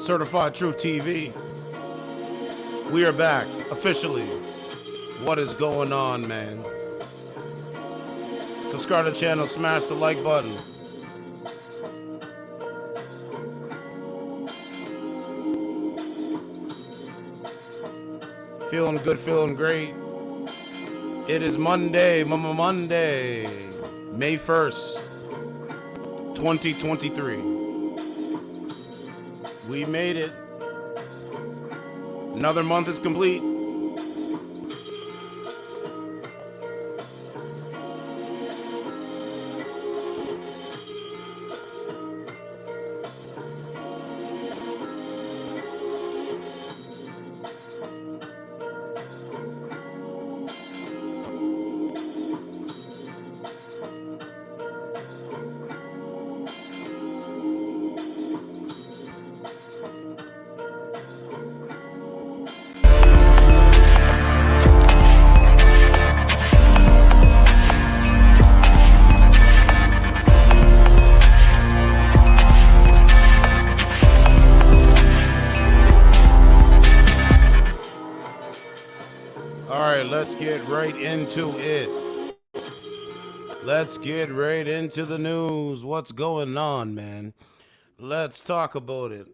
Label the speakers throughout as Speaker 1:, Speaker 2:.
Speaker 1: Certified Truth TV. We are back officially. What is going on, man? Subscribe to the channel, smash the like button. Feeling good, feeling great. It is Monday, Monday, May 1st, 2023. We made it. Another month is complete. Let's get right into it. Let's get right into the news. What's going on, man? Let's talk about it.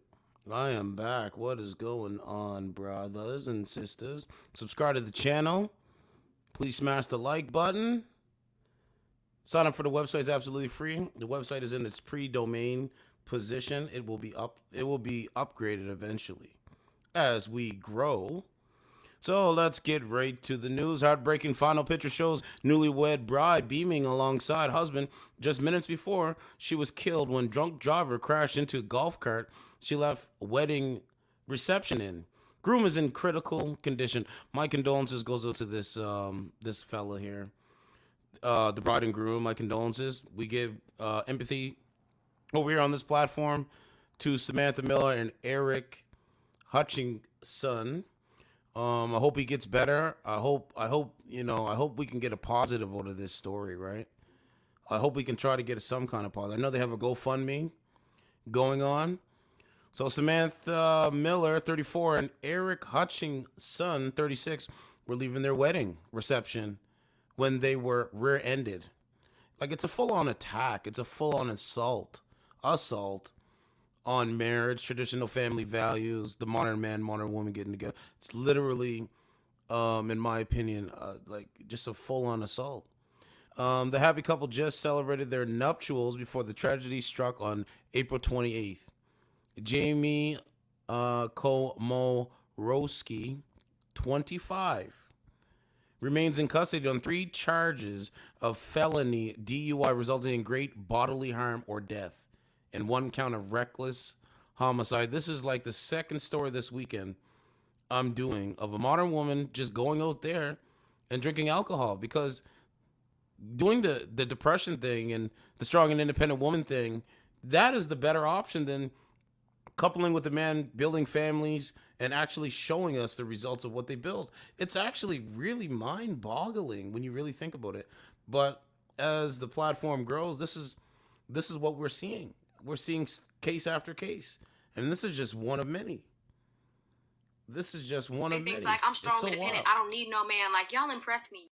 Speaker 1: I am back. What is going on, brothers and sisters? Subscribe to the channel. Please smash the like button. Sign up for the website. It's absolutely free. The website is in its pre-domain position. It will be upgraded eventually as we grow. So let's get right to the news. Heartbreaking final picture shows newlywed bride beaming alongside husband just minutes before she was killed when drunk driver crashed into a golf cart she left wedding reception in. Groom is in critical condition. My condolences goes out to this fella here. The bride and groom, my condolences. We give empathy over here on this platform to Samantha Miller and Eric Hutchinson. I hope he gets better. I hope we can get a positive out of this story, right? I hope we can try to get some kind of positive. I know they have a GoFundMe going on. So Samantha Miller, 34, and Eric Hutchinson, 36, were leaving their wedding reception when they were rear-ended. Like, it's a full-on attack. It's a full-on assault on marriage, traditional family values, the modern man, modern woman getting together. It's literally, in my opinion, like just a full-on assault. The happy couple just celebrated their nuptials before the tragedy struck on April 28th. Jamie Komoroski, 25, remains in custody on 3 charges of felony DUI resulting in great bodily harm or death, and 1 count of reckless homicide. This is like the second story this weekend I'm doing of a modern woman just going out there and drinking alcohol, because doing the depression thing and the strong and independent woman thing, that is the better option than coupling with a man, building families, and actually showing us the results of what they build. It's actually really mind-boggling when you really think about it. But as the platform grows, this is what we're seeing. We're seeing case after case, and this is just one of many. This is just one of many.
Speaker 2: Things like, I'm strong, so independent. I don't need no man. Like, y'all impress me.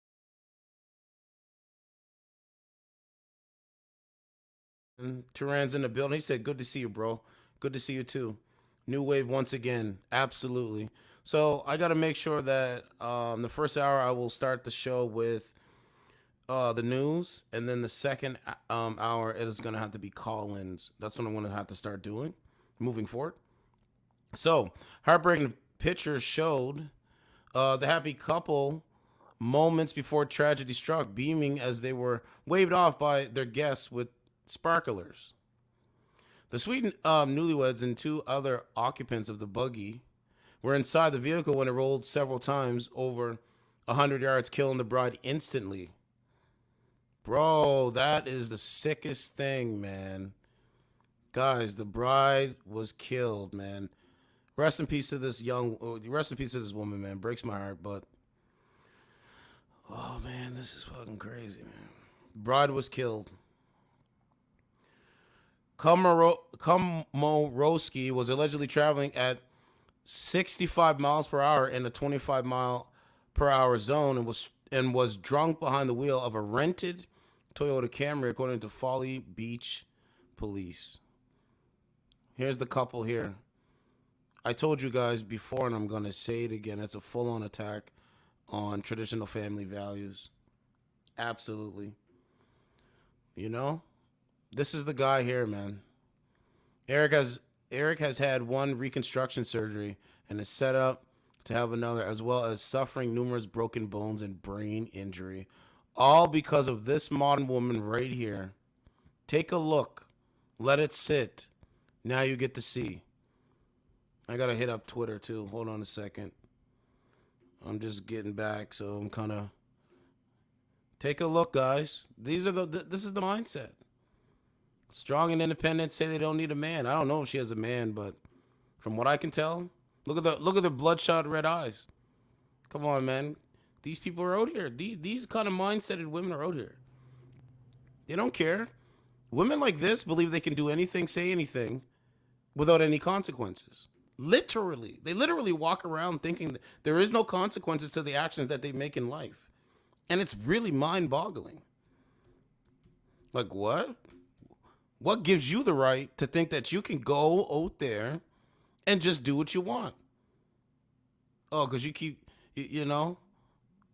Speaker 1: And Turan's in the building. He said, "Good to see you, bro. Good to see you too." New wave once again. Absolutely. So I got to make sure that the first hour I will start the show with the news, and then the second hour it is going to have to be call-ins. That's what I'm going to have to start doing moving forward. So heartbreaking pictures showed the happy couple moments before tragedy struck, beaming as they were waved off by their guests with sparklers. The sweet newlyweds and 2 other occupants of the buggy were inside the vehicle when it rolled several times over 100 yards, killing the bride instantly. Bro, that is the sickest thing, man. Guys, the bride was killed, man. Rest in peace to this woman, man. Breaks my heart, but oh man, this is fucking crazy, man. Bride was killed. Komoroski was allegedly traveling at 65 miles per hour in a 25-mile-per-hour zone and was drunk behind the wheel of a rented Toyota Camry, according to Folly Beach police. Here's the couple here. I told you guys before, and I'm going to say it again. It's a full-on attack on traditional family values. Absolutely. You know? This is the guy here, man. Eric has had one reconstruction surgery and is set up to have another, as well as suffering numerous broken bones and brain injury. All because of this modern woman right here. Take a look. Let it sit. Now you get to see. I got to hit up Twitter too. Hold on a second. I'm just getting back, so I'm kind of... Take a look, guys. This is the mindset. Strong and independent say they don't need a man. I don't know if she has a man, but from what I can tell, look at the bloodshot red eyes. Come on, man. These people are out here. These kind of mindseted women are out here. They don't care. Women like this believe they can do anything, say anything, without any consequences. Literally. They literally walk around thinking that there is no consequences to the actions that they make in life. And it's really mind-boggling. Like, what? What gives you the right to think that you can go out there and just do what you want? Oh, because you keep, you know?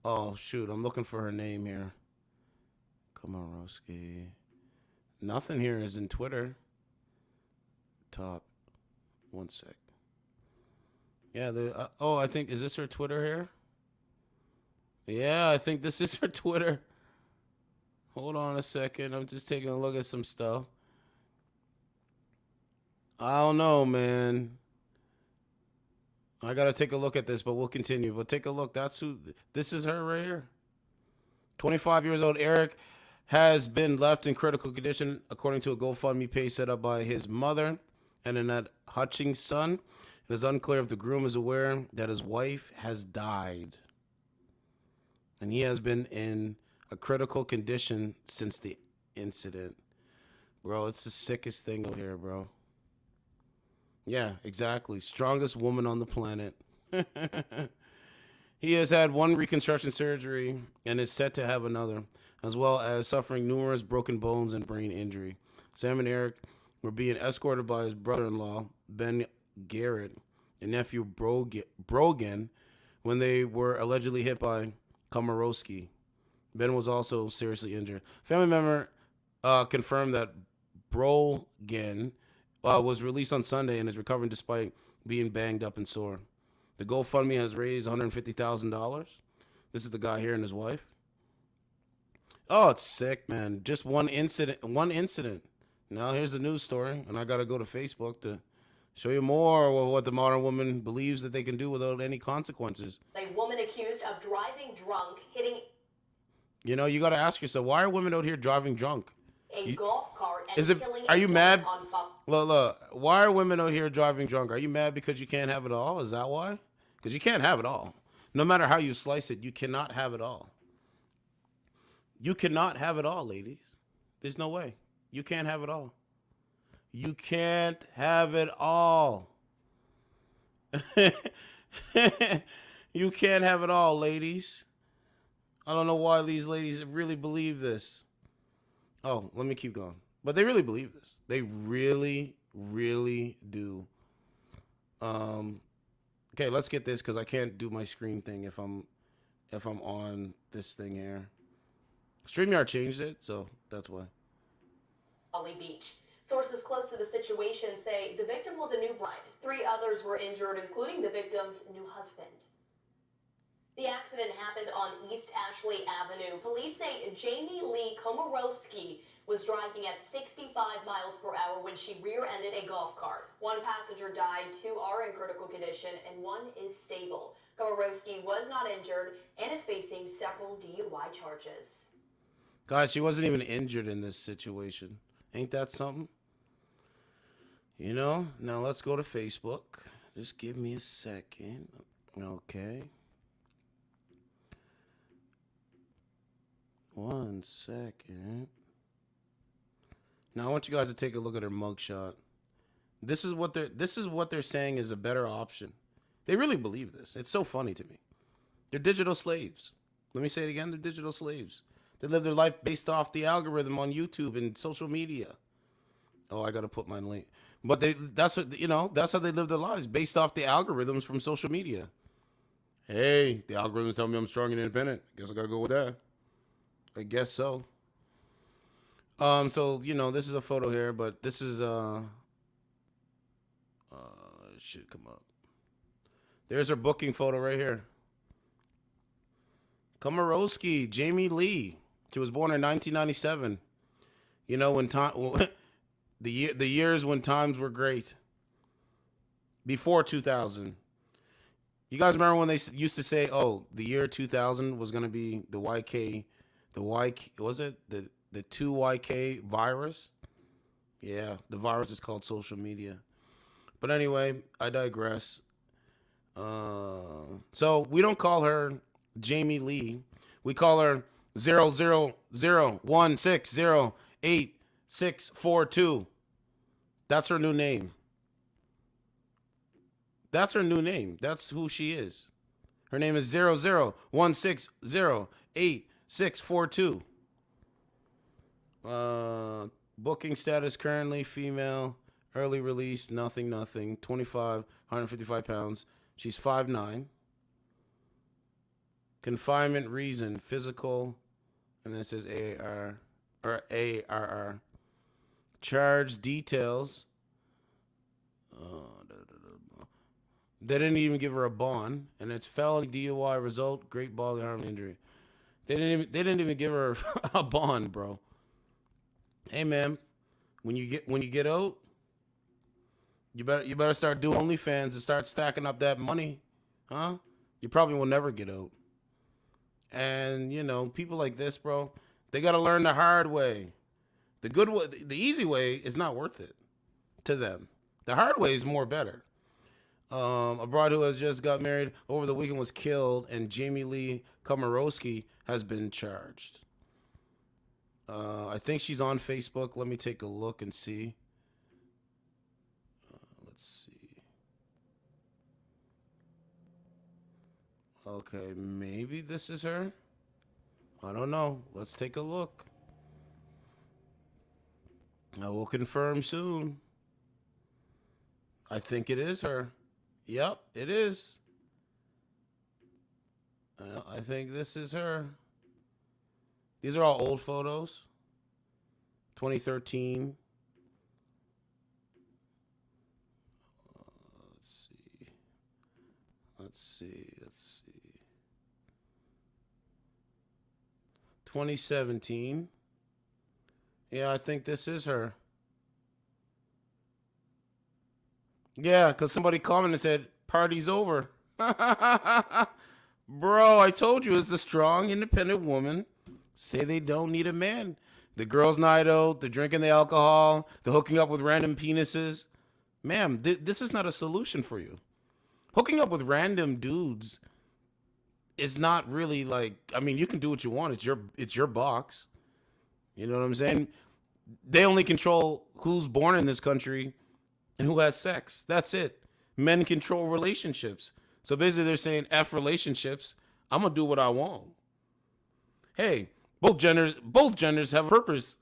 Speaker 1: Oh, shoot. I'm looking for her name here. Komoroski. Nothing here is in Twitter. Top. One sec. Yeah, I think, is this her Twitter here? Yeah, I think this is her Twitter. Hold on a second. I'm just taking a look at some stuff. I don't know, man. I got to take a look at this, but we'll continue. But take a look. This is her right here. 25 years old Eric has been left in critical condition, according to a GoFundMe page set up by his mother and Annette Hutchinson. It is unclear if the groom is aware that his wife has died. And he has been in a critical condition since the incident. Bro, it's the sickest thing out here, bro. Yeah, exactly. Strongest woman on the planet. He has had one reconstruction surgery and is set to have another, as well as suffering numerous broken bones and brain injury. Sam and Eric were being escorted by his brother-in-law, Ben Garrett, and nephew Brogan, when they were allegedly hit by Komoroski. Ben was also seriously injured. Family member confirmed that Brogan was released on Sunday and is recovering despite being banged up and sore. The GoFundMe has raised $150,000. This is the guy here and his wife. Oh, it's sick, man. Just one incident. Now here's the news story, and I got to go to Facebook to show you more of what the modern woman believes that they can do without any consequences.
Speaker 3: A woman accused of driving drunk, hitting...
Speaker 1: You know, you got to ask yourself, why are women out here driving drunk?
Speaker 3: Golf cart and killing
Speaker 1: are you mad?
Speaker 3: on
Speaker 1: Look, why are women out here driving drunk? Are you mad because you can't have it all? Is that why? Because you can't have it all. No matter how you slice it, you cannot have it all. You cannot have it all, ladies. There's no way. You can't have it all. You can't have it all. You can't have it all, ladies. I don't know why these ladies really believe this. Oh, let me keep going. But they really believe this. They really, really do. Okay, let's get this because I can't do my screen thing if I'm on this thing here. StreamYard changed it, so that's why.
Speaker 3: Folly Beach. Sources close to the situation say the victim was a new bride. 3 others were injured, including the victim's new husband. The accident happened on East Ashley Avenue. Police say Jamie Lee Komoroski was driving at 65 miles per hour when she rear-ended a golf cart. 1 passenger died, 2 are in critical condition, and 1 is stable. Komoroski was not injured and is facing several DUI charges.
Speaker 1: Guys, she wasn't even injured in this situation. Ain't that something? You know? Now let's go to Facebook. Just give me a second. Okay. 1 second. Now I want you guys to take a look at her mugshot. This is what they're saying is a better option. They really believe this. It's so funny to me. They're digital slaves. Let me say it again. They're digital slaves. They live their life based off the algorithm on YouTube and social media. Oh, I gotta put my link. But that's how they live their lives, based off the algorithms from social media. Hey, the algorithms tell me I'm strong and independent. Guess I gotta go with that. I guess so. So this is a photo here, but this is it should come up. There's her booking photo right here. Komoroski, Jamie Lee. She was born in 1997. When the years when times were great. Before 2000. You guys remember when they used to say, "Oh, the year 2000 was gonna be the was it the 2YK virus?" Yeah, the virus is called social media. But anyway, I digress. So we don't call her Jamie Lee. We call her 00016086642. That's her new name. That's her new name. That's who she is. Her name is 001608642. Booking status currently female. Early release, nothing. 155 pounds. She's 5'9". Confinement reason, physical. And then it says ARR. Charge details. They didn't even give her a bond. And it's felony DUI result, great bodily harm injury. They didn't even give her a bond, bro. Hey man, when you get out, you better start doing OnlyFans and start stacking up that money, huh? You probably will never get out. And people like this, bro, they gotta learn the hard way. The good way, the easy way is not worth it to them. The hard way is more better. A bride who has just got married over the weekend was killed, and Jamie Lee Komoroski has been charged. I think she's on Facebook. Let me take a look and see. Let's see. Okay, maybe this is her. I don't know. Let's take a look. I will confirm soon. I think it is her. Yep, it is. I think this is her. These are all old photos. 2013. Let's see. 2017. Yeah, I think this is her. Yeah, because somebody commented and said, "Party's over." Bro, I told you it's a strong, independent woman. Say they don't need a man. The girls' night out, the drinking the alcohol, the hooking up with random penises. Ma'am, this is not a solution for you. Hooking up with random dudes is not really you can do what you want. It's your box. You know what I'm saying? They only control who's born in this country and who has sex. That's it. Men control relationships. So basically they're saying F relationships. I'm going to do what I want. Hey, both genders have a purpose.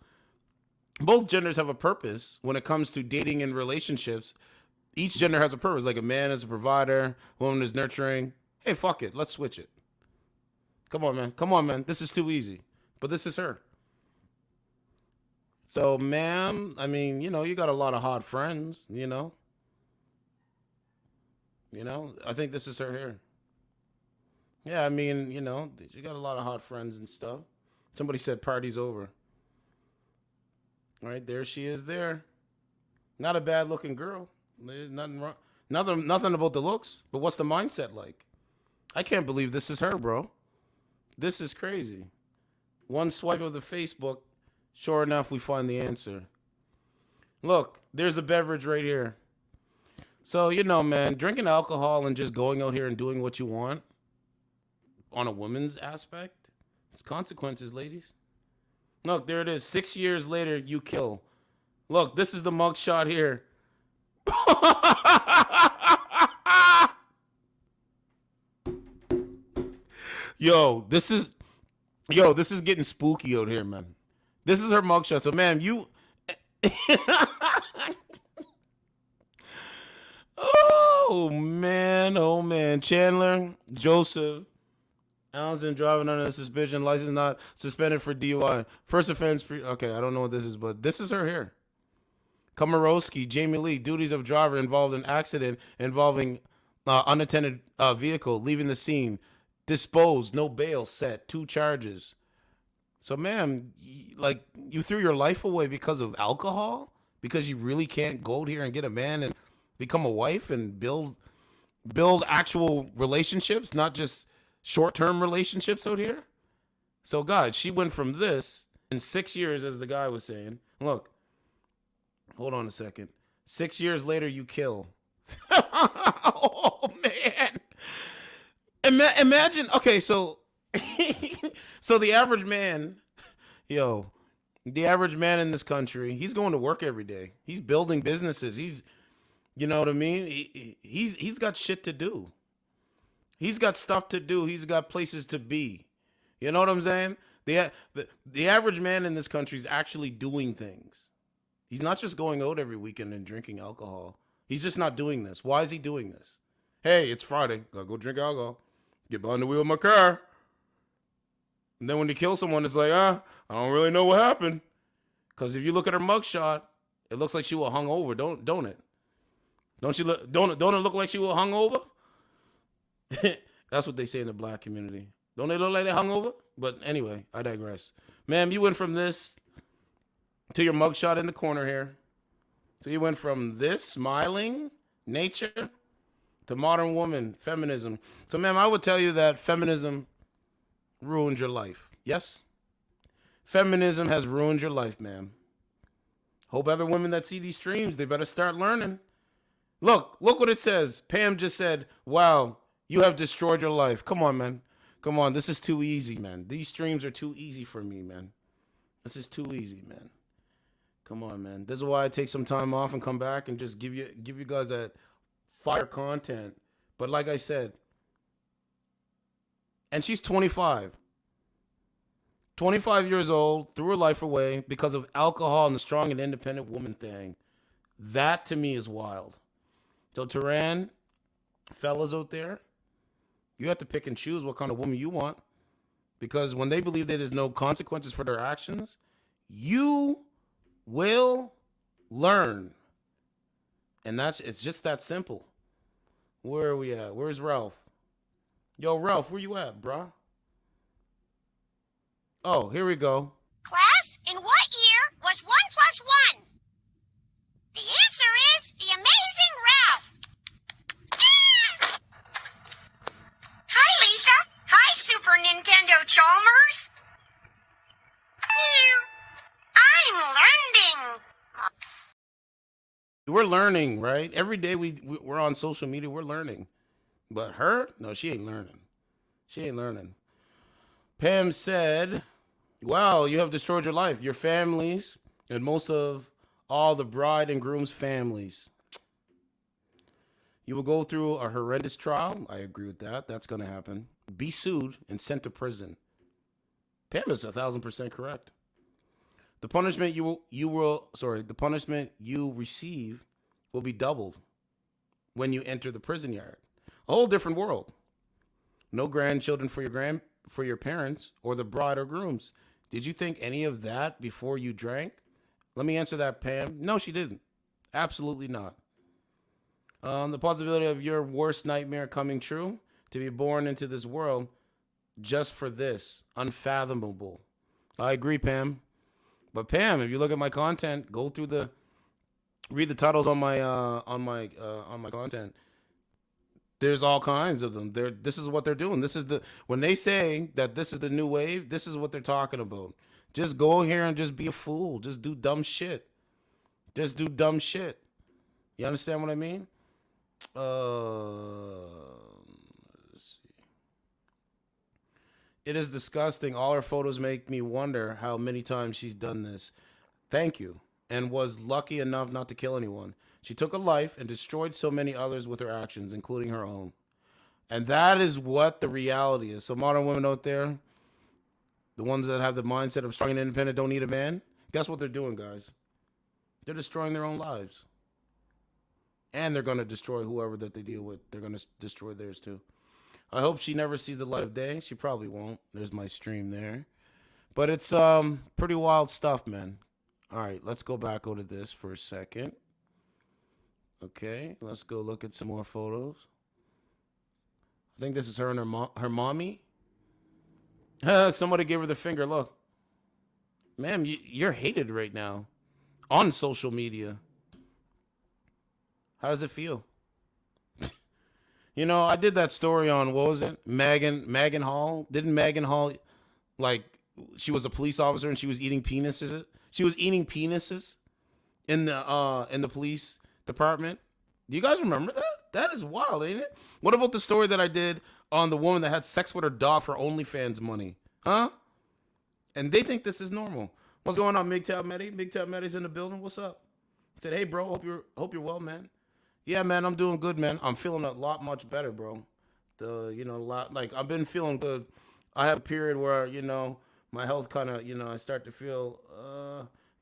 Speaker 1: Both genders have a purpose when it comes to dating and relationships. Each gender has a purpose. Like a man is a provider, a woman is nurturing. Hey, fuck it. Let's switch it. Come on, man. This is too easy. But this is her. So, ma'am, you got a lot of hot friends, I think this is her here. Yeah, you got a lot of hot friends and stuff. Somebody said party's over. All right, there she is there. Not a bad looking girl. There's nothing wrong. Nothing about the looks, but what's the mindset like? I can't believe this is her, bro. This is crazy. One swipe of the Facebook, sure enough, we find the answer. Look, there's a beverage right here. So, man, drinking alcohol and just going out here and doing what you want on a woman's aspect, it's consequences, ladies. Look, there it is. 6 years later, you kill. Look, this is the mugshot here. Yo, this is getting spooky out here, man. This is her mugshot. So, ma'am, you. Oh man, Chandler, Joseph, Allison driving under suspicion, license not suspended for DUI, first offense. Okay, I don't know what this is, but this is her here. Komoroski, Jamie Lee, duties of driver involved in accident involving unattended vehicle, leaving the scene, disposed, no bail set, 2 charges. So, ma'am, like, you threw your life away because of alcohol? Because you really can't go out here and get a man and become a wife and build actual relationships, not just short-term relationships out here? So, guys, she went from this in 6 years, as the guy was saying. Look, hold on a second. 6 years later, you kill. Oh, man. Imagine, okay, so so the average man, the average man in this country, he's going to work every day. He's building businesses. He's, you know what I mean? He's got shit to do. He's got stuff to do. He's got places to be. You know what I'm saying? The average man in this country is actually doing things. He's not just going out every weekend and drinking alcohol. He's just not doing this. Why is he doing this? Hey, it's Friday. Gotta go drink alcohol. Get behind the wheel of my car. And then when you kill someone, it's like, I don't really know what happened. Because if you look at her mugshot, it looks like she was hungover, don't it? Don't it look like she was hungover? That's what they say in the black community. Don't they look like they hungover? But anyway, I digress. Ma'am, you went from this to your mugshot in the corner here. So you went from this smiling nature to modern woman, feminism. So, ma'am, I would tell you that feminism ruined your life. Yes? Feminism has ruined your life, ma'am. Hope other women that see these streams, they better start learning. Look what it says. Pam just said, wow, you have destroyed your life. Come on, man. Come on, this is too easy, man. These streams are too easy for me, man. This is too easy, man. Come on, man. This is why I take some time off and come back and just give you guys that fire content. But like I said, and she's 25. 25 years old, threw her life away because of alcohol and the strong and independent woman thing. That to me is wild. So Tehran, fellas out there, you have to pick and choose what kind of woman you want. Because when they believe that there's no consequences for their actions, you will learn. And it's just that simple. Where are we at? Where's Ralph? Yo, Ralph, where you at, bruh? Oh, here we go.
Speaker 4: Class, in what year was 1 plus 1? The answer is the amazing Ralph. Ah! Hi, Lisa. Hi, Super Nintendo Chalmers. I'm learning.
Speaker 1: We're learning, right? Every day we're on social media, we're learning. But her? No, she ain't learning. She ain't learning. Pam said, wow, you have destroyed your life, your families, and most of all the bride and groom's families. You will go through a horrendous trial. I agree with that. That's going to happen. Be sued and sent to prison. Pam is 1,000% correct. The punishment the punishment you receive will be doubled when you enter the prison yard. A whole different world. No grandchildren for your parents or the bride or grooms. Did you think any of that before you drank? Let me answer that, Pam. No, she didn't. Absolutely not. The possibility of your worst nightmare coming true, to be born into this world just for this, unfathomable. I agree, Pam. But Pam, if you look at my content, read the titles on my content. There's all kinds of them. This is what they're doing. When they say that this is the new wave, this is what they're talking about. Just go here and just be a fool. Just do dumb shit. Just do dumb shit. You understand what I mean? Let's see. It is disgusting. All her photos make me wonder how many times she's done this. Thank you. and was lucky enough not to kill anyone. She took a life and destroyed so many others with her actions, including her own. And that is what the reality is. So modern women out there, the ones that have the mindset of strong and independent, don't need a man, guess what they're doing, guys? They're destroying their own lives. And they're going to destroy whoever that they deal with. They're going to destroy theirs too. I hope she never sees the light of day. She probably won't. There's my stream there. But it's pretty wild stuff, man. All right, let's go back over to this for a second. Okay, let's go look at some more photos. I think this is her and her mommy. Somebody gave her the finger. Look. Ma'am, you're hated right now on social media. How does it feel? You know, I did that story on, what was it? Megan Hall. Didn't Megan Hall, like, she was a police officer and she was eating penises? She was eating penises in the police department. Do you guys remember that? That is wild, ain't it? What about the story that I did on the woman that had sex with her dog for OnlyFans money? Huh? And they think this is normal. What's going on, MGTOW Medi? MGTOW Medi's in the building. What's up? I said, hey, bro, hope you're well, man. Yeah, man, I'm doing good, man. I'm feeling a lot much better, bro. I've been feeling good. I have a period where, my health kind of, I start to feel,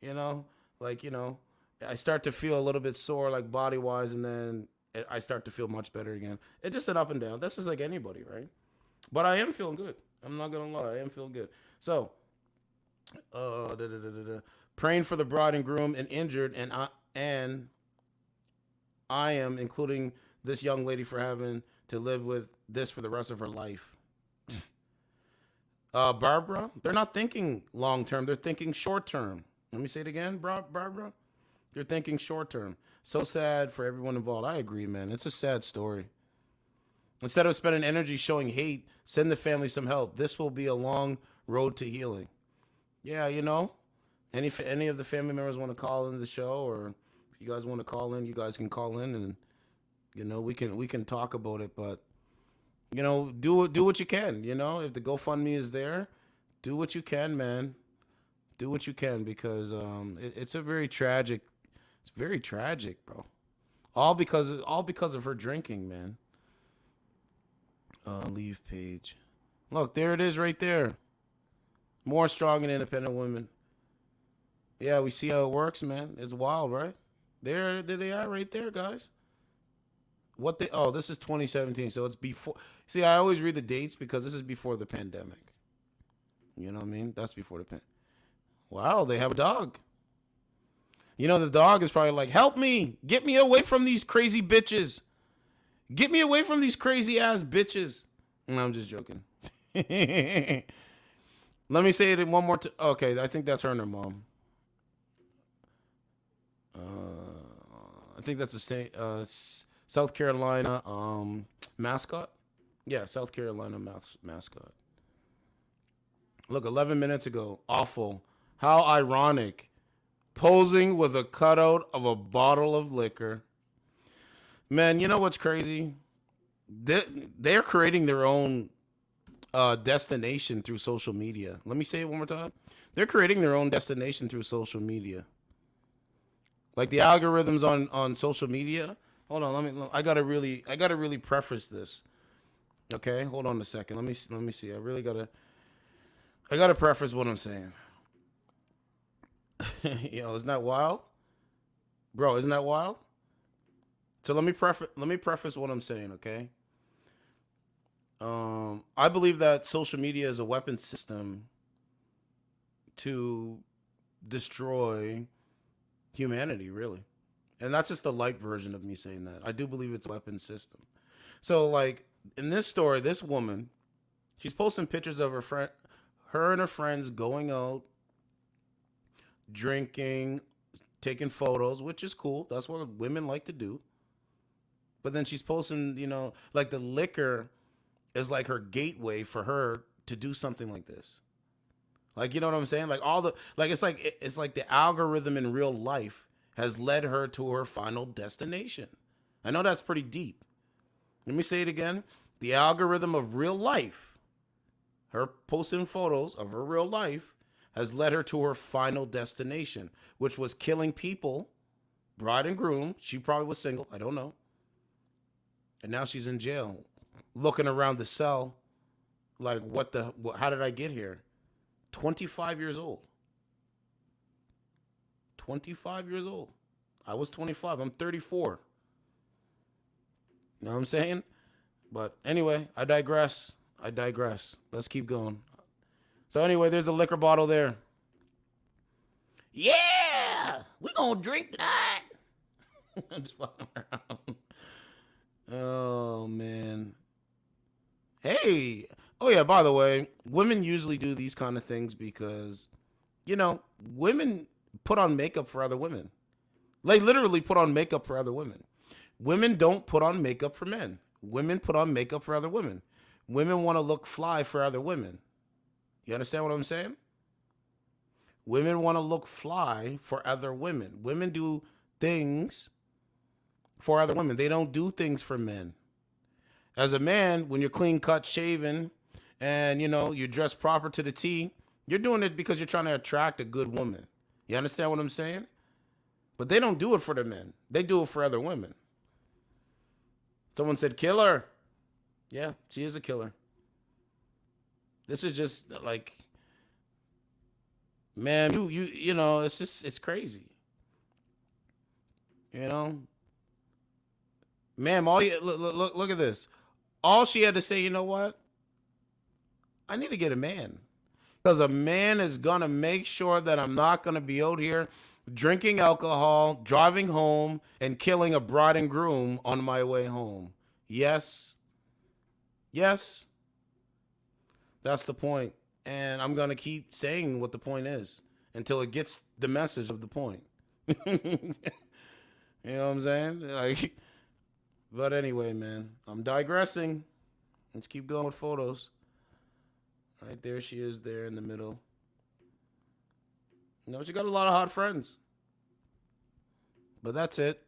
Speaker 1: I start to feel a little bit sore, like body-wise, and then I start to feel much better again. It's just an up and down. That's just like anybody, right? But I am feeling good. I'm not going to lie. I am feeling good. So, praying for the bride and groom and injured, and I am including this young lady for having to live with this for the rest of her life. Barbara, they're not thinking long term. They're thinking short term. Let me say it again, Barbara. They're thinking short term. So sad for everyone involved. I agree, man. It's a sad story. Instead of spending energy showing hate, send the family some help. This will be a long road to healing. Yeah, any of the family members want to call in the show, or if you guys want to call in, you guys can call in, and we can talk about it. But do what you can. If the GoFundMe is there, do what you can, man. Do what you can, because it's very tragic, bro. All because of her drinking, man. Leave page. Look, there it is right there. More strong and independent women. Yeah, we see how it works, man. It's wild, right? There they are right there, guys. This is 2017, so it's before. See, I always read the dates because this is before the pandemic. You know what I mean? That's before the pandemic. Wow, they have a dog. The dog is probably like, help me. Get me away from these crazy bitches. Get me away from these crazy ass bitches. No, I'm just joking. Let me say it in one more time. Okay, I think that's her and her mom. I think that's the same South Carolina mascot. Yeah, South Carolina mascot. Look, 11 minutes ago. Awful. How ironic. Posing with a cutout of a bottle of liquor. Man, you know what's crazy? They're creating their own destination through social media. Let me say it one more time. They're creating their own destination through social media. Like the algorithms on social media. Hold on, I gotta really preface this. Okay, hold on a second. Let me see. I gotta preface what I'm saying. Isn't that wild? Bro, isn't that wild? So let me preface what I'm saying, okay? I believe that social media is a weapon system to destroy humanity, really. And that's just the light version of me saying that. I do believe it's a weapon system. So, like, in this story, this woman, she's posting pictures of her and her friends going out, drinking, taking photos, which is cool. That's what women like to do. But then she's posting, like the liquor is like her gateway for her to do something like this. Like, you know what I'm saying? Like it's like the algorithm in real life has led her to her final destination. I know that's pretty deep. Let me say it again. The algorithm of real life, her posting photos of her real life, has led her to her final destination, which was killing people, bride and groom. She probably was single. I don't know. And now she's in jail, looking around the cell like, how did I get here? 25 years old. 25 years old. I was 25. I'm 34. You know what I'm saying? But anyway, I digress. Let's keep going. So anyway, there's a liquor bottle there. Yeah! We gonna drink tonight. I'm just fucking around. Oh, man. Hey. Oh, yeah, by the way, women usually do these kind of things because, women put on makeup for other women. They literally put on makeup for other women. Women don't put on makeup for men. Women put on makeup for other women. Women want to look fly for other women. You understand what I'm saying? Women want to look fly for other women. Women do things for other women. They don't do things for men. As a man, when you're clean cut, shaven, and you dress proper to the T, you're doing it because you're trying to attract a good woman. You understand what I'm saying? But they don't do it for the men. They do it for other women. Someone said killer. Yeah, she is a killer. This is just like, man, it's crazy. Ma'am, look at this. All she had to say, you know what? I need to get a man. Because a man is going to make sure that I'm not going to be out here drinking alcohol, driving home, and killing a bride and groom on my way home. Yes. Yes. That's the point. And I'm going to keep saying what the point is until it gets the message of the point. You know what I'm saying? But anyway, man, I'm digressing. Let's keep going with photos. Right there she is there in the middle. She got a lot of hot friends. But that's it.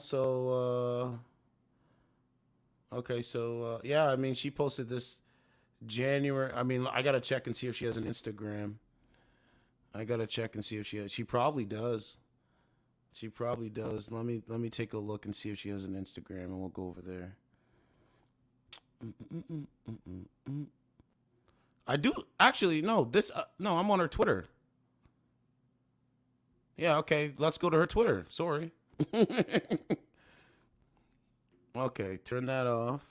Speaker 1: So, okay, so, yeah, she posted this January. I got to check and see if she has an Instagram. She probably does. Let me take a look and see if she has an Instagram, and we'll go over there. I do actually no. No, I'm on her Twitter. Yeah, okay. Let's go to her Twitter. Sorry. Okay, turn that off.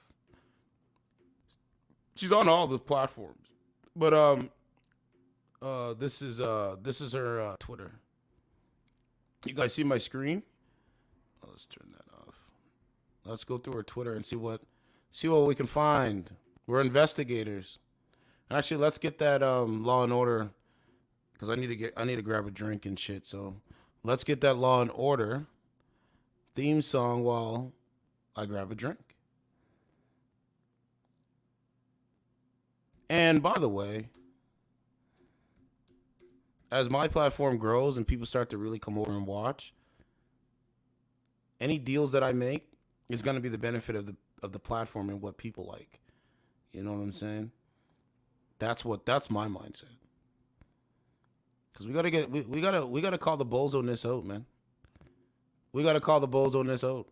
Speaker 1: She's on all the platforms, but this is her Twitter. You guys see my screen? Oh, let's turn that off. Let's go through her Twitter and see what we can find. We're investigators. Actually, let's get that Law and Order, because I need to grab a drink and shit. So let's get that Law and Order theme song while I grab a drink. And by the way, as my platform grows and people start to really come over and watch, any deals that I make is going to be the benefit of the platform and what people like. You know what I'm saying? That's my mindset. Because we gotta call the bulls on this out, man. We gotta call the bulls on this out.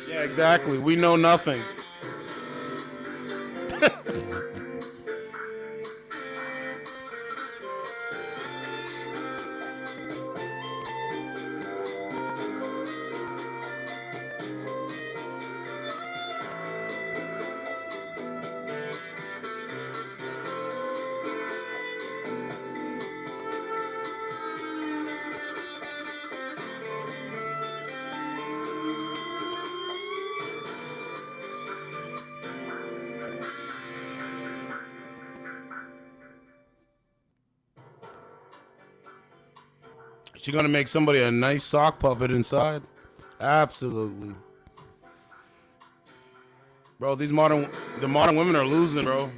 Speaker 1: Yeah, exactly. We know nothing. She gonna make somebody a nice sock puppet inside? Absolutely. Bro, the modern women are losing, bro.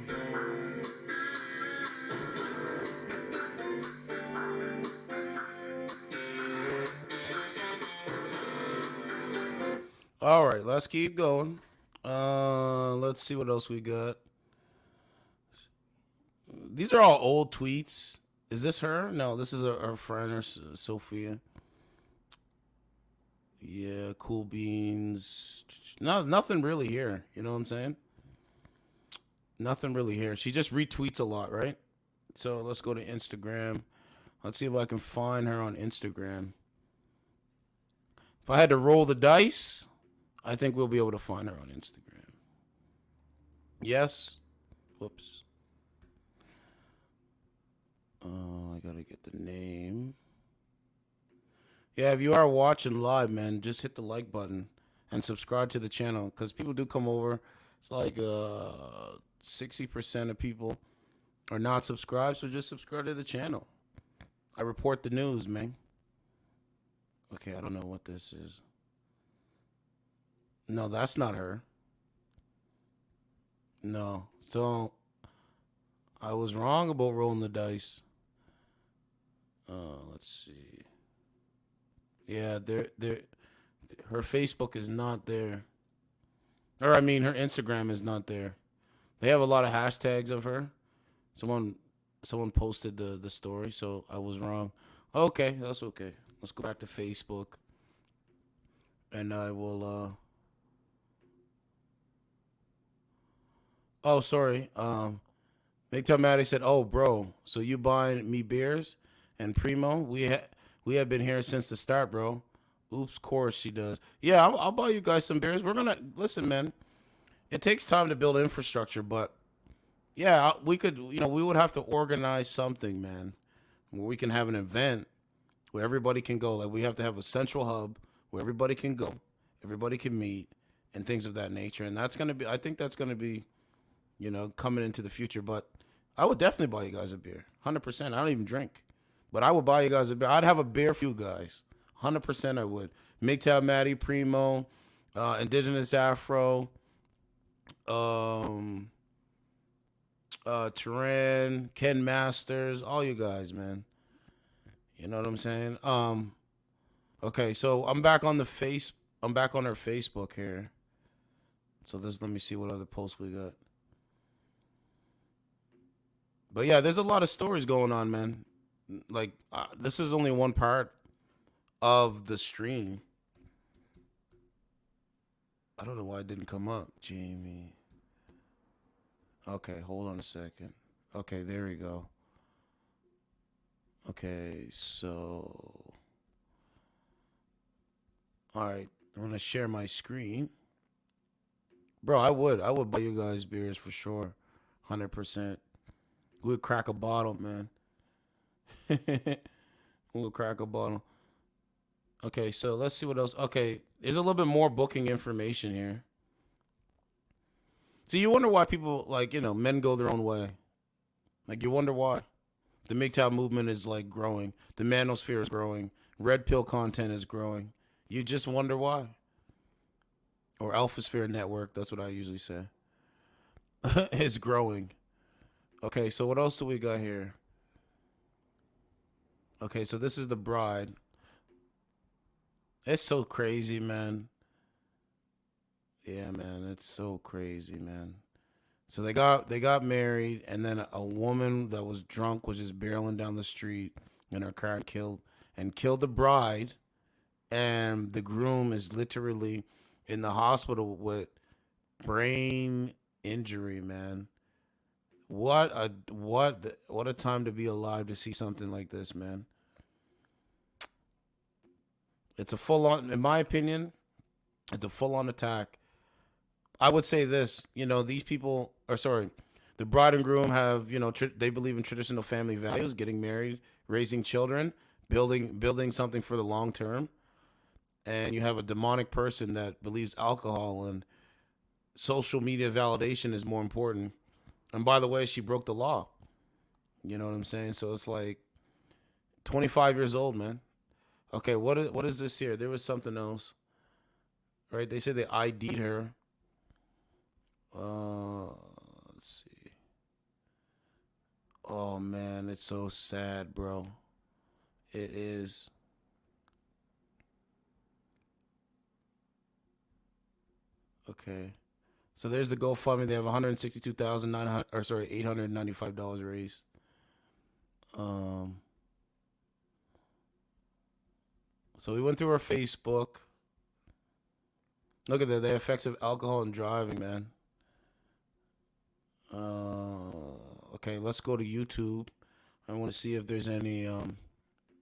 Speaker 1: All right, let's keep going. Let's see what else we got. These are all old tweets. Is this her? No, this is her friend, or Sophia. Yeah, cool beans. No, nothing really here. You know what I'm saying? Nothing really here. She just retweets a lot, right? So let's go to Instagram. Let's see if I can find her on Instagram. If I had to roll the dice, I think we'll be able to find her on Instagram. Yes. Whoops. I gotta get the name. Yeah, if you are watching live, man, just hit the like button and subscribe to the channel, because people do come over. It's like 60% of people are not subscribed, so just subscribe to the channel. I report the news, man. Okay, I don't know what this is. No, that's not her. No. So I was wrong about rolling the dice. Let's see. Yeah, her Facebook is not there. Or I mean, her Instagram is not there. They have a lot of hashtags of her. Someone posted the story, so I was wrong. Okay, that's okay. Let's go back to Facebook. And I will oh, sorry. Big Time Maddie said, "Oh, bro, so you buying me beers and Primo? We have been here since the start, bro." Oops, course she does. Yeah, I'll buy you guys some beers. We're gonna listen, man. It takes time to build infrastructure, but yeah, we could. We would have to organize something, man, where we can have an event where everybody can go. Like we have to have a central hub where everybody can go, everybody can meet, and things of that nature. And that's gonna be. I think that's gonna be, coming into the future. But I would definitely buy you guys a beer, 100%. I don't even drink, but I would buy you guys a beer. I'd have a beer for you guys, 100%. I would. MGTOW, Maddie, Primo, Indigenous Afro, Turan, Ken Masters, all you guys, man. You know what I'm saying? Okay, so I'm back on her Facebook here. So let me see what other posts we got. But yeah, there's a lot of stories going on, man. Like this is only one part of the stream. I don't know why it didn't come up, Jamie. Okay, hold on a second. Okay, there we go. Okay, so all right, I'm gonna share my screen. Bro, I would buy you guys beers for sure, 100%. We'd crack a bottle, man. We'll crack a bottle. Okay, so let's see what else. Okay, there's a little bit more booking information here. So you wonder why people, men go their own way. Like, you wonder why. The MGTOW movement is, growing. The manosphere is growing. Red pill content is growing. You just wonder why. Or Alpha Sphere Network, that's what I usually say, is growing. Okay, so what else do we got here? Okay, so this is the bride. It's so crazy, man. Yeah, man, it's so crazy, man. So they got married, and then a woman that was drunk was just barreling down the street in her car and killed the bride, and the groom is literally in the hospital with brain injury, man. What a time to be alive to see something like this, man. It's a full-on, in my opinion, it's a full-on attack. I would say this, these people, the bride and groom have, they believe in traditional family values, getting married, raising children, building something for the long term. And you have a demonic person that believes alcohol and social media validation is more important. And by the way, she broke the law. You know what I'm saying? So it's like 25 years old, man. Okay, what is this here? There was something else. Right? They said they ID'd her. Let's see. Oh man, it's so sad, bro. It is. Okay. So there's the GoFundMe. They have $895 raised. So we went through her Facebook. Look at that. The effects of alcohol and driving, man. Okay, let's go to YouTube. I want to see if there's any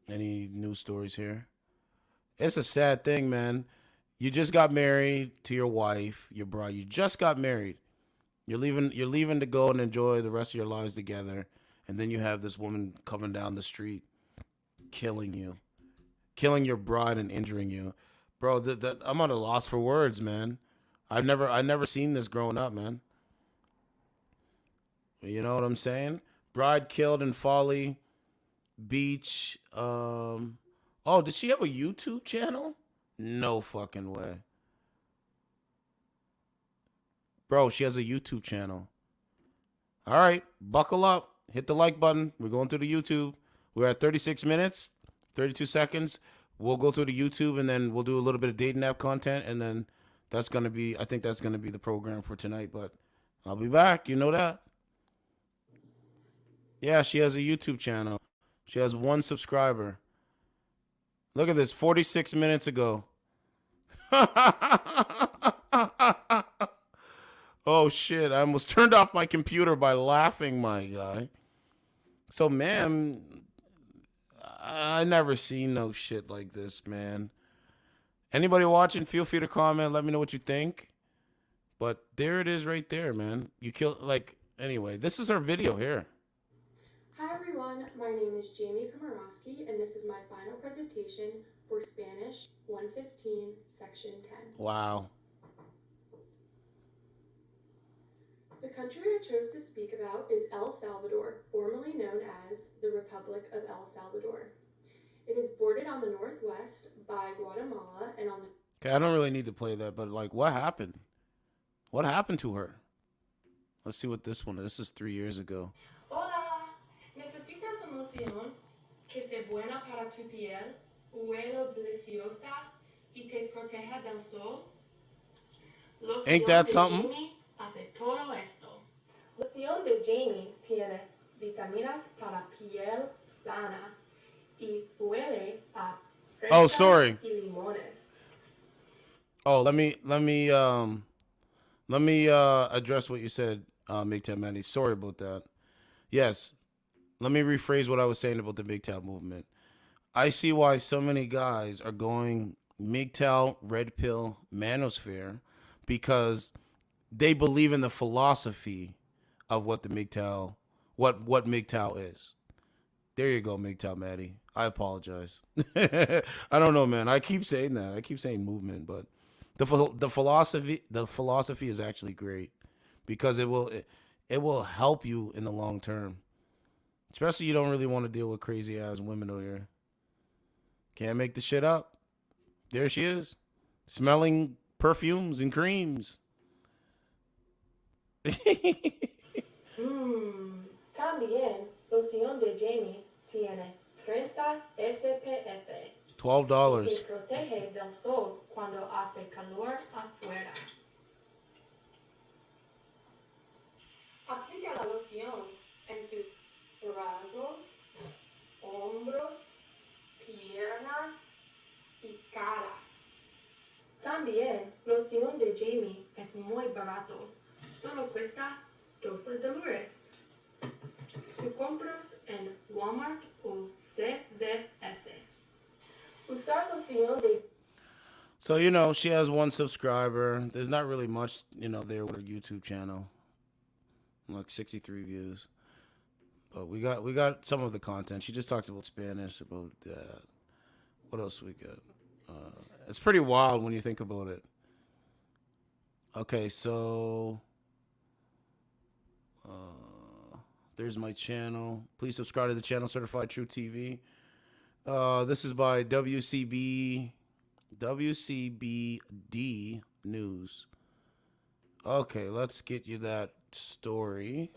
Speaker 1: news stories here. It's a sad thing, man. You just got married to your wife, your bride. You just got married. You're leaving to go and enjoy the rest of your lives together, and then you have this woman coming down the street, killing you, killing your bride and injuring you, bro. I'm at a loss for words, man. I never seen this growing up, man. You know what I'm saying? Bride killed in Folly Beach. Oh, did she have a YouTube channel? No fucking way. Bro, she has a YouTube channel. All right, buckle up. Hit the like button. We're going through the YouTube. We're at 36 minutes, 32 seconds. We'll go through the YouTube, and then we'll do a little bit of dating app content, and then I think that's going to be the program for tonight, but I'll be back. You know that? Yeah, she has a YouTube channel. She has 1 subscriber. Look at this, 46 minutes ago. Oh, shit. I almost turned off my computer by laughing, my guy. So, man, I never seen no shit like this, man. Anybody watching, feel free to comment. Let me know what you think. But there it is right there, man. Anyway, this is our video here.
Speaker 5: Hi everyone, my name is Jamie Komoroski, and this is my final presentation for Spanish 115, Section 10.
Speaker 1: Wow.
Speaker 5: The country I chose to speak about is El Salvador, formerly known as the Republic of El Salvador. It is bordered on the northwest by Guatemala and on the...
Speaker 1: Okay, I don't really need to play that, but what happened? What happened to her? Let's see what this one is. This is 3 years ago.
Speaker 5: Hola, ¿necesitas una loción que sea buena para tu piel, huele deliciosa y te proteja del sol?
Speaker 1: Ain't that something?
Speaker 5: Jamie hace todo esto. Loción de Jamie tiene vitaminas para piel sana y huele a
Speaker 1: Oh, sorry.
Speaker 5: y limones.
Speaker 1: Oh, let me address what you said, Big Town Manny. Sorry about that. Yes, let me rephrase what I was saying about the MGTOW movement. I see why so many guys are going MGTOW, Red Pill, Manosphere, because they believe in the philosophy of what the MGTOW, what MGTOW is. There you go, MGTOW Maddie. I apologize. I don't know, man. I keep saying that. I keep saying movement, but the philosophy is actually great because it will help you in the long term. Especially you don't really want to deal with crazy ass women over here. Can't make the shit up. There she is, smelling perfumes and creams.
Speaker 5: También, loción de Jamie tiene 30 SPF.
Speaker 1: $12.
Speaker 5: Que protege del sol cuando hace calor afuera. Aplica la loción en sus brazos, hombros, piernas y cara. También, loción de Jamie es muy barato. Solo cuesta $12. Te compras en Walmart o CVS. Usar loción de...
Speaker 1: So, she has 1 subscriber. There's not really much, there with her YouTube channel. Like 63 views. But we got some of the content. She just talks about Spanish, about what else we got? It's pretty wild when you think about it. Okay, so there's my channel. Please subscribe to the channel, Certified True TV. This is by WCBD News. Okay, let's get you that story.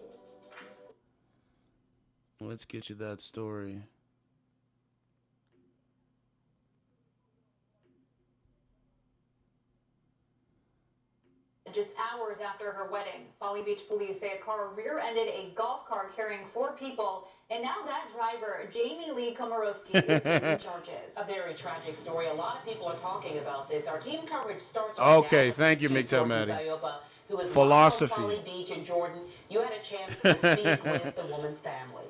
Speaker 3: after her wedding. Folly Beach police say a car rear-ended a golf cart carrying 4 people, and now that driver, Jamie Lee Komoroski, is facing charges.
Speaker 6: A very tragic story. A lot of people are talking about this. Our team coverage starts
Speaker 1: Okay,
Speaker 6: now.
Speaker 1: thank you,
Speaker 6: Chief
Speaker 1: Migtel
Speaker 6: Jordan
Speaker 1: Maddie.
Speaker 6: Sayopa, who is
Speaker 1: Philosophy.
Speaker 6: live on Folly Beach in Jordan. You had a chance to speak with the woman's family.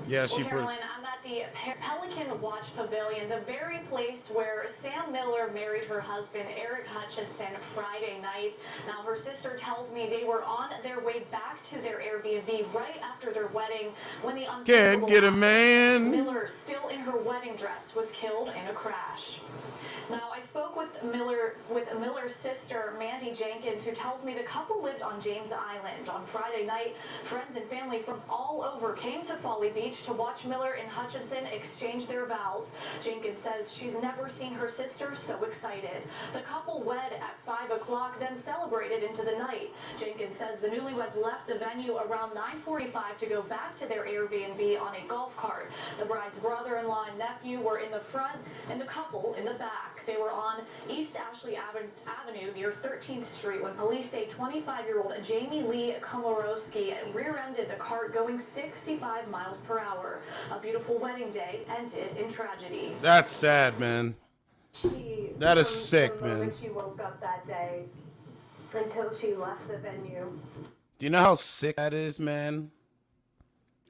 Speaker 1: Yeah,
Speaker 3: Well, Carolyn, I'm at the Pelican Watch Pavilion, the very place where Sam Miller married her husband, Eric Hutchinson, Friday night. Now, her sister tells me they were on their way back to their Airbnb right after their wedding when the
Speaker 1: Can't get a man.
Speaker 3: Miller, still in her wedding dress, was killed in a crash. Now, I spoke with Miller's sister, Mandy Jenkins, who tells me the couple lived on James Island. On Friday night, friends and family from all over came to Folly Beach to watch Miller and Hutchinson exchange their vows. Jenkins says she's never seen her sister so excited. The couple wed at 5 o'clock, then celebrated into the night. Jenkins says the newlyweds left the venue around 9:45 to go back to their Airbnb on a golf cart. The bride's brother-in-law and nephew were in the front and the couple in the back. They were on East Ashley Avenue near 13th Street when police say 25-year-old Jamie Lee Komoroski rear-ended the cart going 65 miles per hour. A beautiful wedding day ended in tragedy.
Speaker 1: That's sad, man. That is sick, man.
Speaker 3: When she woke up that day until she left the venue.
Speaker 1: Do you know how sick that is, man?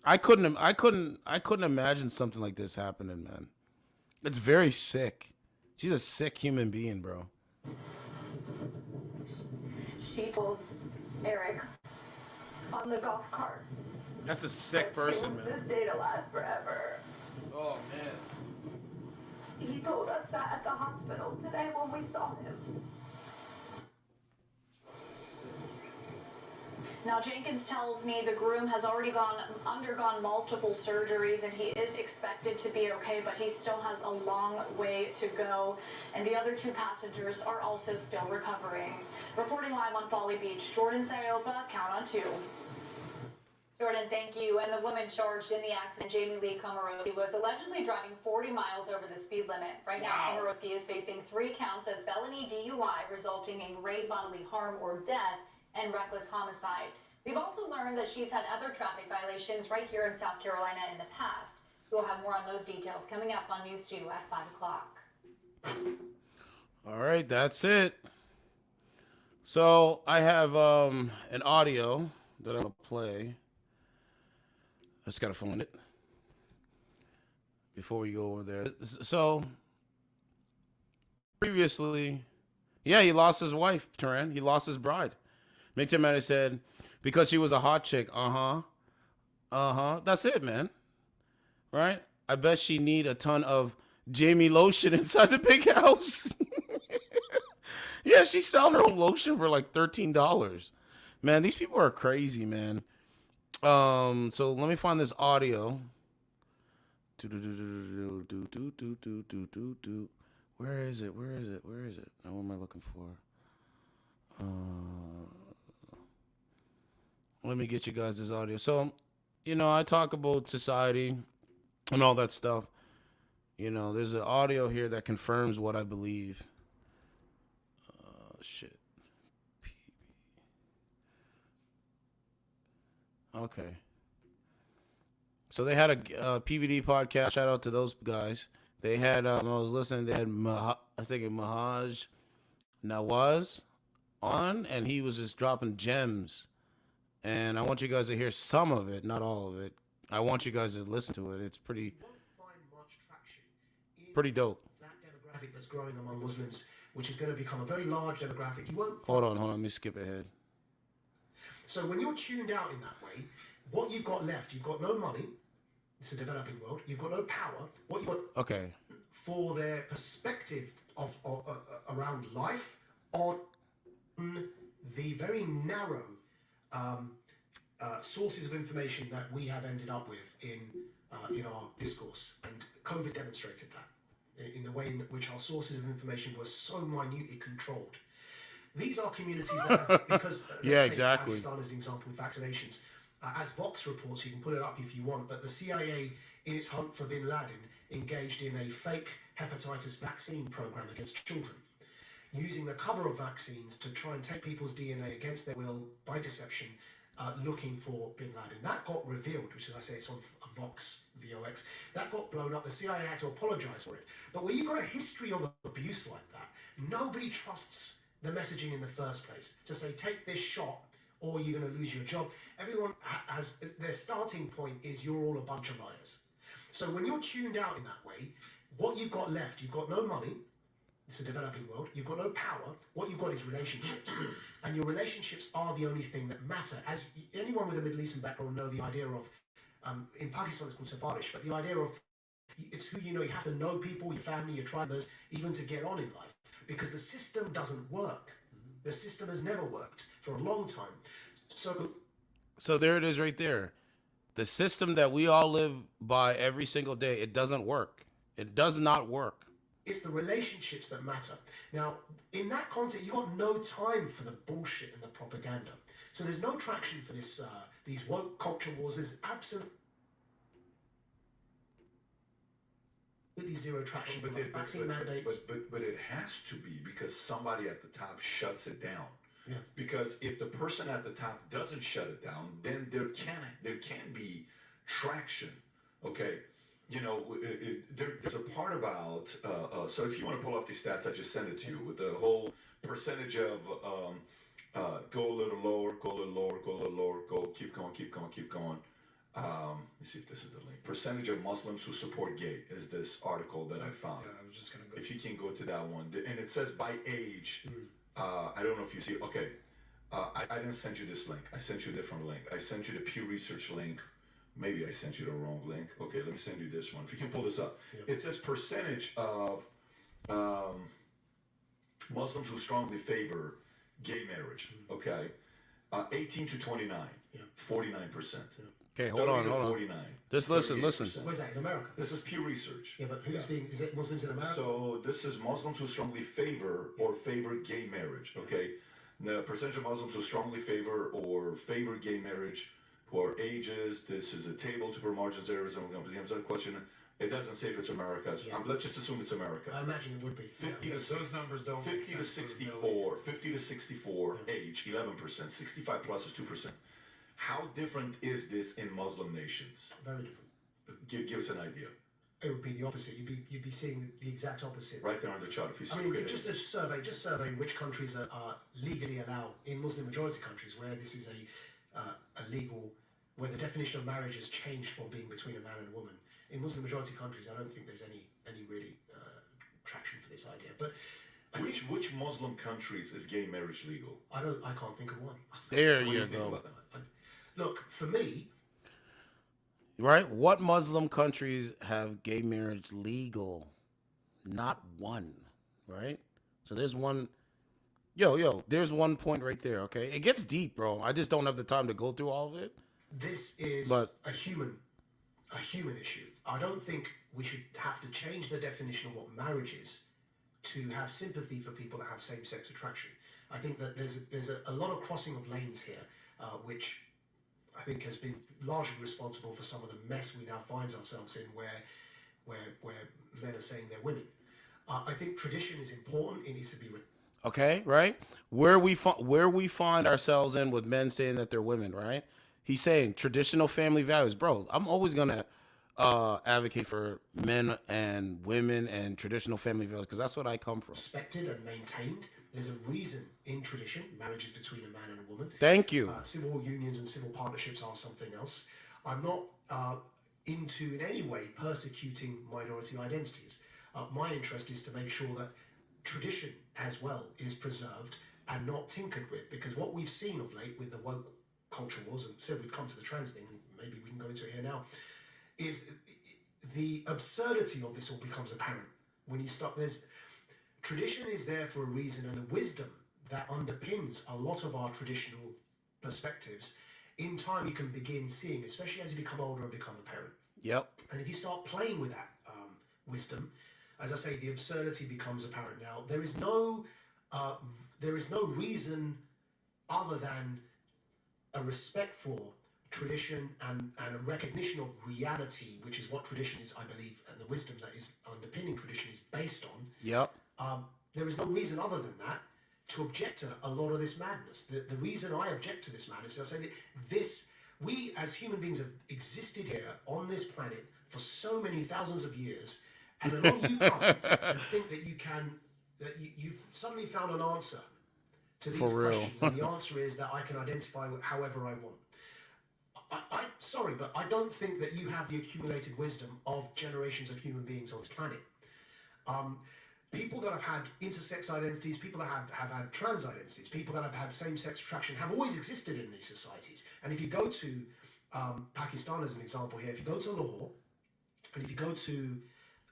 Speaker 1: I couldn't imagine something like this happening, man. It's very sick. She's a sick human being, bro.
Speaker 3: She told Eric on the golf cart.
Speaker 1: That's a sick person, man.
Speaker 3: This day to last forever.
Speaker 1: Oh, man.
Speaker 3: He told us that at the hospital today when we saw him. Now, Jenkins tells me the groom has already undergone multiple surgeries and he is expected to be okay, but he still has a long way to go. And the other 2 passengers are also still recovering. Reporting live on Folly Beach, Jordan Sayopa, Count on 2. Jordan, thank you. And the woman charged in the accident, Jamie Lee Komoroski, was allegedly driving 40 miles over the speed limit. Right now, Komoroski is facing 3 counts of felony DUI resulting in grave bodily harm or death and reckless homicide. We've also learned that she's had other traffic violations right here in South Carolina in the past. We'll have more on those details coming up on News 2 at 5 o'clock.
Speaker 1: All right, that's it. So I have an audio that I'm going to play. I just got to find it before we go over there. So previously, yeah, he lost his wife, Turan. He lost his bride. Migtel Maddie said, because she was a hot chick. That's it, man. Right? I bet she need a ton of Jamie lotion inside the big house. Yeah, she's selling her own lotion for like $13. Man, these people are crazy, man. So let me find this audio. Where is it? Now, what am I looking for? Let me get you guys this audio. So, I talk about society and all that stuff. There's an audio here that confirms what I believe. Shit. Okay. So they had a PBD podcast. Shout out to those guys. They had, I was listening, they had, Mahaj Nawaz on, and he was just dropping gems. And I want you guys to hear some of it, not all of it. I want you guys to listen to it. It's pretty dope.
Speaker 7: That demographic that's growing among Muslims, which is going to become a very large demographic. You won't.
Speaker 1: Hold on. Let me skip ahead.
Speaker 7: So when you're tuned out in that way, what you've got left, you've got no money. It's a developing world. You've got no power. What you've got for their perspective of around life on the very narrow sources of information that we have ended up with in our discourse, and COVID demonstrated that in the way in which our sources of information were so minutely controlled. These are communities that have, because
Speaker 1: exactly.
Speaker 7: Pakistan as an example with vaccinations, as Vox reports, you can pull it up if you want, but the CIA, in its hunt for bin Laden, engaged in a fake hepatitis vaccine program against children. using the cover of vaccines to try and take people's DNA against their will by deception, looking for Bin Laden. That got revealed, which, as I say, it's on Vox, VOX. That got blown up. The CIA had to apologize for it. But when you've got a history of abuse like that, nobody trusts the messaging in the first place to say, take this shot or you're going to lose your job. Everyone has, their starting point is you're all a bunch of liars. So when you're tuned out in that way, what you've got left, you've got no money. It's a developing world. You've got no power. What you've got is relationships. And your relationships are the only thing that matter. As anyone with a Middle Eastern background know, the idea of, in Pakistan it's called Safarish, but the idea of it's who you know. You have to know people, your family, your tribes, even to get on in life. Because the system doesn't work. The system has never worked for a long time. So
Speaker 1: there it is right there. The system that we all live by every single day, it doesn't work. It does not work.
Speaker 7: It's the relationships that matter. Now, in that context, you've got no time for the bullshit and the propaganda. So there's no traction for this. These woke culture wars. There's absolutely zero traction for vaccine mandates.
Speaker 8: But it has to be, because somebody at the top shuts it down.
Speaker 7: Yeah.
Speaker 8: Because if the person at the top doesn't shut it down, then there can be traction. Okay. You know, there's a part about, so if you want to pull up these stats, I just sent it to you with the whole percentage of, go a little lower, go a little lower, go a little lower, go, keep going, keep going, keep going. Let me see if this is the link. Percentage of Muslims who support gay is this article that I found.
Speaker 7: Yeah, I was just going to go.
Speaker 8: If you can go to that one. And it says by age. I don't know if you see, okay. I didn't send you this link. I sent you a different link. I sent you the Pew Research link. Maybe I sent you the wrong link. Okay, let me send you this one. If you can pull this up. Yeah. It says percentage of Muslims who strongly favor gay marriage. Okay. 18 to 29. Yeah. 49%. Yeah.
Speaker 1: Okay, hold on.
Speaker 8: 49.
Speaker 1: Just listen.
Speaker 7: Where's that, in America?
Speaker 8: This is Pew Research.
Speaker 7: Yeah, but is it Muslims in America?
Speaker 8: So this is Muslims who strongly favor or favor gay marriage. Okay. The percentage of Muslims who strongly favor or favor gay marriage, who are ages. This is a table to per margins areas. I'm going to answer the question. It doesn't say if it's America. Let's just assume it's America.
Speaker 7: I imagine it would be.
Speaker 8: 50 to
Speaker 7: those numbers don't.
Speaker 8: 50 to 64. 50 to 64 age 11%. 65 plus is 2%. How different is this in Muslim nations?
Speaker 7: Very different.
Speaker 8: Give us an idea.
Speaker 7: It would be the opposite. You'd be seeing the exact opposite.
Speaker 8: Right there on the chart. If you see,
Speaker 7: I mean, just survey which countries are legally allowed in Muslim majority countries where this is a legal, where the definition of marriage has changed from being between a man and a woman. In Muslim majority countries, I don't think there's any really traction for this idea. But
Speaker 8: which Muslim countries is gay marriage legal?
Speaker 7: I can't think of one.
Speaker 1: There you go.
Speaker 7: Look, for me.
Speaker 1: Right? What Muslim countries have gay marriage legal? Not one. Right? So there's one. There's one point right there. Okay, it gets deep, bro. I just don't have the time to go through all of it.
Speaker 7: This is a human issue. I don't think we should have to change the definition of what marriage is to have sympathy for people that have same-sex attraction. I think that there's a lot of crossing of lanes here, which I think has been largely responsible for some of the mess we now find ourselves in, where men are saying they're women. I think tradition is important. It needs to be.
Speaker 1: Okay, right? Where we find ourselves in with men saying that they're women, right? He's saying traditional family values, bro. I'm always gonna advocate for men and women and traditional family values because that's what I come from.
Speaker 7: Respected and maintained. There's a reason in tradition marriage is between a man and a woman.
Speaker 1: Thank you.
Speaker 7: Civil unions and civil partnerships are something else. I'm not into in any way persecuting minority identities. My interest is to make sure that tradition as well is preserved and not tinkered with, because what we've seen of late with the woke culture wars, and said we'd come to the trans thing, and maybe we can go into it here now, is the absurdity of this all becomes apparent when you start. Tradition is there for a reason, and the wisdom that underpins a lot of our traditional perspectives, in time you can begin seeing, especially as you become older and become a parent.
Speaker 1: Yep.
Speaker 7: And if you start playing with that wisdom, as I say, the absurdity becomes apparent. Now, there is no reason other than a respect for tradition and a recognition of reality, which is what tradition is, I believe, and the wisdom that is underpinning tradition is based on.
Speaker 1: Yep.
Speaker 7: There is no reason other than that to object to a lot of this madness. The reason I object to this madness is I say that we as human beings have existed here on this planet for so many thousands of years, and along you come and think that you've suddenly found an answer to these questions, and the answer is that I can identify however I want. I'm sorry, but I don't think that you have the accumulated wisdom of generations of human beings on this planet. People that have had intersex identities, people that have had trans identities, people that have had same-sex attraction have always existed in these societies. And if you go to Pakistan as an example here, if you go to Lahore, and if you go to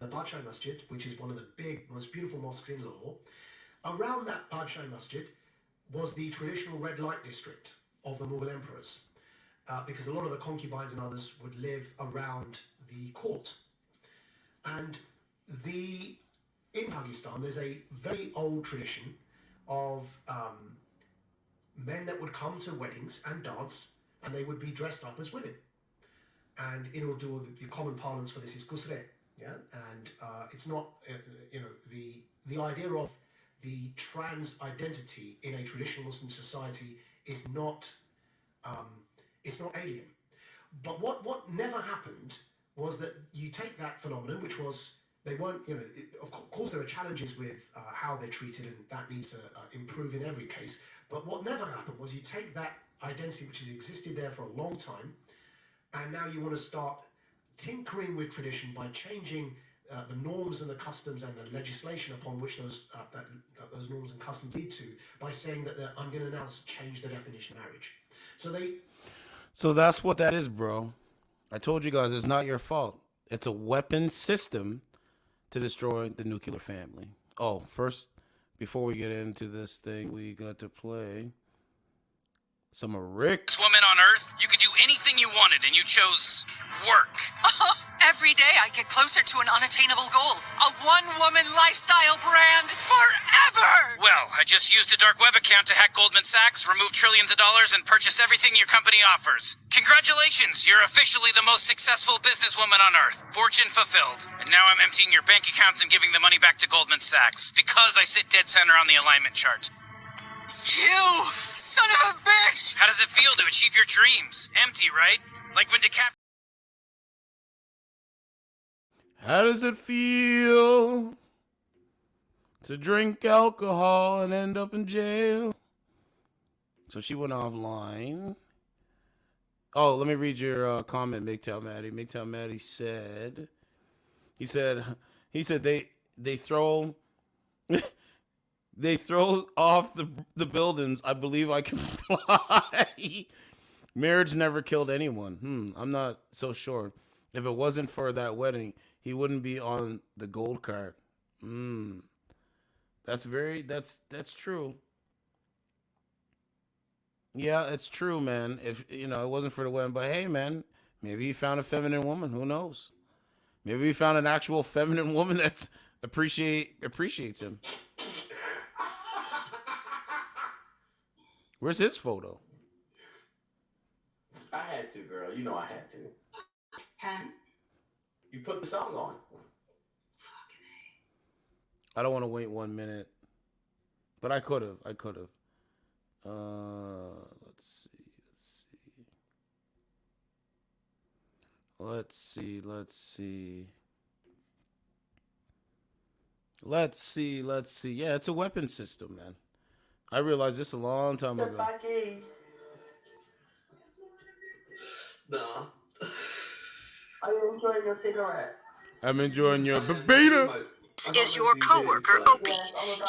Speaker 7: the Badshah Masjid, which is one of the big, most beautiful mosques in Lahore, around that Badshah Masjid was the traditional red light district of the Mughal emperors, because a lot of the concubines and others would live around the court. And in Pakistan, there's a very old tradition of men that would come to weddings and dance, and they would be dressed up as women. And in Urdu, the common parlance for this is gusre, yeah. And it's not, the idea of the trans identity in a traditional Muslim society is not, it's not alien. But what never happened was that you take that phenomenon, which was they weren't, of course there are challenges with how they're treated, and that needs to improve in every case. But what never happened was you take that identity, which has existed there for a long time, and now you want to start tinkering with tradition by changing the norms and the customs and the legislation upon which those norms and customs lead to, by saying that I'm going to now change the definition of marriage. So
Speaker 1: that's what that is, bro. I told you guys, it's not your fault. It's a weapon system to destroy the nuclear family. Oh, first, before we get into this thing, we got to play some of Rick.
Speaker 9: Woman on Earth, you could do anything you wanted, and you chose work. Every day I get closer to an unattainable goal. A one-woman lifestyle brand forever! Well, I just used a dark web account to hack Goldman Sachs, remove trillions of dollars, and purchase everything your company offers. Congratulations, you're officially the most successful businesswoman on Earth. Fortune fulfilled. And now I'm emptying your bank accounts and giving the money back to Goldman Sachs, because I sit dead center on the alignment chart. You son of a bitch! How does it feel to achieve your dreams? Empty, right? Like when
Speaker 1: How does it feel to drink alcohol and end up in jail? So she went offline. Oh, let me read your comment, MGTOW Maddie. MGTOW Maddie said, he said they throw they throw off the buildings. I believe I can fly. Marriage never killed anyone. I'm not so sure. If it wasn't for that wedding, he wouldn't be on the gold card. That's true. Yeah, it's true, man. If it wasn't for the wedding, but hey, man, maybe he found a feminine woman. Who knows? Maybe he found an actual feminine woman that's appreciates him. Where's his photo?
Speaker 10: I had to, girl. You know I had to. You put the song on.
Speaker 1: I don't want to wait 1 minute, but I could have. Let's see. Yeah, it's a weapon system, man. I realized this a long time ago.
Speaker 10: Nah. Are you enjoying your cigarette?
Speaker 1: I'm enjoying your beta.
Speaker 4: Is your coworker Opie.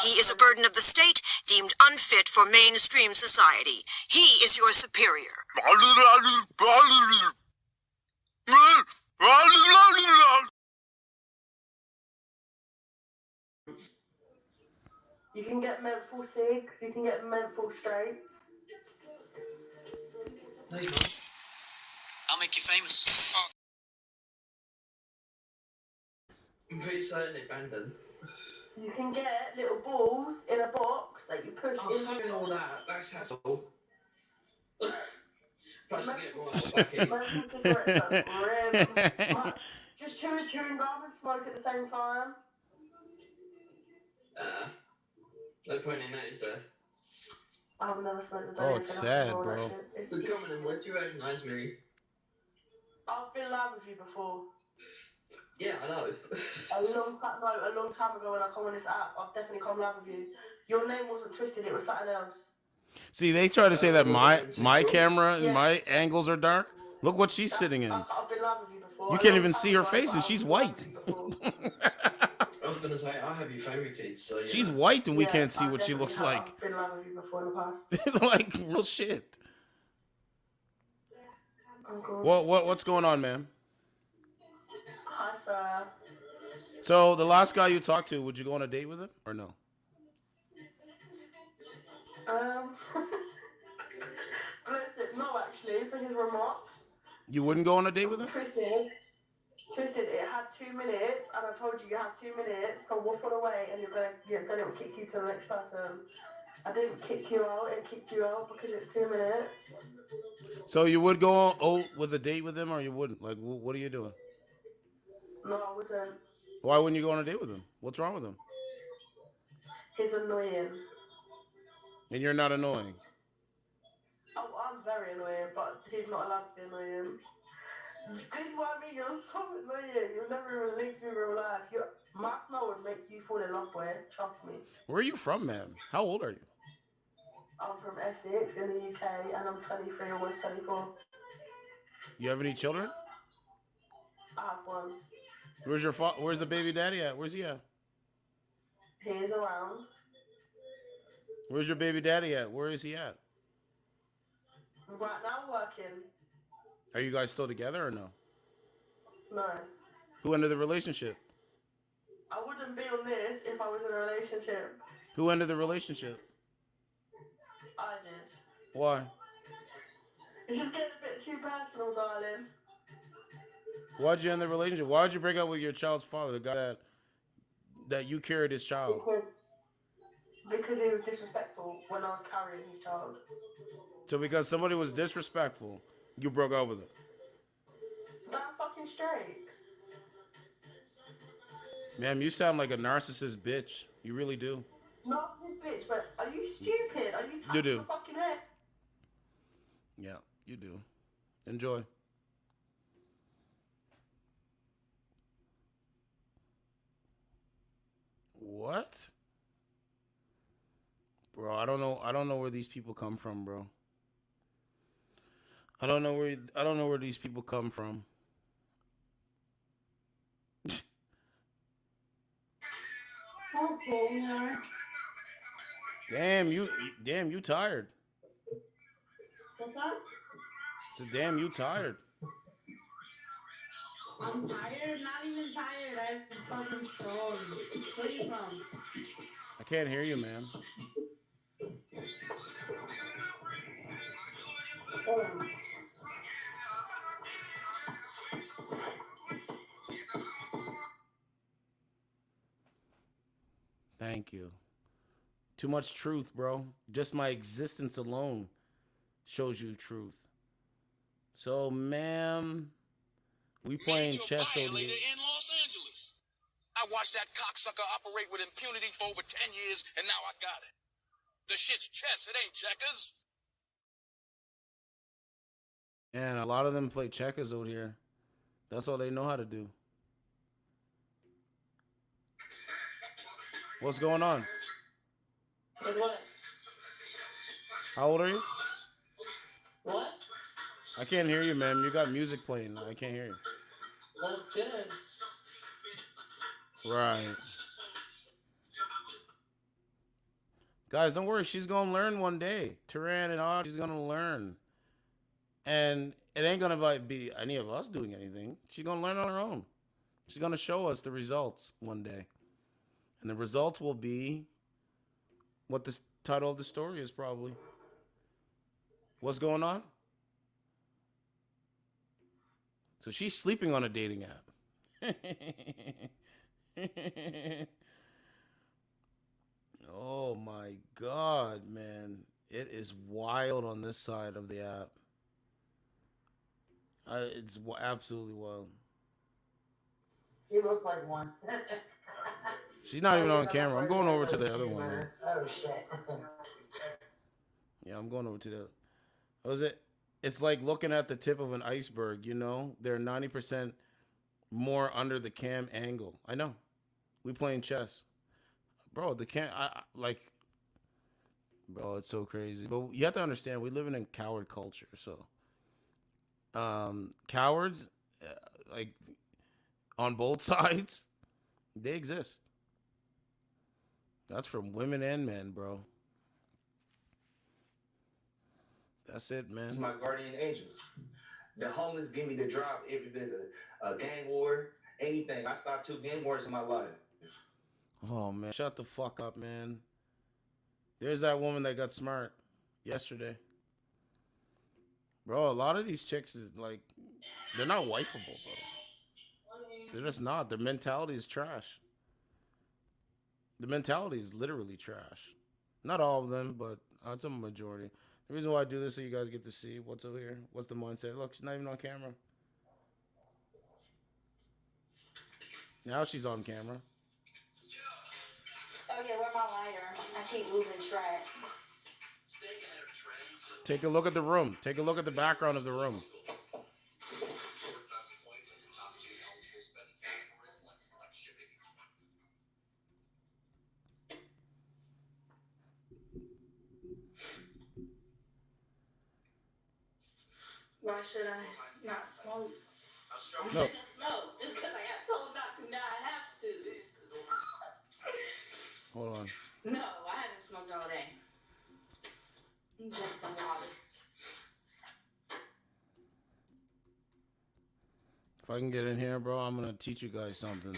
Speaker 4: He is a burden of the state, deemed unfit for mainstream society. He is your superior.
Speaker 10: You can get menthol cigs, you can get menthol straights.
Speaker 9: There you go. I'll make you famous.
Speaker 10: I'm pretty certain it banned them. You can get little balls in a box that you push in. I'm having all that. That's hassle. Plus you get more menthol cigarettes are grim. Just chew a chewing gum and smoke at the same time. No point in that, is there?
Speaker 3: I've never spent a day.
Speaker 1: Oh, it's sad, bro.
Speaker 10: But Dominic, why do you recognise me?
Speaker 3: I've been live with you before.
Speaker 10: Yeah, I know.
Speaker 3: A long time ago when I come on this app, I've definitely come live with you. Your name wasn't Twisted, it was something else.
Speaker 1: See, they try to say that my camera and my angles are dark. Look what she's sitting in.
Speaker 3: I've been live with you before.
Speaker 1: You can't even see her face, and she's white.
Speaker 10: I was gonna say I have your favourite, so you
Speaker 1: She's
Speaker 10: know.
Speaker 1: white, and we can't see what she looks like.
Speaker 3: I've been live with you before in the past.
Speaker 1: Like real shit.
Speaker 3: Oh,
Speaker 1: What's going on, man?
Speaker 3: hi, sir.
Speaker 1: So the last guy you talked to, would you go on a date with him or no?
Speaker 3: Bless it. No, actually, for his remark.
Speaker 1: You wouldn't go on a date with him?
Speaker 3: Twisted, it had 2 minutes, and I told you had 2 minutes to waffle away, and then it would kick you to the next person. I didn't kick you out, it kicked you out because it's 2 minutes.
Speaker 1: So you would go on with a date with him, or you wouldn't? Like, what are you doing?
Speaker 3: No, I wouldn't.
Speaker 1: Why wouldn't you go on a date with him? What's wrong with him?
Speaker 3: He's annoying.
Speaker 1: And you're not annoying.
Speaker 3: Oh, I'm very annoying, but he's not allowed to be annoying. This is what I mean, you're so annoying. You've never even linked me in real life. My smell would make you fall in love with, trust me.
Speaker 1: Where are you from, man? How old are you?
Speaker 3: I'm from Essex in the UK, and I'm 23, almost 24.
Speaker 1: You have any children?
Speaker 3: I have one.
Speaker 1: Where's the baby daddy at? Where's he at?
Speaker 3: He is around.
Speaker 1: Where's your baby daddy at? Where is he at?
Speaker 3: Right now, working.
Speaker 1: Are you guys still together or no?
Speaker 3: No.
Speaker 1: Who ended the relationship?
Speaker 3: I wouldn't be on this if I was in a relationship.
Speaker 1: Who ended the relationship?
Speaker 3: I did.
Speaker 1: Why?
Speaker 3: It's just getting a bit too personal, darling.
Speaker 1: Why'd you end the relationship? Why'd you break up with your child's father, the guy that you carried his child?
Speaker 3: Because he was disrespectful when I was carrying his child.
Speaker 1: So because somebody was disrespectful, you broke up with him?
Speaker 3: Damn fucking straight.
Speaker 1: Ma'am, you sound like a narcissist bitch. You really do.
Speaker 3: Narcissist bitch, but are you stupid? Are you touching the fucking head?
Speaker 1: Yeah, you do. Enjoy. What? Bro, I don't know where these people come from, bro. I don't know where these people come from. Damn, you tired.
Speaker 3: What's up?
Speaker 1: So damn, you tired.
Speaker 3: I'm tired, not even tired. I'm fucking strong. Where are you from?
Speaker 1: I can't hear you, man. Thank you. Too much truth, bro. Just my existence alone shows you truth. So, ma'am, we playing chess over here.
Speaker 9: In Los Angeles. I watched that cocksucker operate with impunity for over 10 years, and now I got it. The shit's chess, it ain't checkers.
Speaker 1: And a lot of them play checkers out here. That's all they know how to do. What's going on?
Speaker 3: What?
Speaker 1: How old are you?
Speaker 3: What?
Speaker 1: I can't hear you, man. You got music playing. I can't hear you.
Speaker 3: That's good.
Speaker 1: Right. Guys, don't worry. She's going to learn one day. Turan and all, she's going to learn. And it ain't going to be any of us doing anything. She's going to learn on her own. She's going to show us the results one day. And the results will be what the title of the story is probably. What's going on? So she's sleeping on a dating app. Oh my God, man. It is wild on this side of the app. It's absolutely wild.
Speaker 3: He looks like one.
Speaker 1: She's not even on camera. I'm going over to the other one, man.
Speaker 10: Oh shit.
Speaker 1: Yeah, I'm going over to the. What was it? It's like looking at the tip of an iceberg, you know? They're 90% more under the cam angle. I know. We playing chess. Bro, the cam, bro, it's so crazy. But you have to understand, we live in a coward culture, so. Cowards, like, on both sides, they exist. That's from women and men, bro. That's it, man.
Speaker 10: It's my guardian angels. The homeless give me the drop if there's a gang war, anything. I stopped 2 gang wars in my life.
Speaker 1: Oh, man. Shut the fuck up, man. There's that woman that got smart yesterday. Bro, a lot of these chicks is like, they're not wifeable, bro. They're just not. Their mentality is trash. The mentality is literally trash. Not all of them, but it's a majority. The reason why I do this so you guys get to see what's over here. What's the mindset? Look, she's not even on camera. Now she's on camera.
Speaker 3: Oh yeah, where my lighter? I keep losing track.
Speaker 1: Take a look at the room. Take a look at the background of the room.
Speaker 3: Why should I not smoke? I'm
Speaker 1: No.
Speaker 3: gonna smoke just because I got told not to. Now I have to.
Speaker 1: Hold on.
Speaker 3: No, I haven't smoked all day. Drink some water.
Speaker 1: If I can get in here, bro, I'm going to teach you guys something.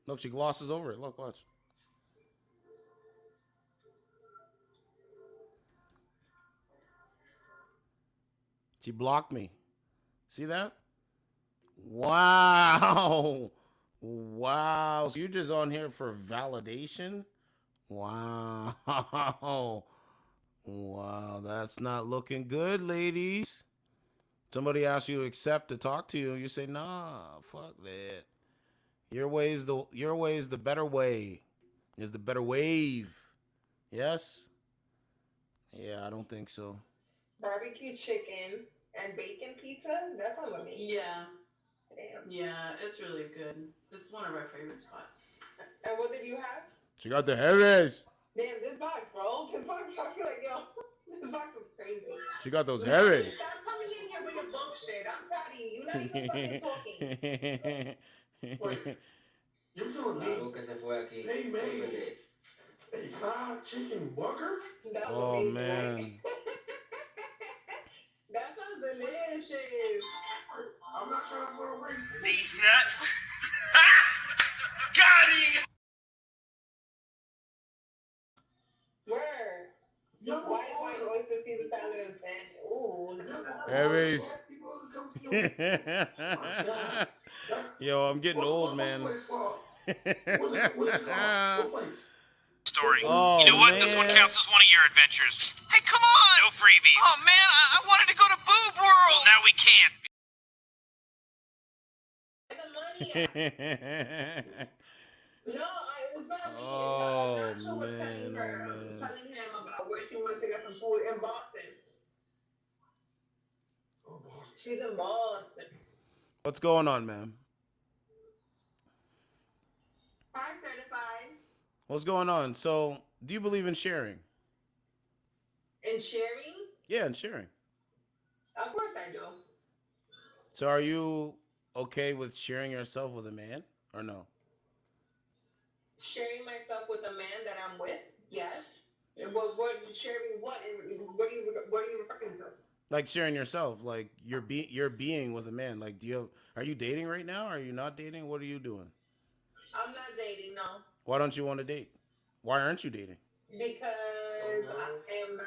Speaker 1: Look, she glosses over it. Look, watch. She blocked me. See that? Wow. Wow. So you're just on here for validation? Wow. Wow. That's not looking good, ladies. Somebody asks you to accept to talk to you. You say, nah, fuck that. Your way is the better way. Is the better wave. Yes? Yeah, I don't think so.
Speaker 6: Barbecue chicken and bacon pizza? That sounds amazing.
Speaker 11: Yeah.
Speaker 6: Damn.
Speaker 11: Yeah, it's really good. It's one of our favorite spots.
Speaker 6: And what did you have?
Speaker 1: She got the heavies.
Speaker 6: Damn, this box, bro. This box, I feel like, yo, this box is crazy.
Speaker 1: She got those heavies.
Speaker 6: Stop coming in here with your bullshit. I'm tired of you. You're not even fucking talking. Wait. You telling me? They made a fried chicken burger?
Speaker 1: Oh, man.
Speaker 6: That sounds delicious.
Speaker 10: I'm not trying to throw racist.
Speaker 9: These nuts. Got him.
Speaker 6: Where? White oyster Caesar salad and sandwich. Ooh.
Speaker 1: Heavies. Yo, I'm getting old, man.
Speaker 9: Story.
Speaker 1: Oh,
Speaker 9: you know what?
Speaker 1: Man.
Speaker 9: This one counts as one of your adventures. Hey, come on! No freebies. Oh man, I wanted to go to Boob World. Well, now we can't.
Speaker 6: It was not me.
Speaker 1: Oh,
Speaker 6: Nacho was
Speaker 1: man,
Speaker 6: telling her,
Speaker 1: oh, man.
Speaker 6: telling him about where she went to get some food in Boston.
Speaker 10: Oh, Boston.
Speaker 6: She's in Boston.
Speaker 1: What's going on, man?
Speaker 6: Hi, certified.
Speaker 1: What's going on? So, do you believe in sharing?
Speaker 6: And sharing?
Speaker 1: Yeah, in sharing.
Speaker 6: Of course I do.
Speaker 1: So, are you okay with sharing yourself with a man or no?
Speaker 6: Sharing myself with a man that I'm with? Yes. What sharing what? What are you referring to?
Speaker 1: Like sharing yourself, like you're being with a man. Like, are you dating right now? Are you not dating? What are you doing?
Speaker 6: I'm not dating, no.
Speaker 1: Why don't you want to date? Why aren't you dating?
Speaker 6: Because I am not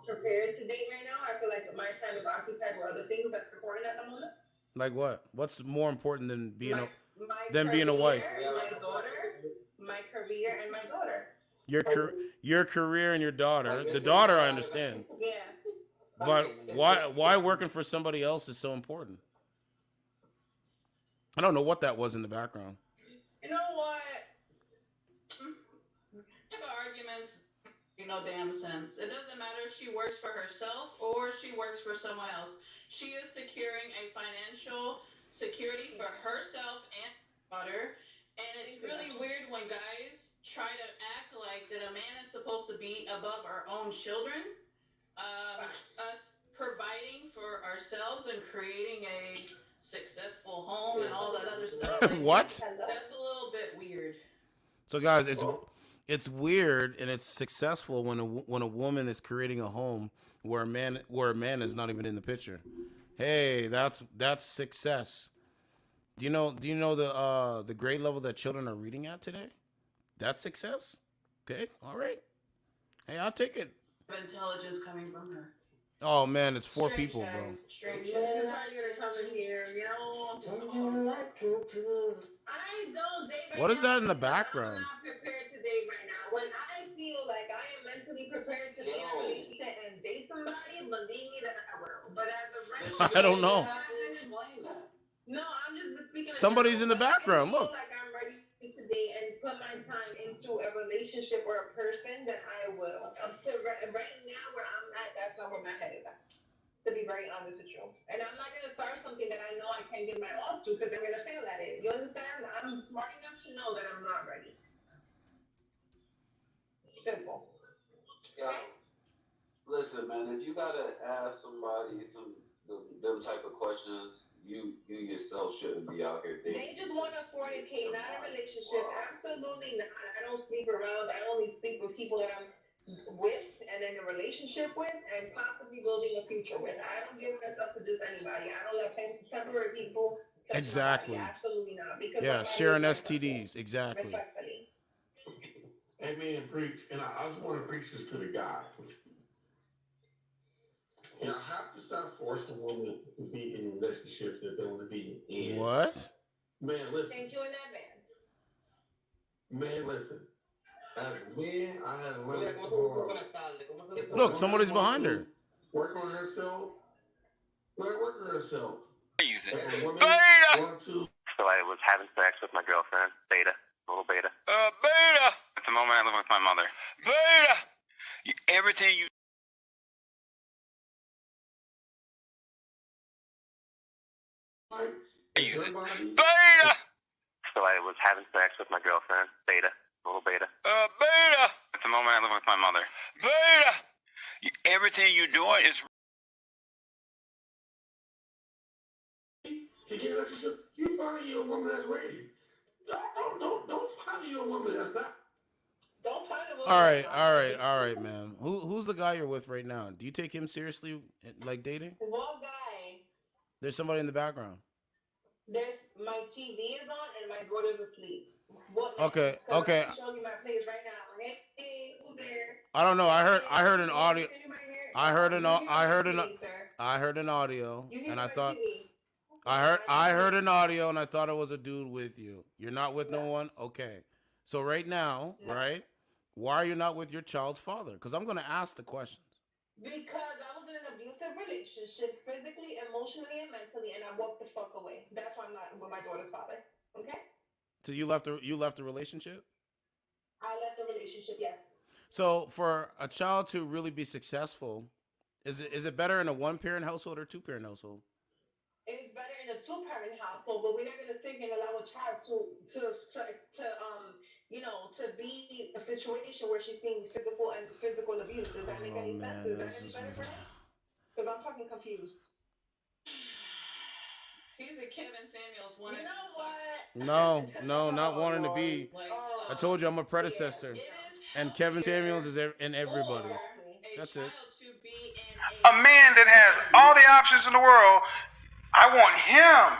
Speaker 6: prepared to date right now. I feel like my time is occupied with other things that's important at the moment.
Speaker 1: Like what? What's more important than being
Speaker 6: My
Speaker 1: being a wife?
Speaker 6: My daughter, my career, and my daughter.
Speaker 1: Your career and your daughter. The daughter, I understand.
Speaker 6: Yeah.
Speaker 1: But why working for somebody else is so important? I don't know what that was in the background.
Speaker 11: You know what? Arguments make no damn sense. It doesn't matter if she works for herself or she works for someone else. She is securing a financial security for herself and her daughter. And it's really weird when guys try to act like that a man is supposed to be above our own children. Us providing for ourselves and creating a successful home and all that other stuff.
Speaker 1: What?
Speaker 11: That's a little bit weird.
Speaker 1: So guys, it's weird and it's successful when a woman is creating a home where a man is not even in the picture. Hey, that's success. Do you know the grade level that children are reading at today? That's success. Okay, all right. Hey, I'll take it.
Speaker 11: Intelligence coming from her.
Speaker 1: Oh man, it's 4 people, bro.
Speaker 11: Strange. You're gonna come in here, you know. I don't date right
Speaker 1: What is
Speaker 11: now
Speaker 1: that in the
Speaker 11: because
Speaker 1: background?
Speaker 11: I'm not prepared to date right now. When I feel like I am mentally prepared to be in a relationship and date somebody, believe me that I will. But as of right now,
Speaker 1: I don't know.
Speaker 11: No, I'm just speaking.
Speaker 1: Somebody's in the background.
Speaker 11: When I
Speaker 1: Look.
Speaker 11: feel like I'm ready to date and put my time into a relationship or a person, then I will. Up to right now where I'm at, that's not where my head is at. To be very honest with you. And I'm not going to start something that I know I can't give my all to because I'm going to fail at it. You understand? I'm smart enough to know that I'm not ready. Simple.
Speaker 12: Yeah. Listen, man, if you gotta ask somebody them type of questions, you yourself shouldn't be out here dating.
Speaker 11: They just want to fornicate, not a relationship. Absolutely not. I don't sleep around. I only sleep with people that I'm with and in a relationship with and possibly building a future with. I don't give myself to just anybody. I don't let temporary people touch
Speaker 1: Exactly.
Speaker 11: my body. Absolutely not. Because
Speaker 1: Yeah, sharing STDs. Exactly.
Speaker 11: Respectfully.
Speaker 6: Amen, preach. And I just want to preach this to the guy. You have to stop forcing women to be in relationships that they want to be in.
Speaker 1: What?
Speaker 6: Man, listen.
Speaker 11: Thank you in advance.
Speaker 6: Man, listen. As a man, I had to learn to
Speaker 1: Look, somebody's behind her.
Speaker 6: work on herself. Let her work on herself.
Speaker 9: Beta.
Speaker 13: So I was having sex with my girlfriend, Beta, little Beta.
Speaker 9: Beta.
Speaker 13: At the moment, I live with my mother.
Speaker 9: Beta. Everything you. Beta.
Speaker 13: So I was having sex with my girlfriend, Beta, little Beta.
Speaker 9: Beta.
Speaker 13: At the moment, I live with my mother.
Speaker 9: Beta. Everything you're doing is.
Speaker 6: To get a relationship, you find you a woman that's ready. Don't find you a woman that's not.
Speaker 11: Don't find a woman.
Speaker 1: All right, man. Who's the guy you're with right now? Do you take him seriously, like dating?
Speaker 11: What guy?
Speaker 1: There's somebody in the background.
Speaker 11: There's my TV is on and my daughter's asleep. What?
Speaker 1: Okay.
Speaker 11: I can show you my place right now. Hey, who's there?
Speaker 1: I don't know. I heard an audio. I heard an audio, and I thought I heard an audio, and I thought it was a dude with you. You're not with no one. Okay. So right now, right? Why are you not with your child's father? Because I'm gonna ask the questions.
Speaker 11: Because I was in an abusive relationship, physically, emotionally, and mentally, and I walked the fuck away. That's why I'm not with my daughter's father. Okay?
Speaker 1: So you left the relationship?
Speaker 11: I left the relationship, yes.
Speaker 1: So for a child to really be successful, is it better in a 1-parent household or 2-parent household?
Speaker 11: It's better in a 2-parent household, but we're not gonna sit here and allow a child to be a situation where she's seeing physical abuse. Does that make any sense? Is that any better for her? Because I'm fucking confused. He's a Kevin Samuels one. You know what?
Speaker 1: No, not wanting to be. I told you I'm a predecessor, and Kevin Samuels is in everybody. That's it.
Speaker 9: A man that has all the options in the world, I want him.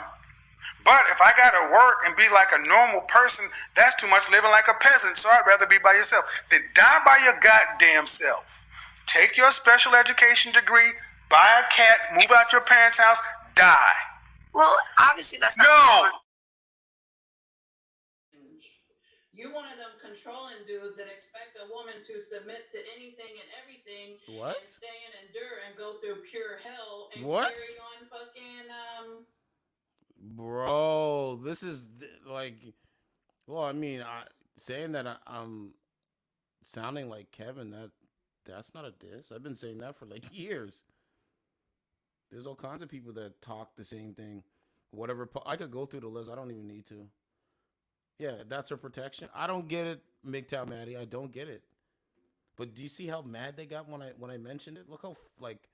Speaker 9: But if I got to work and be like a normal person, that's too much living like a peasant. So I'd rather be by yourself. Then die by your goddamn self. Take your special education degree, buy a cat, move out your parents' house, die.
Speaker 4: Well, obviously that's not
Speaker 11: You wanted them controlling dudes that expect a woman to submit to anything and everything
Speaker 1: What?
Speaker 11: and stay and endure and go through pure hell and
Speaker 1: What?
Speaker 11: carry on fucking
Speaker 1: Bro, this is like, well, I mean, saying that I'm sounding like Kevin, that's not a diss. I've been saying that for like years. There's all kinds of people that talk the same thing. Whatever, I could go through the list. I don't even need to. Yeah, that's her protection. I don't get it, MGTOW Maddie. I don't get it. But do you see how mad they got when I mentioned it? Look how like.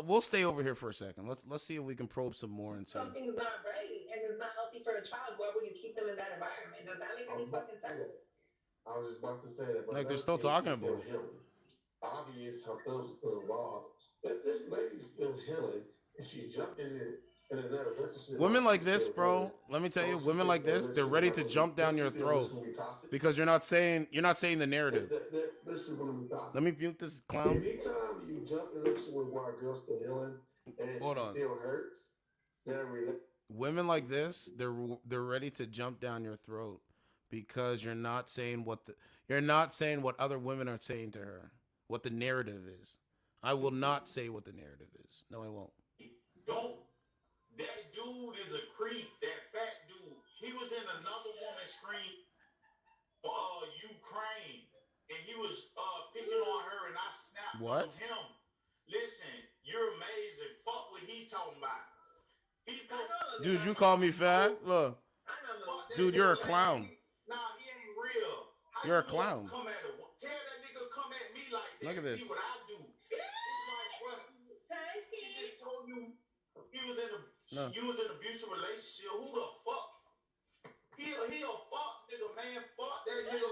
Speaker 1: We'll stay over here for a second. Let's see if we can probe some more into.
Speaker 10: Something's not right and it's not healthy for a child. Why would you keep them in that environment? Does that make any fucking sense?
Speaker 14: I was just about to say that. But
Speaker 1: like they're still talking about it.
Speaker 14: Obvious, her feelings are still involved. If this lady's still healing and she jumped in another relationship,
Speaker 1: women like this, bro. Let me tell you, women like this, they're ready to jump down your throat because you're not saying the narrative. Let me mute this clown.
Speaker 14: Anytime you jump in a relationship while a girl's still healing and she still hurts,
Speaker 1: women like this, they're ready to jump down your throat because you're not saying what other women are saying to her, what the narrative is. I will not say what the narrative is. No, I won't.
Speaker 8: That dude is a creep. That fat dude. He was in another woman's screen, Ukraine, and he was picking on her, and I snapped on him. Listen, you're amazing. Fuck what he talking about.
Speaker 1: Dude, you call me fat? Look, dude, you're a clown.
Speaker 8: Nah, he ain't real.
Speaker 1: You're a clown.
Speaker 8: Tell that nigga come at me like that.
Speaker 1: Look at this.
Speaker 8: See what I do. He just told you he was in an abusive relationship. Who the fuck? He a fuck nigga, man. Fuck that nigga,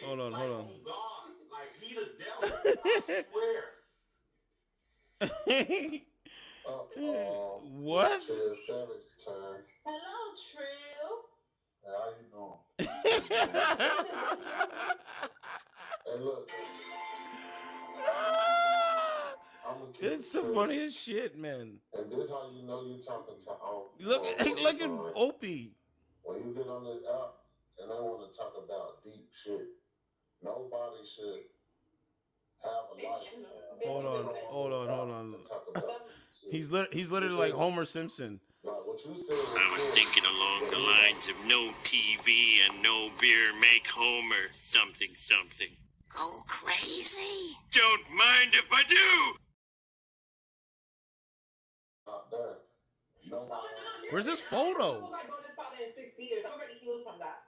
Speaker 1: Hold on.
Speaker 8: God, like he the devil. I swear.
Speaker 1: What?
Speaker 14: It's Savage turn.
Speaker 10: Hello, Trill.
Speaker 14: How you doing? Hey, look.
Speaker 1: It's the funniest shit, man.
Speaker 14: And this how you know you're talking to
Speaker 1: Look at Opie.
Speaker 14: When you get on this app and I want to talk about deep shit, nobody should have a life.
Speaker 1: Hold on. He's literally like Homer Simpson.
Speaker 14: Like what you said.
Speaker 15: I was thinking along the lines of no TV and no beer make Homer something.
Speaker 4: Go crazy?
Speaker 15: Don't mind if I do.
Speaker 1: Where's this photo?
Speaker 10: I go this father in 6 years. I'm already healed from that.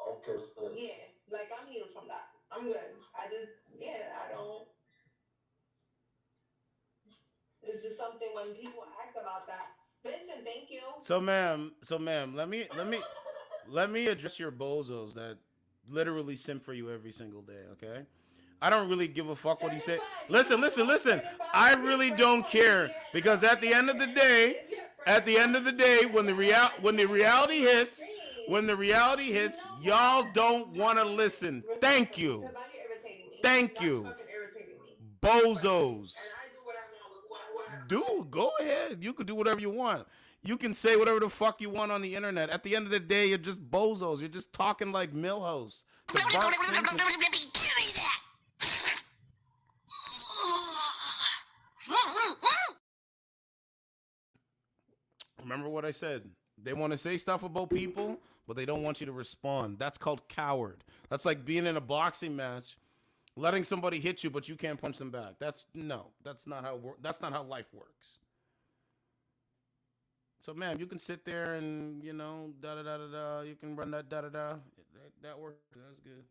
Speaker 14: Okay.
Speaker 10: Yeah, like I'm healed from that. I'm good. I don't. It's just something when people ask about that. Vincent, thank you.
Speaker 1: So ma'am, let me address your bozos that literally simp for you every single day, okay? I don't really give a fuck what he said. Listen. I really don't care because at the end of the day, when the reality hits, y'all don't want to listen. Thank you. Bozos. Go ahead. You can do whatever you want. You can say whatever the fuck you want on the internet. At the end of the day, you're just bozos. You're just talking like Milhouse. Remember what I said. They want to say stuff about people, but they don't want you to respond. That's called coward. That's like being in a boxing match, letting somebody hit you, but you can't punch them back. That's not how life works. So, man, you can sit there and, you can run that da-da-da. That works. That's good.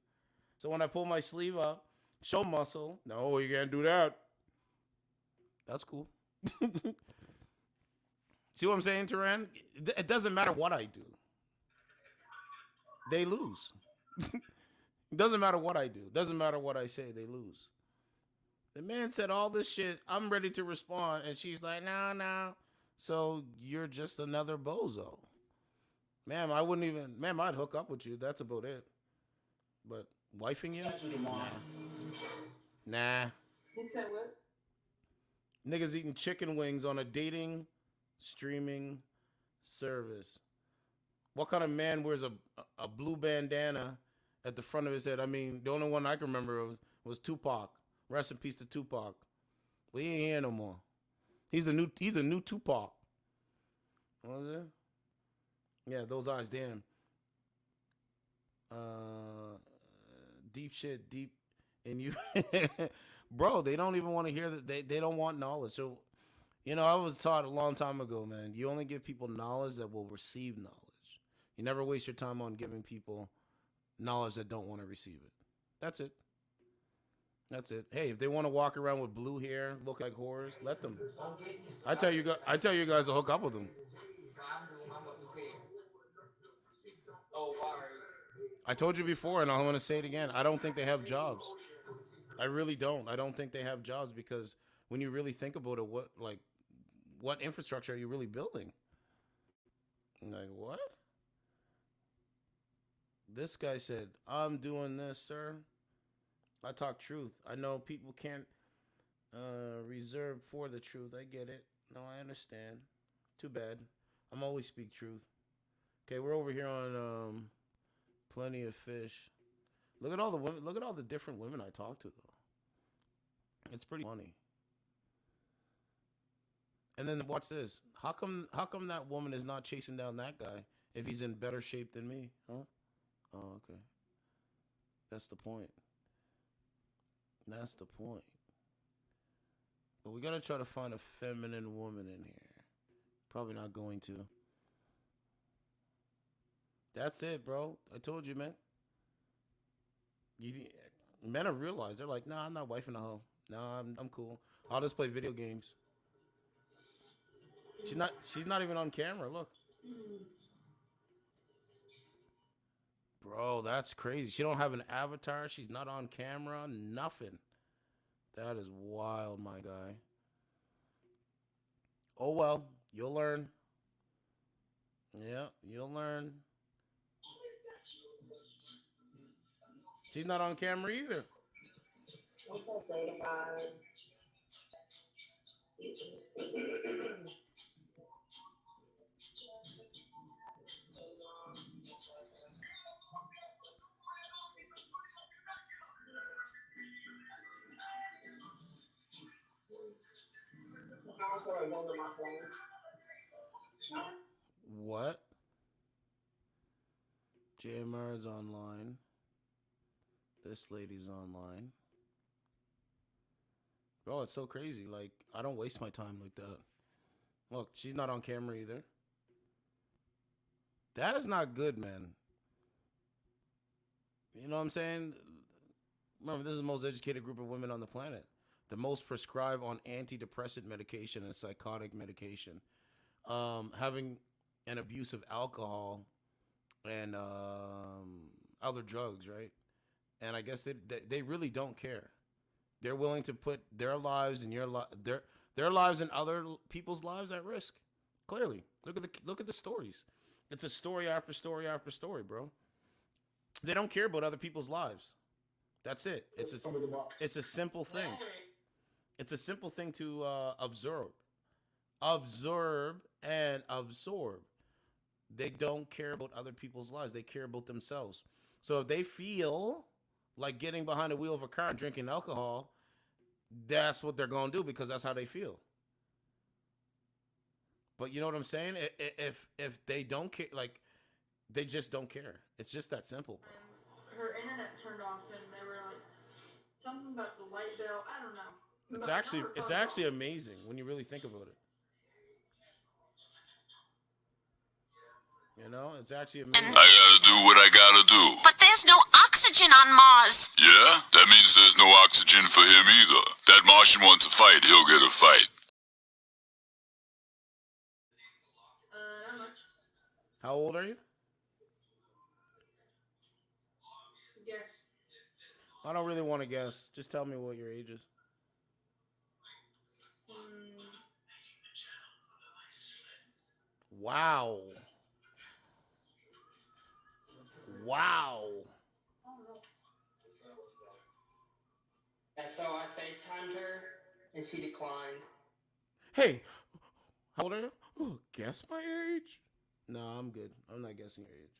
Speaker 1: So when I pull my sleeve up, show muscle. No, you can't do that. That's cool. See what I'm saying, Turan? It doesn't matter what I do. They lose. It doesn't matter what I do. It doesn't matter what I say. They lose. The man said all this shit. I'm ready to respond. And she's like, no. So you're just another bozo. Ma'am, I wouldn't even. Ma'am, I'd hook up with you. That's about it. But wifing you? Nah.
Speaker 11: You said what?
Speaker 1: Niggas eating chicken wings on a dating streaming service. What kind of man wears a blue bandana at the front of his head? I mean, the only one I can remember was Tupac. Rest in peace to Tupac. We ain't here no more. He's a new Tupac. What was it? Yeah, those eyes, damn. Deep shit, deep in you. Bro, they don't even want to hear that. They don't want knowledge. So, I was taught a long time ago, man, you only give people knowledge that will receive knowledge. You never waste your time on giving people knowledge that don't want to receive it. That's it. That's it. Hey, if they want to walk around with blue hair, look like whores, let them. I tell you guys to hook up with them. I told you before, and I'm going to say it again. I don't think they have jobs. I really don't. I don't think they have jobs because when you really think about it, what infrastructure are you really building? Like, what? This guy said, I'm doing this, sir. I talk truth. I know people can't reserve for the truth. I get it. No, I understand. Too bad. I'm always speak truth. Okay, we're over here on Plenty of Fish. Look at all the women. Look at all the different women I talk to, though. It's pretty funny. And then watch this. How come that woman is not chasing down that guy if he's in better shape than me? Huh? Oh, okay. That's the point. That's the point. But we gotta try to find a feminine woman in here. Probably not going to. That's it, bro. I told you, man. Men have realized. They're like, nah, I'm not wifing a hoe. Nah, I'm cool. I'll just play video games. She's not even on camera. Look. Bro, that's crazy. She don't have an avatar. She's not on camera. Nothing. That is wild, my guy. Oh, well. You'll learn. Yeah, you'll learn. She's not on camera either. What? JMR is online. This lady's online. Bro, it's so crazy. Like, I don't waste my time like that. Look, she's not on camera either. That is not good, man. You know what I'm saying? Remember, this is the most educated group of women on the planet. The most prescribed on antidepressant medication and psychotic medication. Having an abuse of alcohol and other drugs, right? And I guess they really don't care. They're willing to put their lives and their lives and other people's lives at risk. Clearly, look at the stories. It's a story after story after story, bro. They don't care about other people's lives. That's it. It's a simple thing. It's a simple thing to observe and absorb. They don't care about other people's lives. They care about themselves. So if they feel like getting behind the wheel of a car and drinking alcohol, that's what they're going to do because that's how they feel. But you know what I'm saying? If they don't care, like, they just don't care. It's just that simple, bro.
Speaker 11: Her internet turned off, and they were like, something about the light bill. I don't know.
Speaker 1: It's actually amazing when you really think about it. You know, it's actually amazing.
Speaker 16: I gotta do what I gotta do.
Speaker 4: But there's no oxygen on Mars.
Speaker 16: Yeah? That means there's no oxygen for him either. That Martian wants a fight, he'll get a fight.
Speaker 11: Not much.
Speaker 1: How old are you?
Speaker 11: Yes.
Speaker 1: I don't really want to guess. Just tell me what your age is. Wow. Wow.
Speaker 10: And so I FaceTimed her, and she declined.
Speaker 1: Hey, how old are you? Oh, guess my age. No, I'm good. I'm not guessing your age.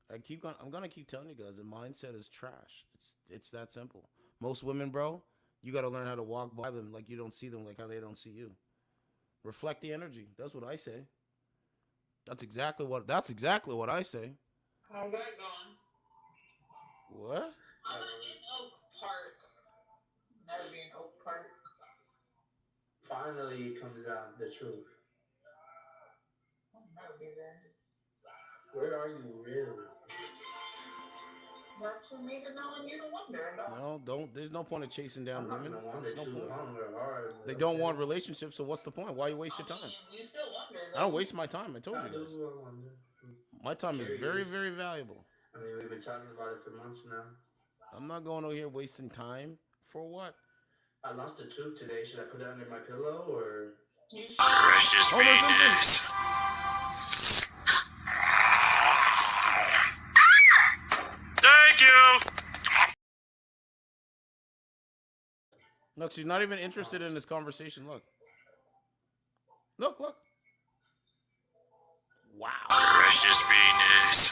Speaker 1: I'm gonna keep telling you guys, the mindset is trash. It's that simple. Most women, bro, you gotta learn how to walk by them like you don't see them, like how they don't see you. Reflect the energy. That's what I say. That's exactly what I say.
Speaker 11: How's that going?
Speaker 1: What?
Speaker 11: I'm in Oak Park. Never be in Oak Park.
Speaker 10: Finally, it comes out the truth.
Speaker 11: I'll never be there.
Speaker 10: Where are you really?
Speaker 11: That's for me to know and you to wonder about.
Speaker 1: No, don't. There's no point of chasing down women. There's no point.
Speaker 10: Hard,
Speaker 1: They don't want relationships, so what's the point? Why you waste your time?
Speaker 11: You still wonder, though.
Speaker 1: I don't waste my time. I told you guys. My time is very, very valuable.
Speaker 10: I mean, we've been talking about it for months now.
Speaker 1: I'm not going over here wasting time for what?
Speaker 10: I lost a tooth today. Should I put it under my pillow or?
Speaker 15: Precious Venus. Thank you.
Speaker 1: Look, she's not even interested in this conversation. Look. Look. Wow.
Speaker 15: Precious Venus.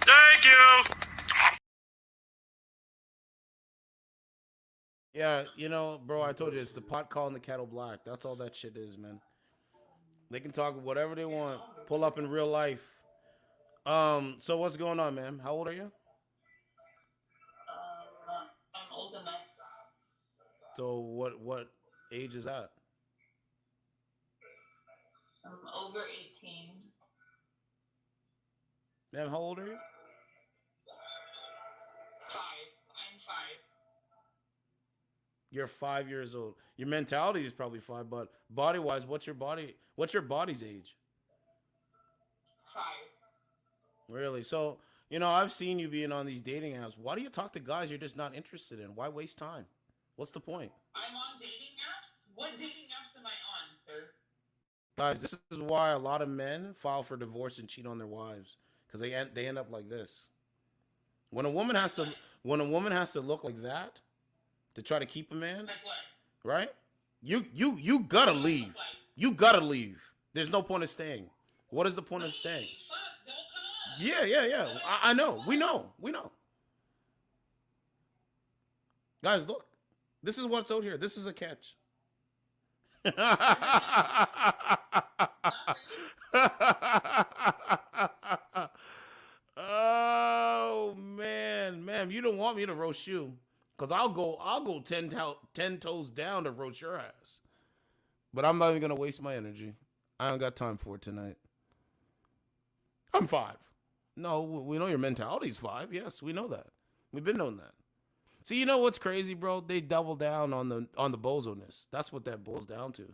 Speaker 15: Thank you.
Speaker 1: Yeah, you know, bro, I told you, it's the pot calling the kettle black. That's all that shit is, man. They can talk whatever they want. Pull up in real life. So what's going on, man? How old are you?
Speaker 11: I'm old enough.
Speaker 1: So what age is that?
Speaker 11: I'm over 18.
Speaker 1: Ma'am, how old are you?
Speaker 11: 5. I'm 5.
Speaker 1: You're 5 years old. Your mentality is probably 5, but body-wise, what's your body's age?
Speaker 11: 5.
Speaker 1: Really? So, you know, I've seen you being on these dating apps. Why do you talk to guys you're just not interested in? Why waste time? What's the point?
Speaker 11: I'm on dating apps? What dating apps am I on, sir?
Speaker 1: Guys, this is why a lot of men file for divorce and cheat on their wives, because they end up like this. When a woman has to look like that to try to keep a man,
Speaker 11: Like what?
Speaker 1: right? You gotta leave. You gotta leave. There's no point of staying. What is the point of staying? Yeah. I know. We know. Guys, look. This is what's out here. This is a catch. Oh man, ma'am, you don't want me to roast you, cause I'll go 10 toes down to roast your ass. But I'm not even gonna waste my energy. I don't got time for it tonight. I'm 5. No, we know your mentality's 5. Yes, we know that. We've been knowing that. See, you know what's crazy, bro? They double down on the bozo-ness. That's what that boils down to.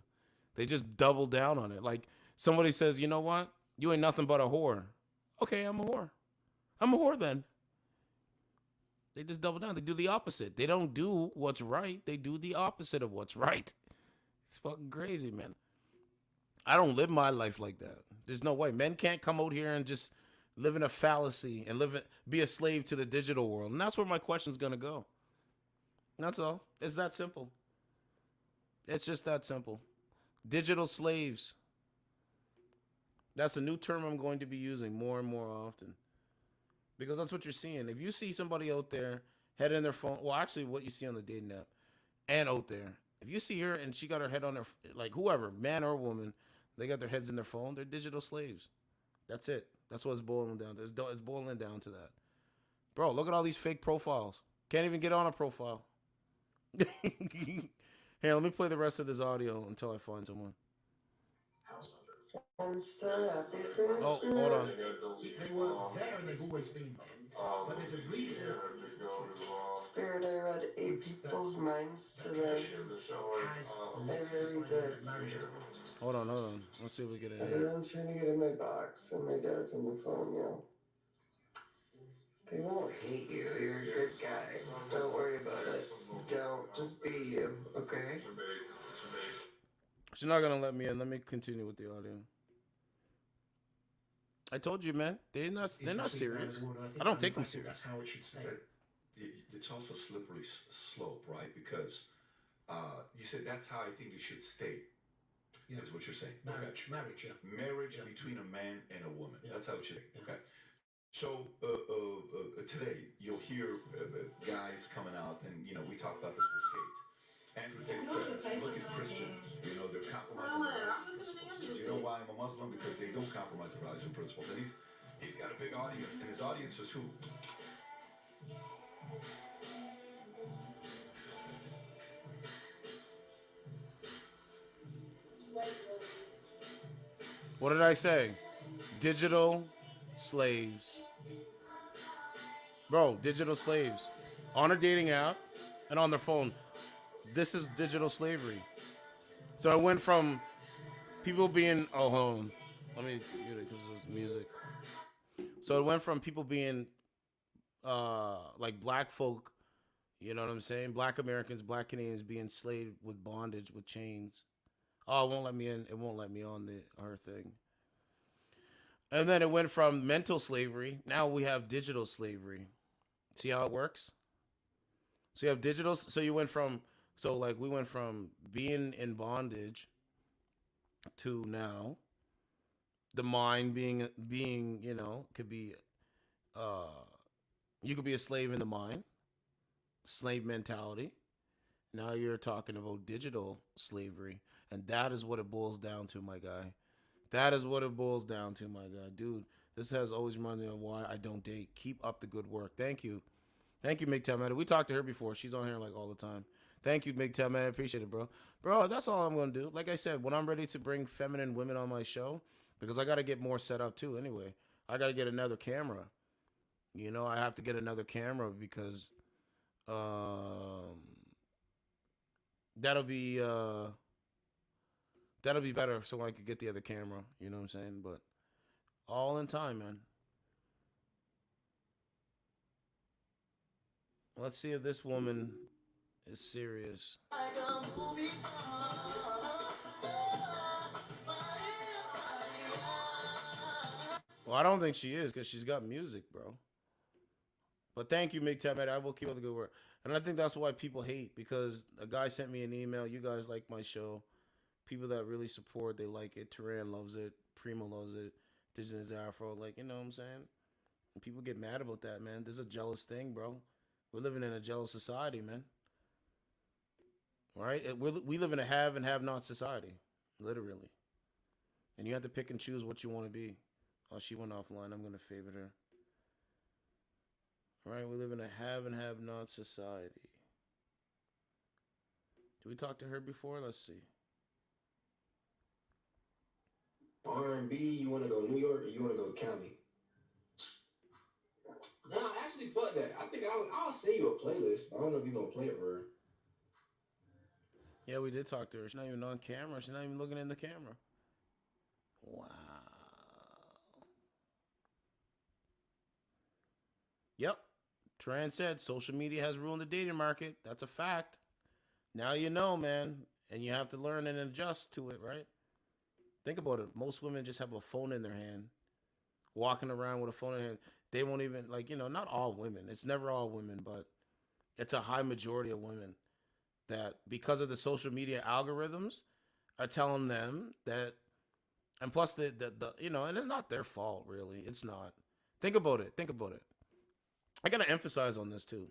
Speaker 1: They just double down on it. Like somebody says, you know what? You ain't nothing but a whore. Okay, I'm a whore. I'm a whore then. They just double down. They do the opposite. They don't do what's right. They do the opposite of what's right. It's fucking crazy, man. I don't live my life like that. There's no way. Men can't come out here and just live in a fallacy and be a slave to the digital world. And that's where my question's going to go. That's all. It's that simple. It's just that simple. Digital slaves. That's a new term I'm going to be using more and more often. Because that's what you're seeing. If you see somebody out there head in their phone, well, actually what you see on the dating app and out there, if you see her and she got her head on her, like whoever, man or woman, they got their heads in their phone, they're digital slaves. That's it. That's what it's boiling down to. It's boiling down to that. Bro, look at all these fake profiles. Can't even get on a profile. Here, let me play the rest of this audio until I find someone.
Speaker 10: I'm so happy for
Speaker 1: Oh, hold on.
Speaker 7: They were there and they've always been there. But there's a reason.
Speaker 10: Spirit, I read 8 people's minds today. I really did.
Speaker 1: Hold on. Let's see if we get in here.
Speaker 10: Everyone's trying to get in my box and my dad's on the phone, yo. They won't hate you. You're a good guy. Don't worry about it. Don't. Just be you, okay?
Speaker 1: She's not gonna let me in. Let me continue with the audio. I told you, man. They're not serious. I don't take them serious.
Speaker 7: That's how it should stay.
Speaker 8: It's also slippery slope, right? Because you said that's how I think it should stay. Yeah. Is what you're saying.
Speaker 7: Marriage, yeah.
Speaker 8: Marriage between a man and a woman. Yeah. That's how it should be. Okay. So today you'll hear guys coming out, and we talked about this with Tate. Andrew Tate says, look at Christians. They're compromising their values and principles. He says, you know why I'm a Muslim? Because they don't compromise their values and principles. And he's got a big audience, and his audience is who?
Speaker 1: What did I say? Digital slaves. Bro, digital slaves. On a dating app and on their phone. This is digital slavery. So I went from people being... Oh, hold on. Let me mute it because there's music. So it went from people being like black folk, you know what I'm saying? Black Americans, black Canadians being slaved with bondage, with chains. Oh, it won't let me in. It won't let me on our thing. And then it went from mental slavery. Now we have digital slavery. See how it works? So you have digital. So you went from, we went from being in bondage to now the mind being, could be, you could be a slave in the mind, slave mentality. Now you're talking about digital slavery. And that is what it boils down to, my guy. That is what it boils down to, my guy. Dude, this has always reminded me of why I don't date. Keep up the good work. Thank you. Thank you, Mig Talmeta. We talked to her before. She's on here like all the time. Thank you, Mig Talmeta. I appreciate it, bro. Bro, that's all I'm going to do. Like I said, when I'm ready to bring feminine women on my show, because I got to get more set up too anyway. I got to get another camera. I have to get another camera because that'll be better so I could get the other camera. You know what I'm saying? But all in time, man. Let's see if this woman is serious. Well, I don't think she is because she's got music, bro. But thank you, Mig Tamet. I will keep up the good work. And I think that's why people hate, because a guy sent me an email. You guys like my show. People that really support, they like it. Turan loves it. Primo loves it. Digital Afro, you know what I'm saying? And people get mad about that, man. There's a jealous thing, bro. We're living in a jealous society, man. Right? We live in a have and have not society, literally. And you have to pick and choose what you want to be. Oh, she went offline. I'm going to favorite her. All right, we live in a have and have not society. Did we talk to her before? Let's see.
Speaker 17: R&B, you want to go New York or you want to go Cali? Nah, actually, fuck that. I think I'll send you a playlist. I don't know if you're going to play it for her.
Speaker 1: Yeah, we did talk to her. She's not even on camera. She's not even looking in the camera. Wow. Yep. Tran said social media has ruined the dating market. That's a fact. Now you know, man. And you have to learn and adjust to it, right? Think about it. Most women just have a phone in their hand. Walking around with a phone in their hand. They won't even, not all women. It's never all women, but it's a high majority of women that, because of the social media algorithms, are telling them that, and plus and it's not their fault, really. It's not. Think about it. I got to emphasize on this, too.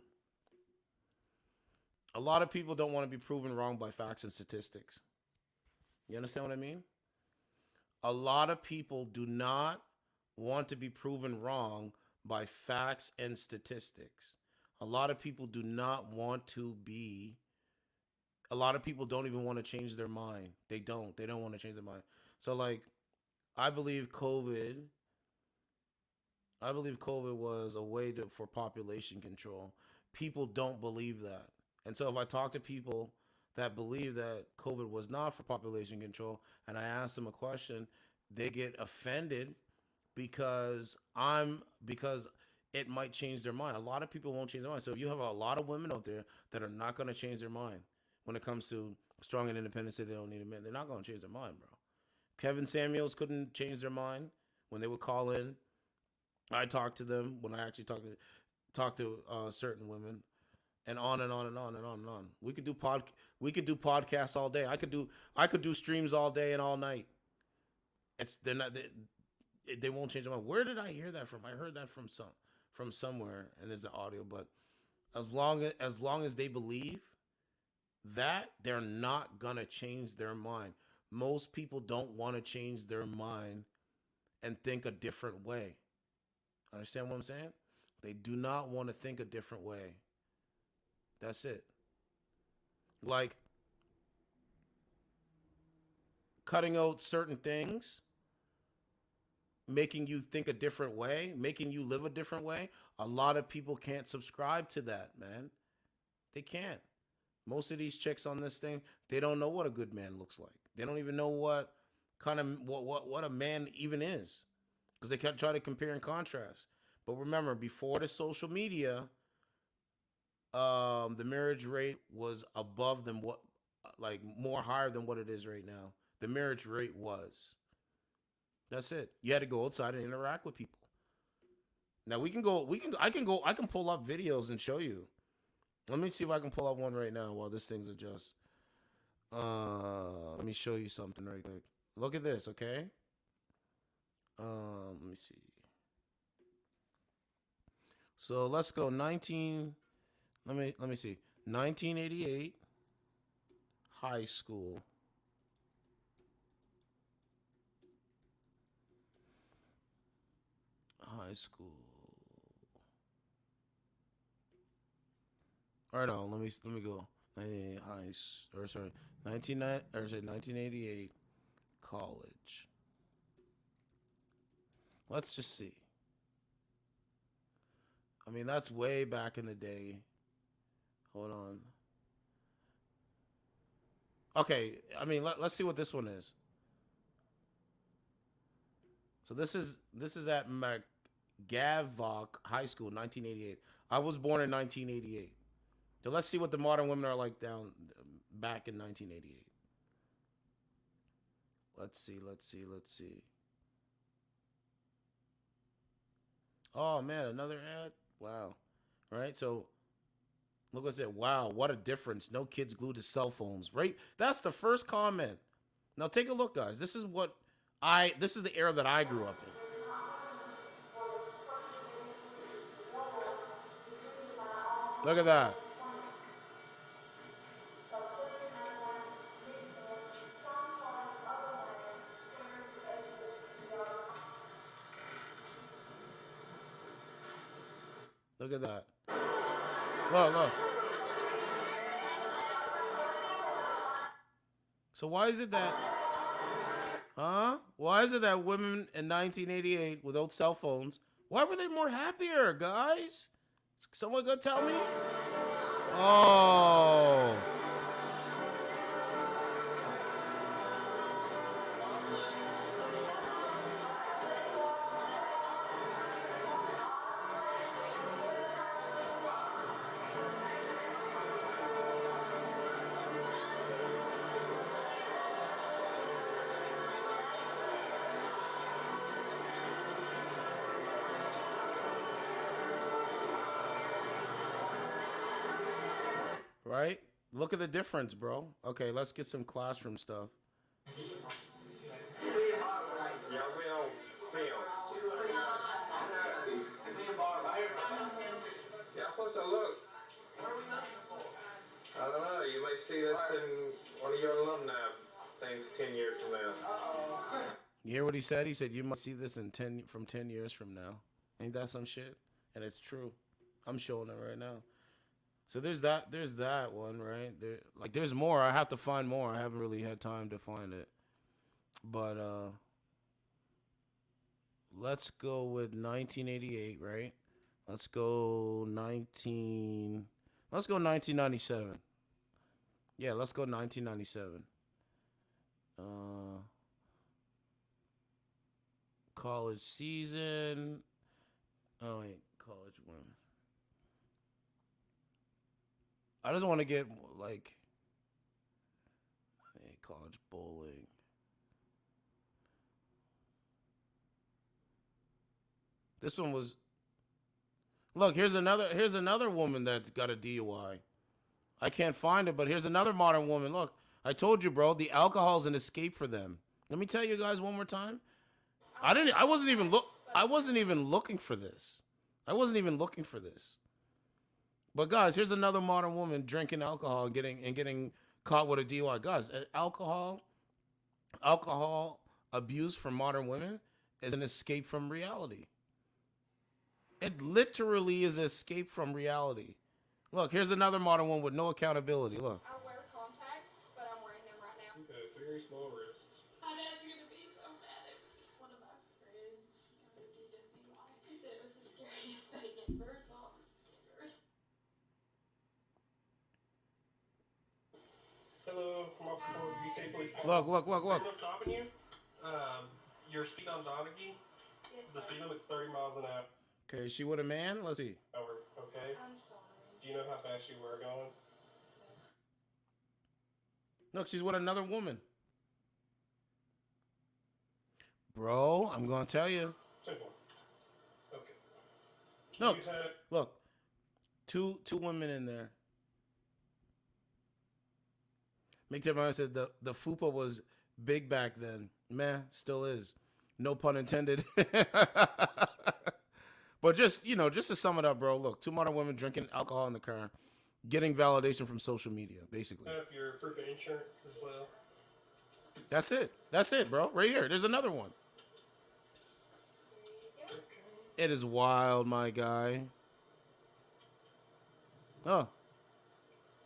Speaker 1: A lot of people don't want to be proven wrong by facts and statistics. You understand what I mean? A lot of people do not want to be proven wrong by facts and statistics. A lot of people do not want to be... A lot of people don't even want to change their mind. They don't want to change their mind. So, I believe COVID was a way for population control. People don't believe that. And so if I talk to people that believe that COVID was not for population control, and I ask them a question, they get offended because it might change their mind. A lot of people won't change their mind. So if you have a lot of women out there that are not going to change their mind when it comes to strong and independent, say they don't need a man. They're not going to change their mind, bro. Kevin Samuels couldn't change their mind when they would call in. I talked to them when I actually talked to certain women, and on and on and on and on and on. We could do podcasts all day. I could do streams all day and all night. They won't change their mind. Where did I hear that from? I heard that from somewhere, and there's the audio. But as long as they believe that, they're not gonna change their mind. Most people don't want to change their mind and think a different way. Understand what I'm saying? They do not want to think a different way. That's it. Like cutting out certain things, making you think a different way, making you live a different way. A lot of people can't subscribe to that, man. They can't. Most of these chicks on this thing, they don't know what a good man looks like. They don't even know what kind of what a man even is, because they can't try to compare and contrast. But remember, before the social media, the marriage rate was above than what, like more higher than what it is right now. The marriage rate was. That's it. You had to go outside and interact with people. Now I can pull up videos and show you. Let me see if I can pull up one right now while this thing's adjust. Let me show you something right quick. Look at this, okay? Let me see. So let's go 19. Let me see. 1988 high school. High school. All right, no, let me go. 1988 college. Let's just see. I mean, that's way back in the day. Hold on. Okay, I mean, let's see what this one is. So this is at McGavock High School, 1988. I was born in 1988. So let's see what the modern women are like back in 1988. Let's see. Oh man, another ad. Wow. All right, so look what's it. Wow, what a difference. No kids glued to cell phones, right? That's the first comment. Now take a look, guys. This is the era that I grew up in. Look at that. Look at that. Look. So why is it that women in 1988 without cell phones, why were they more happier, guys? Someone gonna tell me? Oh. Right? Look at the difference, bro. Okay, let's get some classroom stuff.
Speaker 18: Y'all supposed to look. I don't know. You might see this in one of your alumni things 10 years from now.
Speaker 1: You hear what he said? He said you might see this in 10 years from now. Ain't that some shit? And it's true. I'm showing it right now. So there's that one, right? There's more. I have to find more. I haven't really had time to find it. But let's go with 1988, right? Let's go 1997. Yeah, let's go 1997. College season. Oh wait, college women. I just want to get college bowling. This one was. Look, here's another woman that's got a DUI. I can't find it, but here's another modern woman. Look, I told you, bro, the alcohol's an escape for them. Let me tell you guys one more time. I wasn't even looking for this. I wasn't even looking for this. But guys, here's another modern woman drinking alcohol and getting caught with a DUI. Guys, alcohol abuse for modern women is an escape from reality. It literally is an escape from reality. Look, here's another modern one with no accountability. Look.
Speaker 5: I wear contacts, but I'm wearing them right now.
Speaker 18: Okay, very small wrists.
Speaker 5: My dad's gonna be so mad at me. One of my friends got a DWI. He said it was the scariest thing ever, so I was scared.
Speaker 18: Hello, from Officer UC Police.
Speaker 1: Look.
Speaker 18: I'm stopping you. You're speeding on Donaghy.
Speaker 5: Yes,
Speaker 18: the speed limit's 30 miles an hour.
Speaker 1: Okay, is she with a man? Let's see.
Speaker 18: Over. Okay.
Speaker 5: I'm sorry.
Speaker 18: Do you know how fast you were going?
Speaker 1: Look, she's with another woman. Bro, I'm going to tell you.
Speaker 18: Okay.
Speaker 1: Look. Two women in there. Make time I said the fupa was big back then. Man, still is. No pun intended. But just to sum it up, bro. Look, two modern women drinking alcohol in the car, getting validation from social media, basically.
Speaker 18: Have your proof of insurance as well.
Speaker 1: That's it, bro. Right here. There's another one. It is wild, my guy. Oh.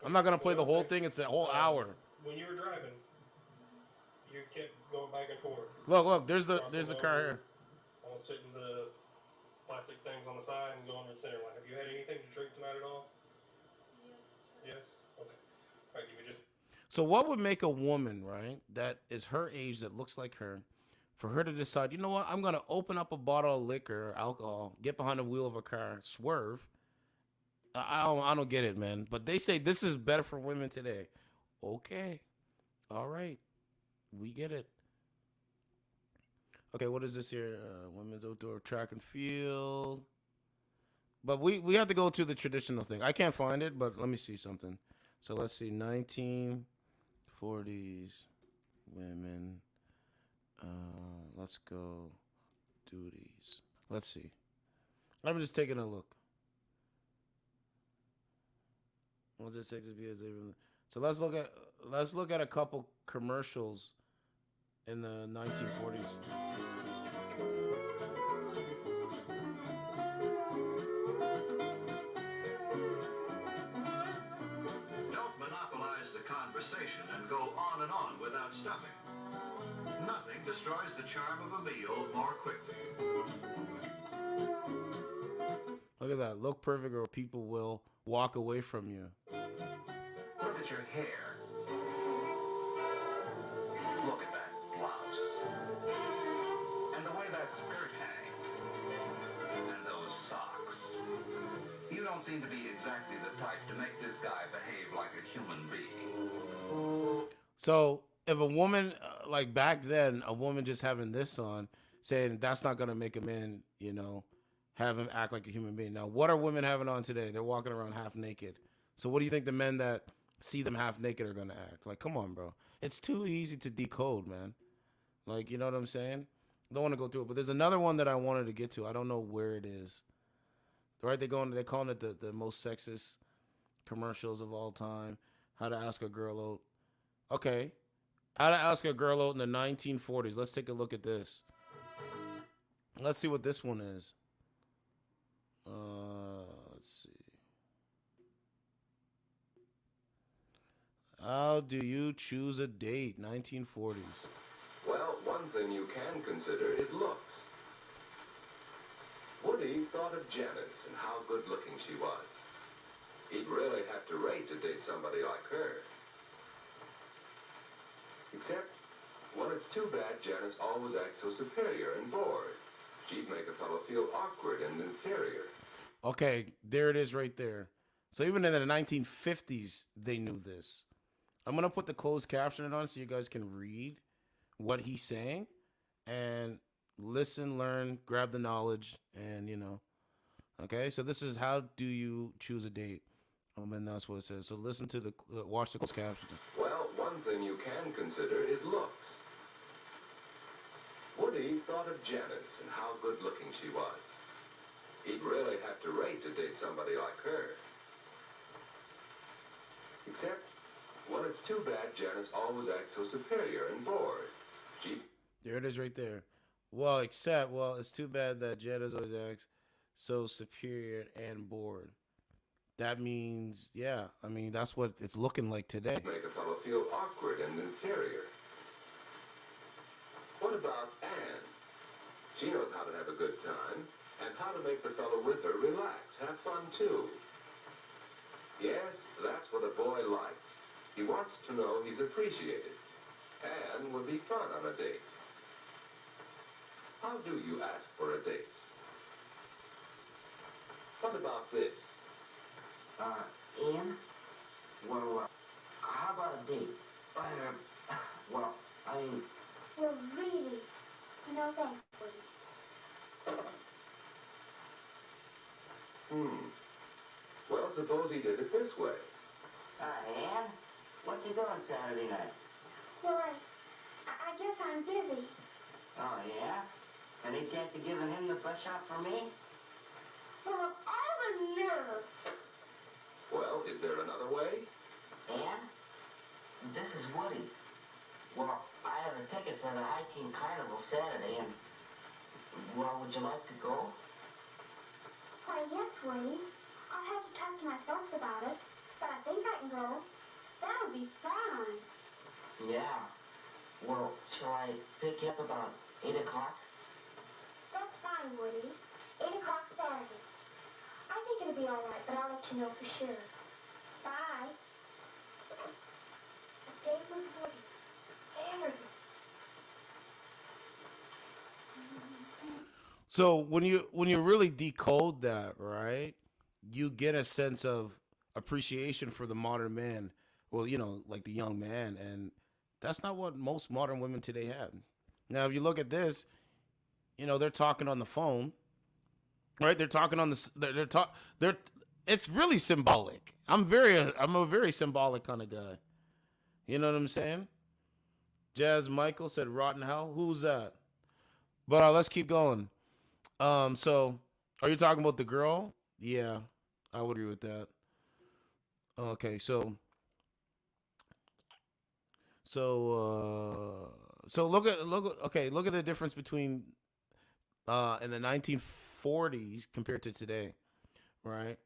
Speaker 1: I'm not gonna play the whole thing. It's a whole hour.
Speaker 18: When you were driving, you kept going back and forth.
Speaker 1: Look. There's the car here.
Speaker 18: Almost hitting the plastic things on the side and going to the center line. Have you had anything to drink tonight at all? Yes. Okay. All right, give me just.
Speaker 1: So what would make a woman, right, that is her age, that looks like her, for her to decide, you know what, I'm gonna open up a bottle of liquor or alcohol, get behind the wheel of a car, swerve. I don't get it, man. But they say this is better for women today. Okay. All right. We get it. Okay, what is this here? Women's outdoor track and field. But we have to go to the traditional thing. I can't find it, but let me see something. So let's see, 1940s women. Let's go duties. Let's see. I'm just taking a look. What's it 6 years? So let's look at a couple commercials in the 1940s.
Speaker 19: Don't monopolize the conversation and go on and on without stopping. Nothing destroys the charm of a meal more quickly.
Speaker 1: Look at that. Look perfect or people will walk away from you.
Speaker 19: Look at your hair. Look at that blouse. And the way that skirt hangs. And those socks. You don't seem to be exactly the type to make this guy behave like a human being.
Speaker 1: So if a woman, like back then, a woman just having this on, saying that's not going to make a man, have him act like a human being. Now, what are women having on today? They're walking around half naked. So what do you think the men that see them half naked are going to act? Like, come on, bro. It's too easy to decode, man. Like, you know what I'm saying? Don't want to go through it. But there's another one that I wanted to get to. I don't know where it is. Right? They're calling it the most sexist commercials of all time. How to ask a girl out. Okay. How to ask a girl out in the 1940s. Let's take a look at this. Let's see what this one is. Let's see. How do you choose a date? 1940s.
Speaker 20: Well, one thing you can consider is looks. Woody thought of Janice and how good-looking she was. He'd really have to rate to date somebody like her. Except, well, it's too bad Janice always acts so superior and bored. She'd make a fellow feel awkward and inferior.
Speaker 1: Okay, there it is right there. So even in the 1950s, they knew this. I'm gonna put the closed caption on so you guys can read what he's saying and listen, learn, grab the knowledge, and Okay, so this is how do you choose a date? And that's what it says. So listen to watch the closed caption.
Speaker 20: Well, one thing you can consider is looks. Woody thought of Janice and how good-looking she was. He'd really have to rate to date somebody like her. Except, well, it's too bad Janice always acts so superior and bored.
Speaker 1: There it is right there. Well, it's too bad that Janice always acts so superior and bored. That means, yeah, I mean, that's what it's looking like today.
Speaker 20: Make a fellow feel awkward and inferior. What about Anne? She knows how to have a good time and how to make the fellow with her relax, have fun too. Yes, that's what a boy likes. He wants to know he's appreciated. Anne would be fun on a date. How do you ask for a date? What about this?
Speaker 21: Ian? Well, how about a date? Well, I mean...
Speaker 4: Well, really? No thanks, Woody.
Speaker 20: Well, suppose he did it this way.
Speaker 21: Ann? What's he doing Saturday night?
Speaker 4: Well, I guess I'm busy.
Speaker 21: Oh, yeah? Any chance of giving him the brush out for me?
Speaker 4: Well, all the nerve.
Speaker 20: Well, is there another way?
Speaker 21: Ann? This is Woody. Well, I have a ticket for the High Teen Carnival Saturday, and... Well, would you like to go?
Speaker 4: Why, yes, Woody. I'll have to talk to my folks about it, but I think I can go. That'll be fun.
Speaker 21: Yeah. Well, shall I pick you up about 8 o'clock?
Speaker 4: That's fine, Woody. 8 o'clock Saturday. I think it'll be all right, but I'll let you know for sure. Bye. Stay with Woody.
Speaker 1: So when you really decode that, right, you get a sense of appreciation for the modern man. Well, like the young man, and that's not what most modern women today have. Now, if you look at this, they're talking on the phone, right? They're talking on the it's really symbolic. I'm a very symbolic kind of guy. You know what I'm saying? Jazz Michael said Rotten Hell. Who's that? But let's keep going. So are you talking about the girl? Yeah, I would agree with that. Okay, so look at the difference between in the 1940s compared to today, right?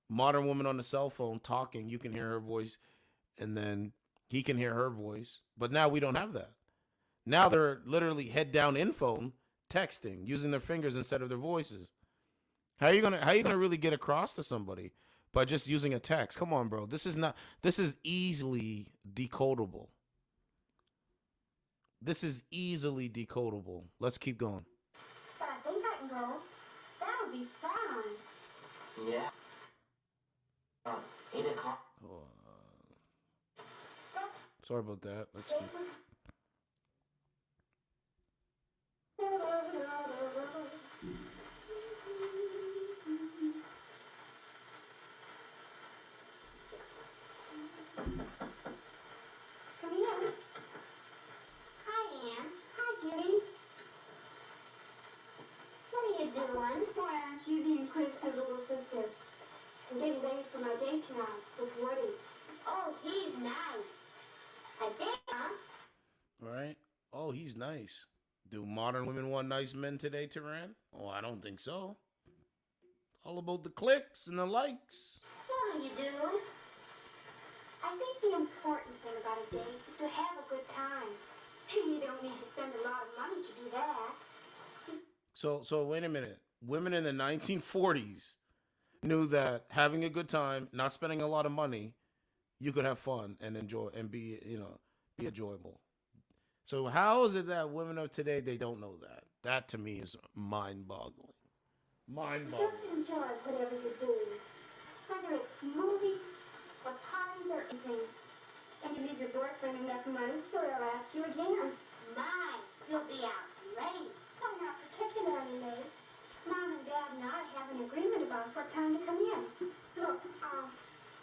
Speaker 1: Modern woman on the cell phone talking, you can hear her voice, and then he can hear her voice. But now we don't have that. Now they're literally head down in phone, texting, using their fingers instead of their voices. How are you gonna really get across to somebody by just using a text? Come on, bro. This is easily decodable. This is easily decodable. Let's keep going.
Speaker 4: But I think I can go. That'll be fun.
Speaker 21: Yeah. 8 o'clock.
Speaker 1: Sorry about that. Let's see.
Speaker 4: Come in. Hi, Ann. Hi, Judy. What are you doing? Why aren't you being Krista's little sister? I'm getting ready for my date tonight with Woody. Oh, he's nice. I think, huh?
Speaker 1: Right? Oh, he's nice. Do modern women want nice men today, Tehran? Oh, I don't think so. All about the clicks and the likes.
Speaker 4: Well, you do. I think the important thing about a date is to have a good time. You don't need to spend a lot of money to do that.
Speaker 1: So wait a minute. Women in the 1940s knew that having a good time, not spending a lot of money, you could have fun and enjoy and be enjoyable. So how is it that women of today, they don't know that? That to me is mind-boggling. Mind-boggling.
Speaker 4: Just enjoy whatever you're doing, whether it's movies or parties or anything. And you leave your boyfriend enough money so he'll ask you again. My, you'll be out late. I'm not particularly late. Mom and Dad and I have an agreement about what time to come in. Look,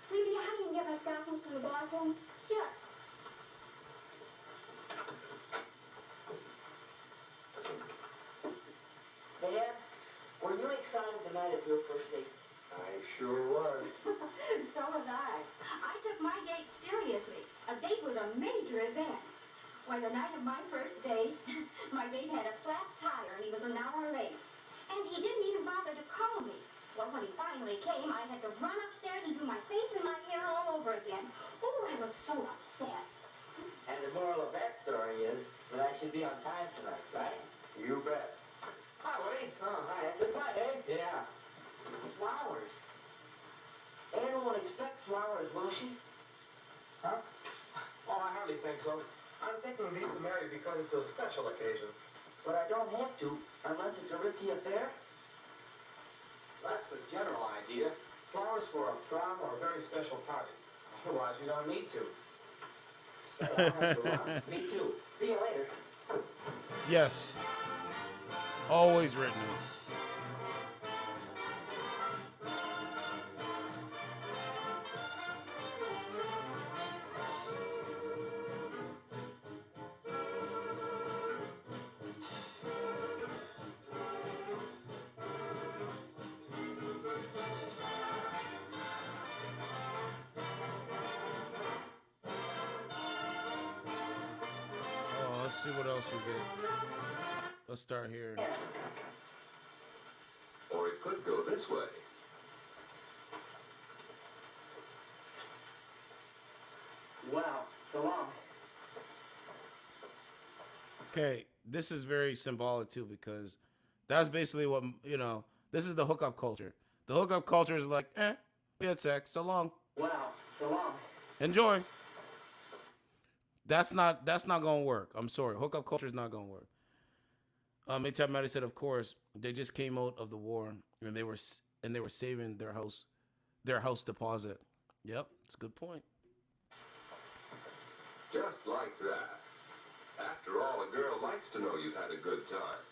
Speaker 4: sweetie, how do you get my stockings from the bathroom? Sure.
Speaker 21: Dad, were you excited tonight at your first date?
Speaker 17: I sure was.
Speaker 4: So was I. I took my date seriously. A date was a major event. When the night of my first date, my date had a flat tire and he was an hour late. And he didn't even bother to call me. Well, when he finally came, I had to run upstairs and do my face and my hair all over again. Oh, I was so upset.
Speaker 21: And the moral of that story is that I should be on time tonight, right?
Speaker 17: You bet.
Speaker 21: Hi, Woody. Oh, hi. Good night, eh? Yeah. Flowers. Anne won't expect flowers, will she?
Speaker 17: Huh? Oh, I hardly think so. I'm thinking we need to marry because it's a special occasion.
Speaker 21: But I don't have to, unless it's a ritzy affair.
Speaker 17: That's the general idea. Flowers for a prom or a very special party. Otherwise, you don't need to.
Speaker 21: So I don't have to run. Me too. See you later.
Speaker 1: Yes. Always written. Let's see what else we get. Let's start here.
Speaker 20: Or it could go this way.
Speaker 21: Wow, so long.
Speaker 1: Okay, this is very symbolic too because that's basically what, this is the hookup culture. The hookup culture is like, we had sex, so long.
Speaker 21: Wow, so long.
Speaker 1: Enjoy. That's not gonna work. I'm sorry. Hookup culture is not gonna work. Anytime Maddie said, of course, they just came out of the war and they were saving their house deposit. Yep, it's a good point.
Speaker 20: Just like that. After all, a girl likes to know you've had a good time.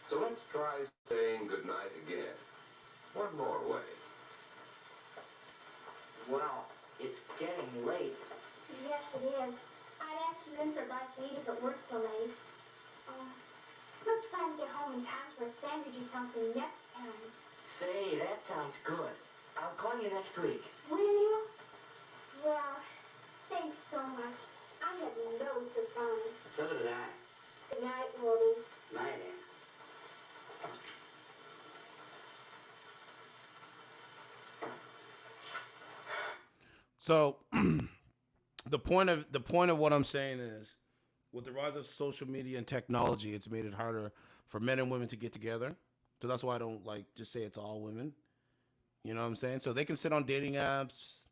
Speaker 20: So let's try saying goodnight again. One more way.
Speaker 21: Wow, it's getting late.
Speaker 4: Yes, it is. I'd ask you in for a bite to eat if it weren't so late. Let's try to get home in time for a sandwich or something next time.
Speaker 21: Say, that sounds good. I'll call you next week.
Speaker 4: Will you? Well, thanks so much. I had loads of fun.
Speaker 21: So did I.
Speaker 4: Good night, Woody.
Speaker 21: Night, Ann.
Speaker 1: So the point of what I'm saying is, with the rise of social media and technology, it's made it harder for men and women to get together. So that's why I don't just say it's all women. You know what I'm saying? So they can sit on dating apps,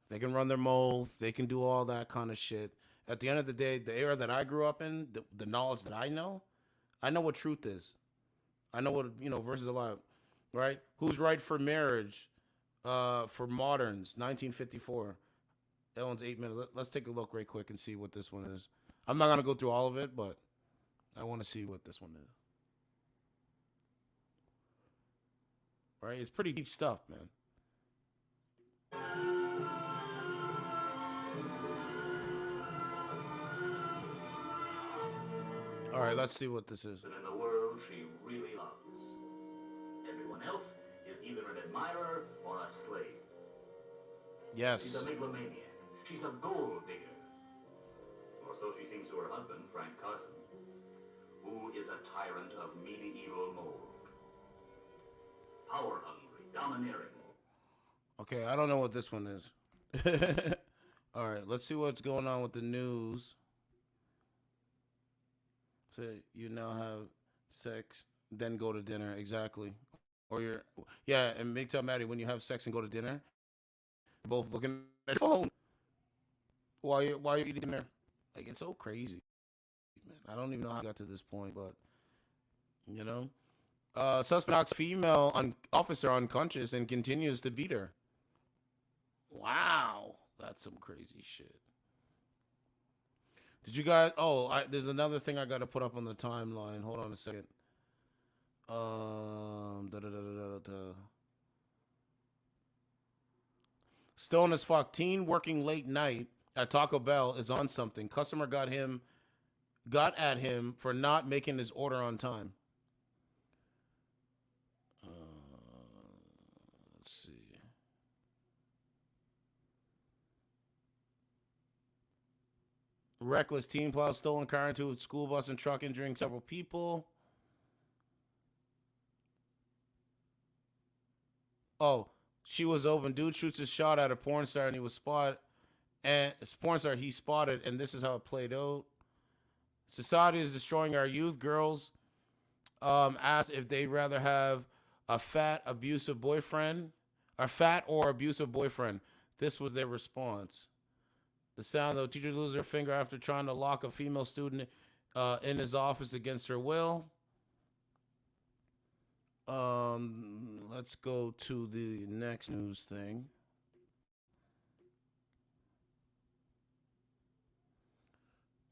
Speaker 1: they can run their mouth, they can do all that kind of shit. At the end of the day, the era that I grew up in, the knowledge that I know what truth is. I know what, versus a lot, right? Who's right for marriage? For moderns, 1954. That one's 8 minutes. Let's take a look right quick and see what this one is. I'm not gonna go through all of it, but I want to see what this one is. Right? It's pretty deep stuff, man. All right, let's see what this is.
Speaker 2: In the world she really loves. Everyone else is either an admirer or a slave.
Speaker 1: Yes.
Speaker 2: She's a megalomaniac. She's a gold digger. Or so she seems to her husband, Frank Carson, who is a tyrant of medieval mold. Power-hungry, domineering.
Speaker 1: Okay, I don't know what this one is. All right, let's see what's going on with the news. So you now have sex, then go to dinner. Exactly. Or and make tell Maddie, when you have sex and go to dinner, you're both looking at your phone while you're eating dinner. Like, it's so crazy, man. I don't even know how I got to this point, but suspect knocks female officer unconscious and continues to beat her. Wow, That's some crazy shit. Did you guys? Oh, there's another thing I got to put up on the timeline. Hold on a second. Stone as fuck. Teen working late night at Taco Bell is on something. Customer got at him for not making his order on time. Let's see. Reckless teen plows stolen car into a school bus and truck, injuring several people. Oh, she was open. Dude shoots his shot at a porn star and he was spotted. And porn star he spotted, and this is how it played out. Society is destroying our youth. Girls asked if they'd rather have a fat or abusive boyfriend. This was their response. The sound of the teacher lose her finger after trying to lock a female student in his office against her will. Let's go to the next news thing.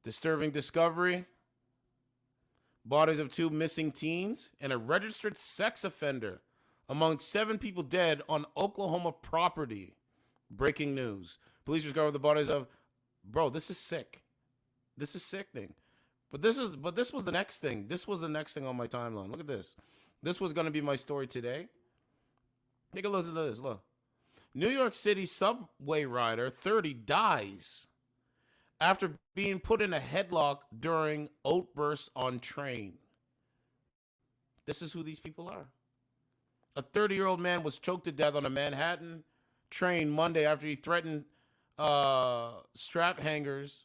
Speaker 1: Disturbing discovery. Bodies of 2 missing teens and a registered sex offender among 7 people dead on Oklahoma property. Breaking news. Police discovered the bodies of... Bro, this is sick. This is sickening. But this was the next thing. This was the next thing on my timeline. Look at this. This was going to be my story today. Take a listen to this. Look. New York City subway rider 30 dies after being put in a headlock during outbursts on train. This is who these people are. A 30-year-old man was choked to death on a Manhattan train Monday after he threatened strap hangers.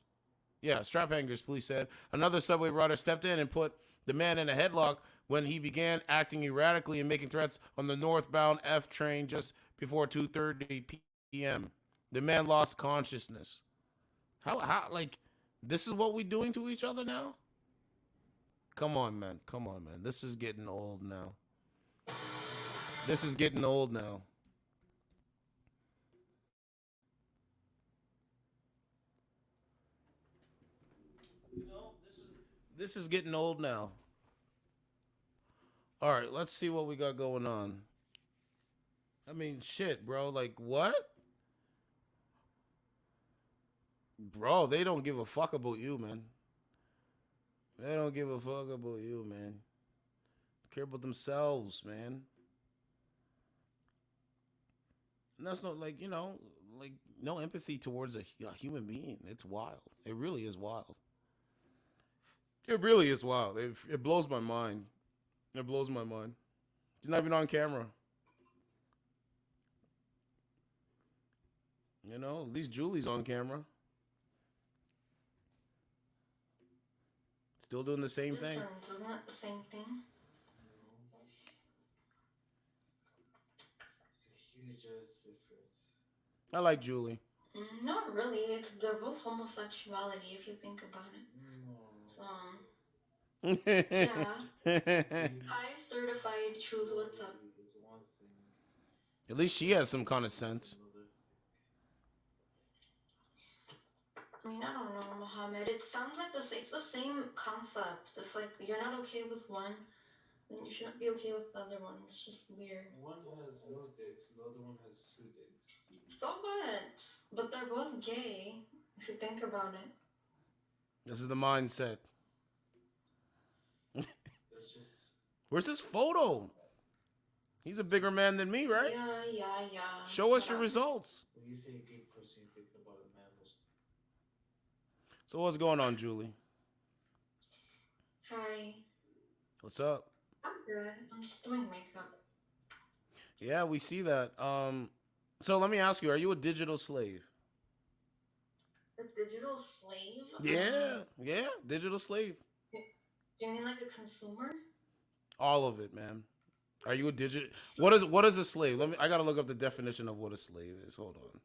Speaker 1: Yeah, strap hangers, police said. Another subway rider stepped in and put the man in a headlock when he began acting erratically and making threats on the northbound F train just before 2:30 p.m. The man lost consciousness. How, like, this is what we're doing to each other now? Come on, man. Come on, man. This is getting old now. This is getting old now. You know, this is getting old now. All right, let's see what we got going on. I mean, shit, bro. Like, what? Bro, they don't give a fuck about you, man. They don't give a fuck about you, man. They care about themselves, man. And that's not like, you know, like no empathy towards a human being. It's wild. It really is wild. It really is wild. It blows my mind. It blows my mind. It's not even on camera. You know, at least Julie's on camera. Still doing the same thing.
Speaker 21: Isn't it the same thing?
Speaker 3: It's a huge difference.
Speaker 1: I like Julie.
Speaker 21: Not really. They're both homosexuality if you think about it. So, yeah. I certified choose what's up.
Speaker 1: At least she has some kind of sense.
Speaker 21: I mean, I don't know, Mohammed. It sounds like it's the same concept. If like you're not okay with one, then you shouldn't be okay with the other one. It's just weird.
Speaker 3: One has no dicks, the other one has 2 dicks.
Speaker 21: So what? But they're both gay, if you think about it.
Speaker 1: This is the mindset.
Speaker 3: That's just...
Speaker 1: Where's his photo? He's a bigger man than me, right?
Speaker 21: Yeah.
Speaker 1: Show us your results.
Speaker 3: When you say a gay person, you're thinking about a man who's...
Speaker 1: So what's going on, Julie?
Speaker 21: Hi.
Speaker 1: What's up?
Speaker 21: I'm good. I'm just doing makeup.
Speaker 1: Yeah, we see that. So let me ask you, are you a digital slave?
Speaker 21: A digital slave?
Speaker 1: Yeah, digital slave.
Speaker 21: Do you mean like a consumer?
Speaker 1: All of it, man. Are you a digital? What is a slave? I gotta look up the definition of what a slave is. Hold on.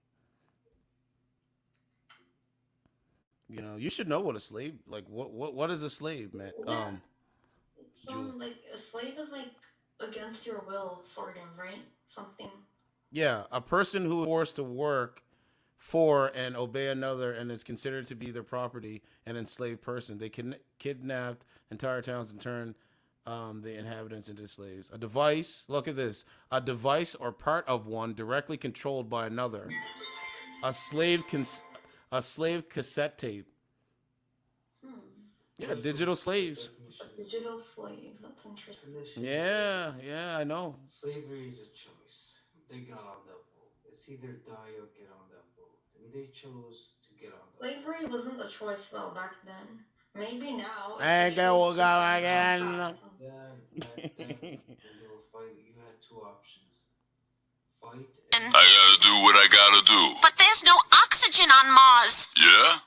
Speaker 1: You know, you should know what a slave, like what is a slave, man?
Speaker 21: Yeah. Like a slave is like against your will, sort of, right? Something.
Speaker 1: Yeah, a person who is forced to work for and obey another and is considered to be their property and enslaved person. They kidnapped entire towns and turned the inhabitants into slaves. A device, look at this, a device or part of one directly controlled by another. A slave cassette tape. Yeah, digital slaves.
Speaker 21: A digital slave. That's interesting.
Speaker 1: Yeah, I know.
Speaker 3: Slavery is a choice. They got on that boat. It's either die or get on that boat. And they chose to get on that
Speaker 21: Slavery wasn't a choice though back then. Maybe now
Speaker 1: I
Speaker 21: it's a choice to sign
Speaker 1: again.
Speaker 3: Back then, when they were fighting, you had two options. Fight
Speaker 16: I gotta do what I gotta do.
Speaker 9: But there's no oxygen on Mars.
Speaker 16: Yeah?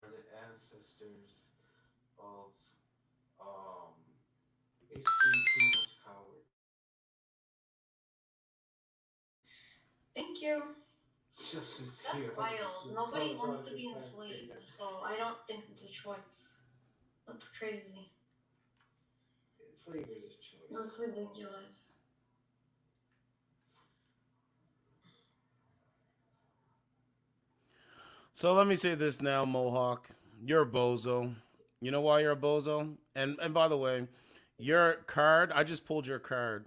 Speaker 3: the ancestors of basically pretty much coward.
Speaker 21: Thank you.
Speaker 3: Justice
Speaker 21: That's
Speaker 3: here.
Speaker 21: wild. Nobody wants to be enslaved, so I don't think it's a choice. That's crazy.
Speaker 3: Slavery is a choice.
Speaker 21: That's ridiculous.
Speaker 1: So let me say this now, Mohawk. You're a bozo. You know why you're a bozo? And by the way, your card, I just pulled your card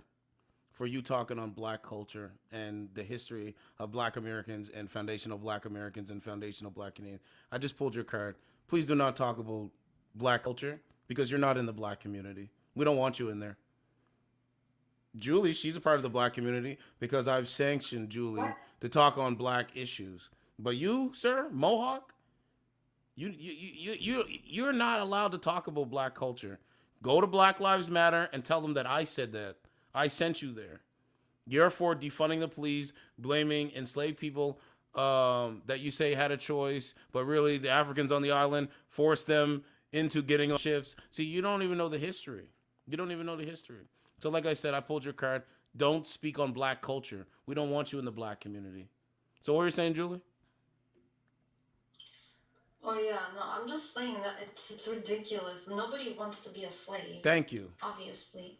Speaker 1: for you talking on black culture and the history of black Americans and foundational black Americans and foundational black Canadians. I just pulled your card. Please do not talk about black culture because you're not in the black community. We don't want you in there. Julie, she's a part of the black community because I've sanctioned Julie to talk on black issues. But you, sir, Mohawk, you're not allowed to talk about black culture. Go to Black Lives Matter and tell them that I said that. I sent you there. You're for defunding the police, blaming enslaved people that you say had a choice, but really the Africans on the island forced them into getting on ships. See, you don't even know the history. You don't even know the history. So like I said, I pulled your card. Don't speak on black culture. We don't want you in the black community. So what are you saying, Julie?
Speaker 21: Oh yeah, no, I'm just saying that it's ridiculous. Nobody wants to be a slave.
Speaker 1: Thank you.
Speaker 21: Obviously.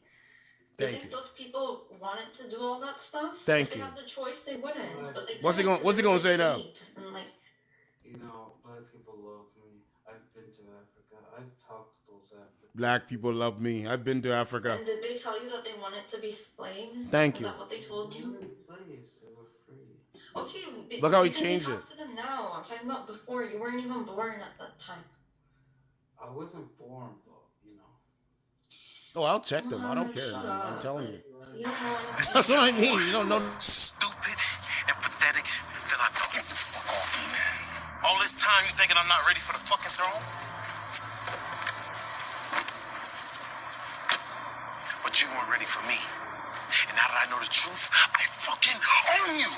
Speaker 1: Thank
Speaker 21: you think those people wanted to do all that stuff?
Speaker 1: Thank
Speaker 21: if they
Speaker 1: you.
Speaker 21: had the choice, they wouldn't. But they
Speaker 1: What's he gonna say now?
Speaker 21: And like,
Speaker 3: you know, black people love me. I've been to Africa. I've talked to those Africans.
Speaker 1: Black people love me. I've been to Africa.
Speaker 21: and did they tell you that they wanted to be slaves?
Speaker 1: Thank
Speaker 21: Is
Speaker 1: you.
Speaker 21: that what they told you?
Speaker 3: Slaves, they were free.
Speaker 21: Okay,
Speaker 1: Look how he
Speaker 21: because
Speaker 1: changed
Speaker 21: you
Speaker 1: it.
Speaker 21: talk to them now. I'm talking about before. You weren't even born at that time.
Speaker 3: I wasn't born, but you know.
Speaker 1: Oh, I'll check them. I don't care,
Speaker 21: Shut
Speaker 1: man. I'm
Speaker 21: up.
Speaker 1: telling you.
Speaker 21: You don't know
Speaker 1: That's what I mean. You don't know.
Speaker 15: Stupid and pathetic that I don't. Get the fuck off me, man. All this time you thinking I'm not ready for the fucking throne? But you weren't ready for me. And now that I know the truth, I fucking own you.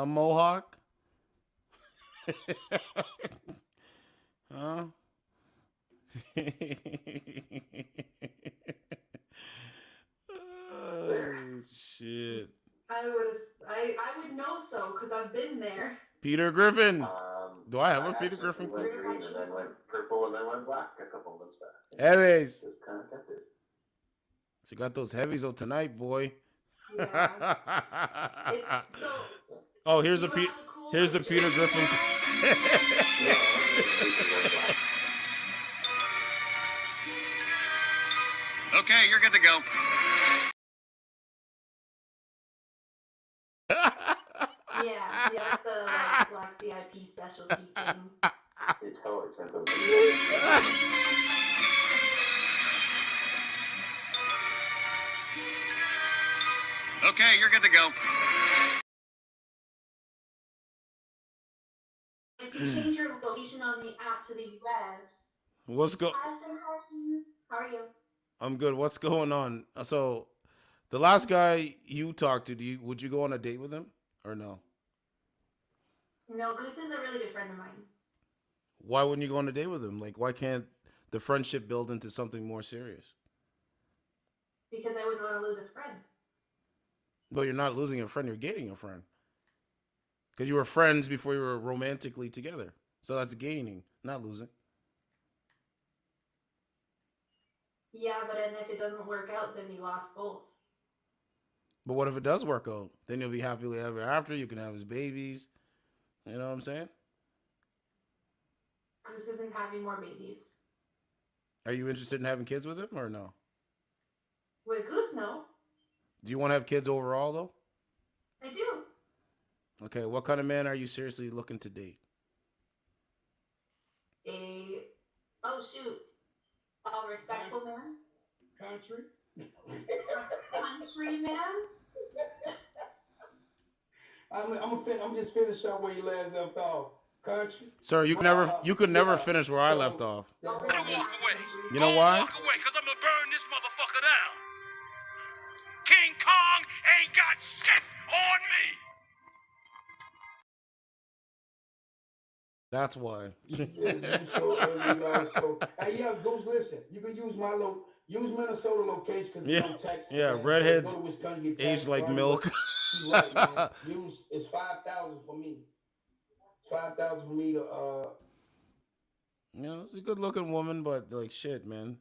Speaker 1: Mohawk? Huh? Oh, shit.
Speaker 5: I would know so because I've been there.
Speaker 1: Peter Griffin. Do I have a Peter Griffin
Speaker 13: Went
Speaker 1: clip?
Speaker 13: green and then went purple and then went black a couple months back.
Speaker 1: Heavies.
Speaker 13: Just kind of kept it.
Speaker 1: She got those heavies on tonight, boy.
Speaker 5: Yeah.
Speaker 1: Oh, here's a Peter Griffin.
Speaker 15: Okay, you're good to go.
Speaker 5: Yeah, that's the like, black VIP specialty thing.
Speaker 13: It's hella expensive.
Speaker 15: Okay, you're good to go.
Speaker 5: If you change your location on the app to the US.
Speaker 1: What's go?
Speaker 5: Hi, sir, how are you?
Speaker 1: I'm good. What's going on? So, the last guy you talked to, would you go on a date with him or no?
Speaker 5: No, Goose is a really good friend of mine.
Speaker 1: Why wouldn't you go on a date with him? Like, why can't the friendship build into something more serious?
Speaker 5: Because I wouldn't want to lose a friend.
Speaker 1: But you're not losing a friend, you're gaining a friend. Because you were friends before you were romantically together. So that's gaining, not losing.
Speaker 5: Yeah, but then if it doesn't work out, then you lost both.
Speaker 1: But what if it does work out? Then you'll be happily ever after. You can have his babies. You know what I'm saying?
Speaker 5: Goose isn't having more babies.
Speaker 1: Are you interested in having kids with him or no?
Speaker 5: With Goose, no.
Speaker 1: Do you want to have kids overall though?
Speaker 5: I do.
Speaker 1: Okay, what kind of man are you seriously looking to date?
Speaker 5: Oh shoot, a respectful man.
Speaker 6: Country.
Speaker 5: Country man.
Speaker 6: I'm just finishing up where you last left off. Country.
Speaker 1: Sir, you could never finish where I left off.
Speaker 15: I'm gonna walk away.
Speaker 1: You know why?
Speaker 15: Walk away, cause I'm gonna burn this motherfucker down. King Kong ain't got shit on me.
Speaker 1: That's why.
Speaker 6: Hey, yeah, Goose, listen. You can use use Minnesota location because
Speaker 1: Yeah,
Speaker 6: no tax.
Speaker 1: yeah, redheads
Speaker 6: Go to Wisconsin, get
Speaker 1: aged
Speaker 6: taxed
Speaker 1: like
Speaker 6: on it,
Speaker 1: milk.
Speaker 6: but you right, man. It's 5,000 for me. 5,000 for me to
Speaker 1: You know, it's a good looking woman, but like shit, man.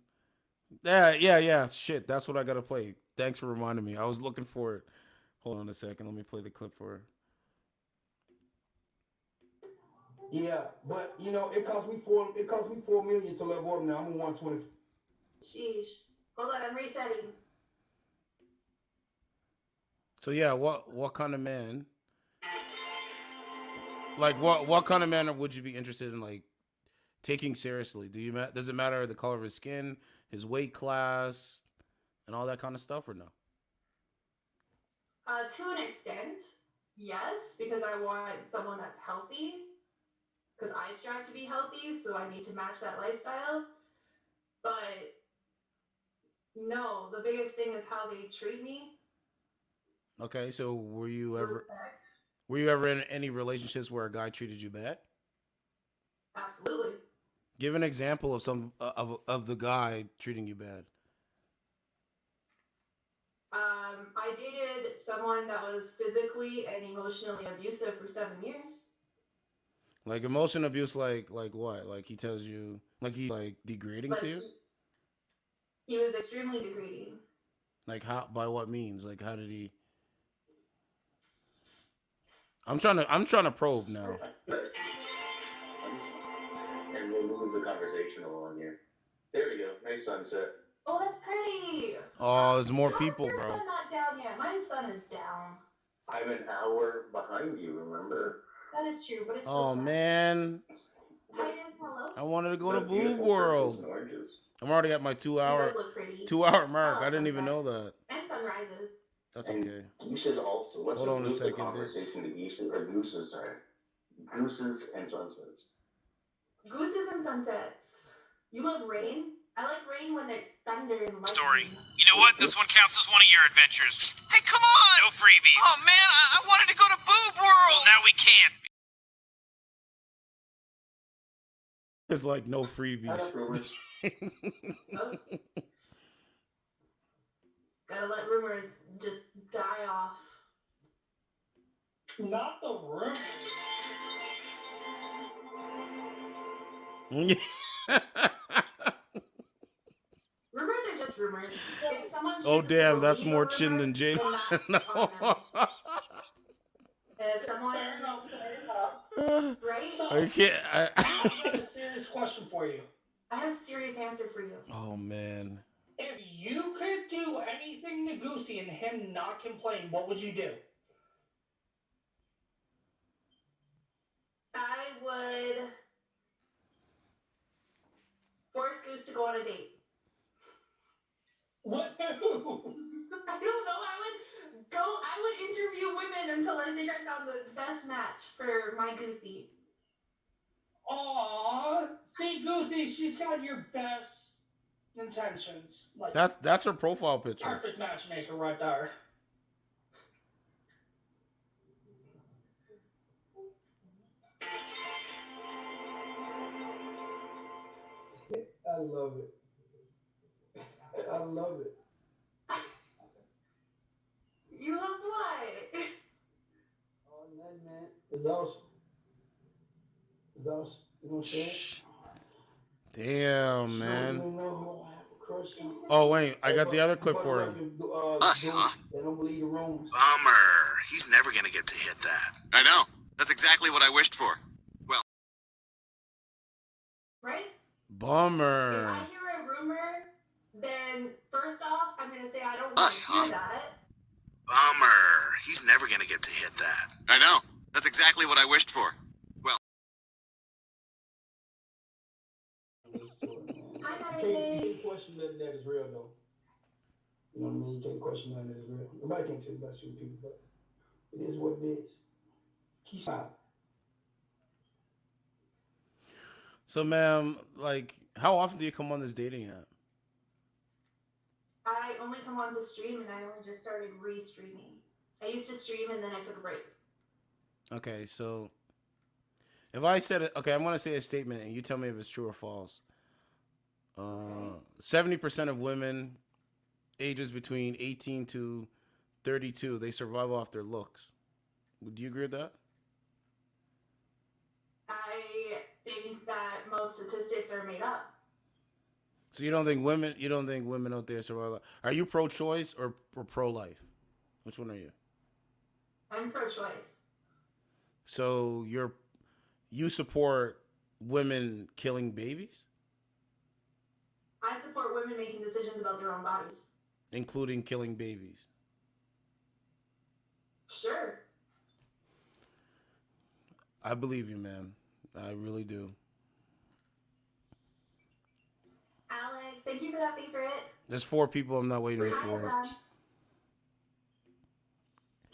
Speaker 1: Yeah. Shit, that's what I gotta play. Thanks for reminding me. I was looking for it. Hold on a second. Let me play the clip for her.
Speaker 6: Yeah, but you know, it cost me $4 million to level up now. I'm on 120.
Speaker 5: Sheesh. Hold on, I'm resetting.
Speaker 1: So yeah, what kind of man? Like what kind of man would you be interested in like taking seriously? Does it matter the color of his skin, his weight class, and all that kind of stuff, or no?
Speaker 5: To an extent, yes, because I want someone that's healthy. Because I strive to be healthy, so I need to match that lifestyle. But no, the biggest thing is how they treat me.
Speaker 1: Okay, so were you ever in any relationships where a guy treated you bad?
Speaker 5: Absolutely.
Speaker 1: Give an example of some of the guy treating you bad.
Speaker 5: I dated someone that was physically and emotionally abusive for 7 years.
Speaker 1: Like emotion abuse, like what? Like he tells you, like he's like degrading to you.
Speaker 5: He was extremely degrading.
Speaker 1: Like how? By what means? Like how did he? I'm trying to probe now.
Speaker 13: And we'll move the conversation along here. There we go. Nice sunset.
Speaker 5: Oh, that's pretty.
Speaker 1: Oh, there's more people,
Speaker 5: How's your
Speaker 1: bro.
Speaker 5: sun not down yet? My sun is down.
Speaker 13: I'm an hour behind you, remember?
Speaker 5: That is true, but it's
Speaker 1: Oh
Speaker 5: still
Speaker 1: man.
Speaker 5: Titan, hello?
Speaker 1: I wanted to go to Boob World. I'm already at my 2 hour mark. I didn't even know that.
Speaker 5: And sunrises.
Speaker 1: That's okay.
Speaker 13: Geeses also. Let's
Speaker 1: Hold on a
Speaker 13: move the
Speaker 1: second.
Speaker 13: conversation to gooses, sorry. Gooses and sunsets.
Speaker 5: Gooses and sunsets. You love rain? I like rain when there's thunder and lightning.
Speaker 15: Story. You know what? This one counts as one of your adventures. Hey, come on! No freebies. Oh man, I wanted to go to Boob World. Well, now we can't.
Speaker 1: It's like no freebies.
Speaker 5: Gotta let rumors just die off.
Speaker 6: Not the room.
Speaker 5: Rumors are just rumors. If someone
Speaker 1: Oh
Speaker 5: chooses
Speaker 1: damn,
Speaker 5: to
Speaker 1: that's
Speaker 5: believe
Speaker 1: more
Speaker 5: a
Speaker 1: chin
Speaker 5: rumor,
Speaker 1: than Jada.
Speaker 5: then that's on them. If someone, right?
Speaker 1: I can't.
Speaker 6: I have a serious question for you.
Speaker 5: I have a serious answer for you.
Speaker 1: Oh man.
Speaker 6: If you could do anything to Goosey and him not complain, what would you do?
Speaker 5: I would force Goose to go on a date.
Speaker 6: What?
Speaker 5: I don't know. I would interview women until I think I found the best match for my Goosey.
Speaker 6: Aww. See, Goosey, she's got your best intentions. Like
Speaker 1: That's her profile picture.
Speaker 6: perfect matchmaker right there. I love it. I love it.
Speaker 5: You love what?
Speaker 6: Oh, man. It's awesome. It's awesome. You know what I'm saying?
Speaker 1: Damn, man.
Speaker 6: You don't know who I have a
Speaker 1: Oh wait, I got the other clip for him.
Speaker 15: Us, huh?
Speaker 3: They don't believe the rumors.
Speaker 15: Bummer. He's never gonna get to hit that. I know. That's exactly what I wished for. Well.
Speaker 5: Right?
Speaker 1: Bummer.
Speaker 5: If I hear a rumor, then first off, I'm gonna say I don't want
Speaker 15: Us,
Speaker 5: to hear
Speaker 15: huh?
Speaker 5: that.
Speaker 15: Bummer. He's never gonna get to hit that. I know. That's exactly what I wished for. Well.
Speaker 3: You can't question nothing that is real, though. You know what I mean? You can't question nothing that is real. Nobody can tell you about shooting people, but it is what it is. Keep silent.
Speaker 1: So, ma'am, like, how often do you come on this dating app?
Speaker 5: I only come on to stream, and I only just started re-streaming. I used to stream, and then I took a break.
Speaker 1: Okay, so if I said it, okay, I'm gonna say a statement, and you tell me if it's true or false. 70% of women ages between 18 to 32, they survive off their looks. Do you agree with that?
Speaker 5: I think that most statistics are made up.
Speaker 1: So you don't think women out there survive? Are you pro-choice or pro-life? Which one are you?
Speaker 5: I'm pro-choice.
Speaker 1: So you support women killing babies?
Speaker 5: I support women making decisions about their own bodies.
Speaker 1: Including killing babies?
Speaker 5: Sure.
Speaker 1: I believe you, man. I really do.
Speaker 5: Alex, thank you for that favorite.
Speaker 1: There's 4 people I'm not waiting for.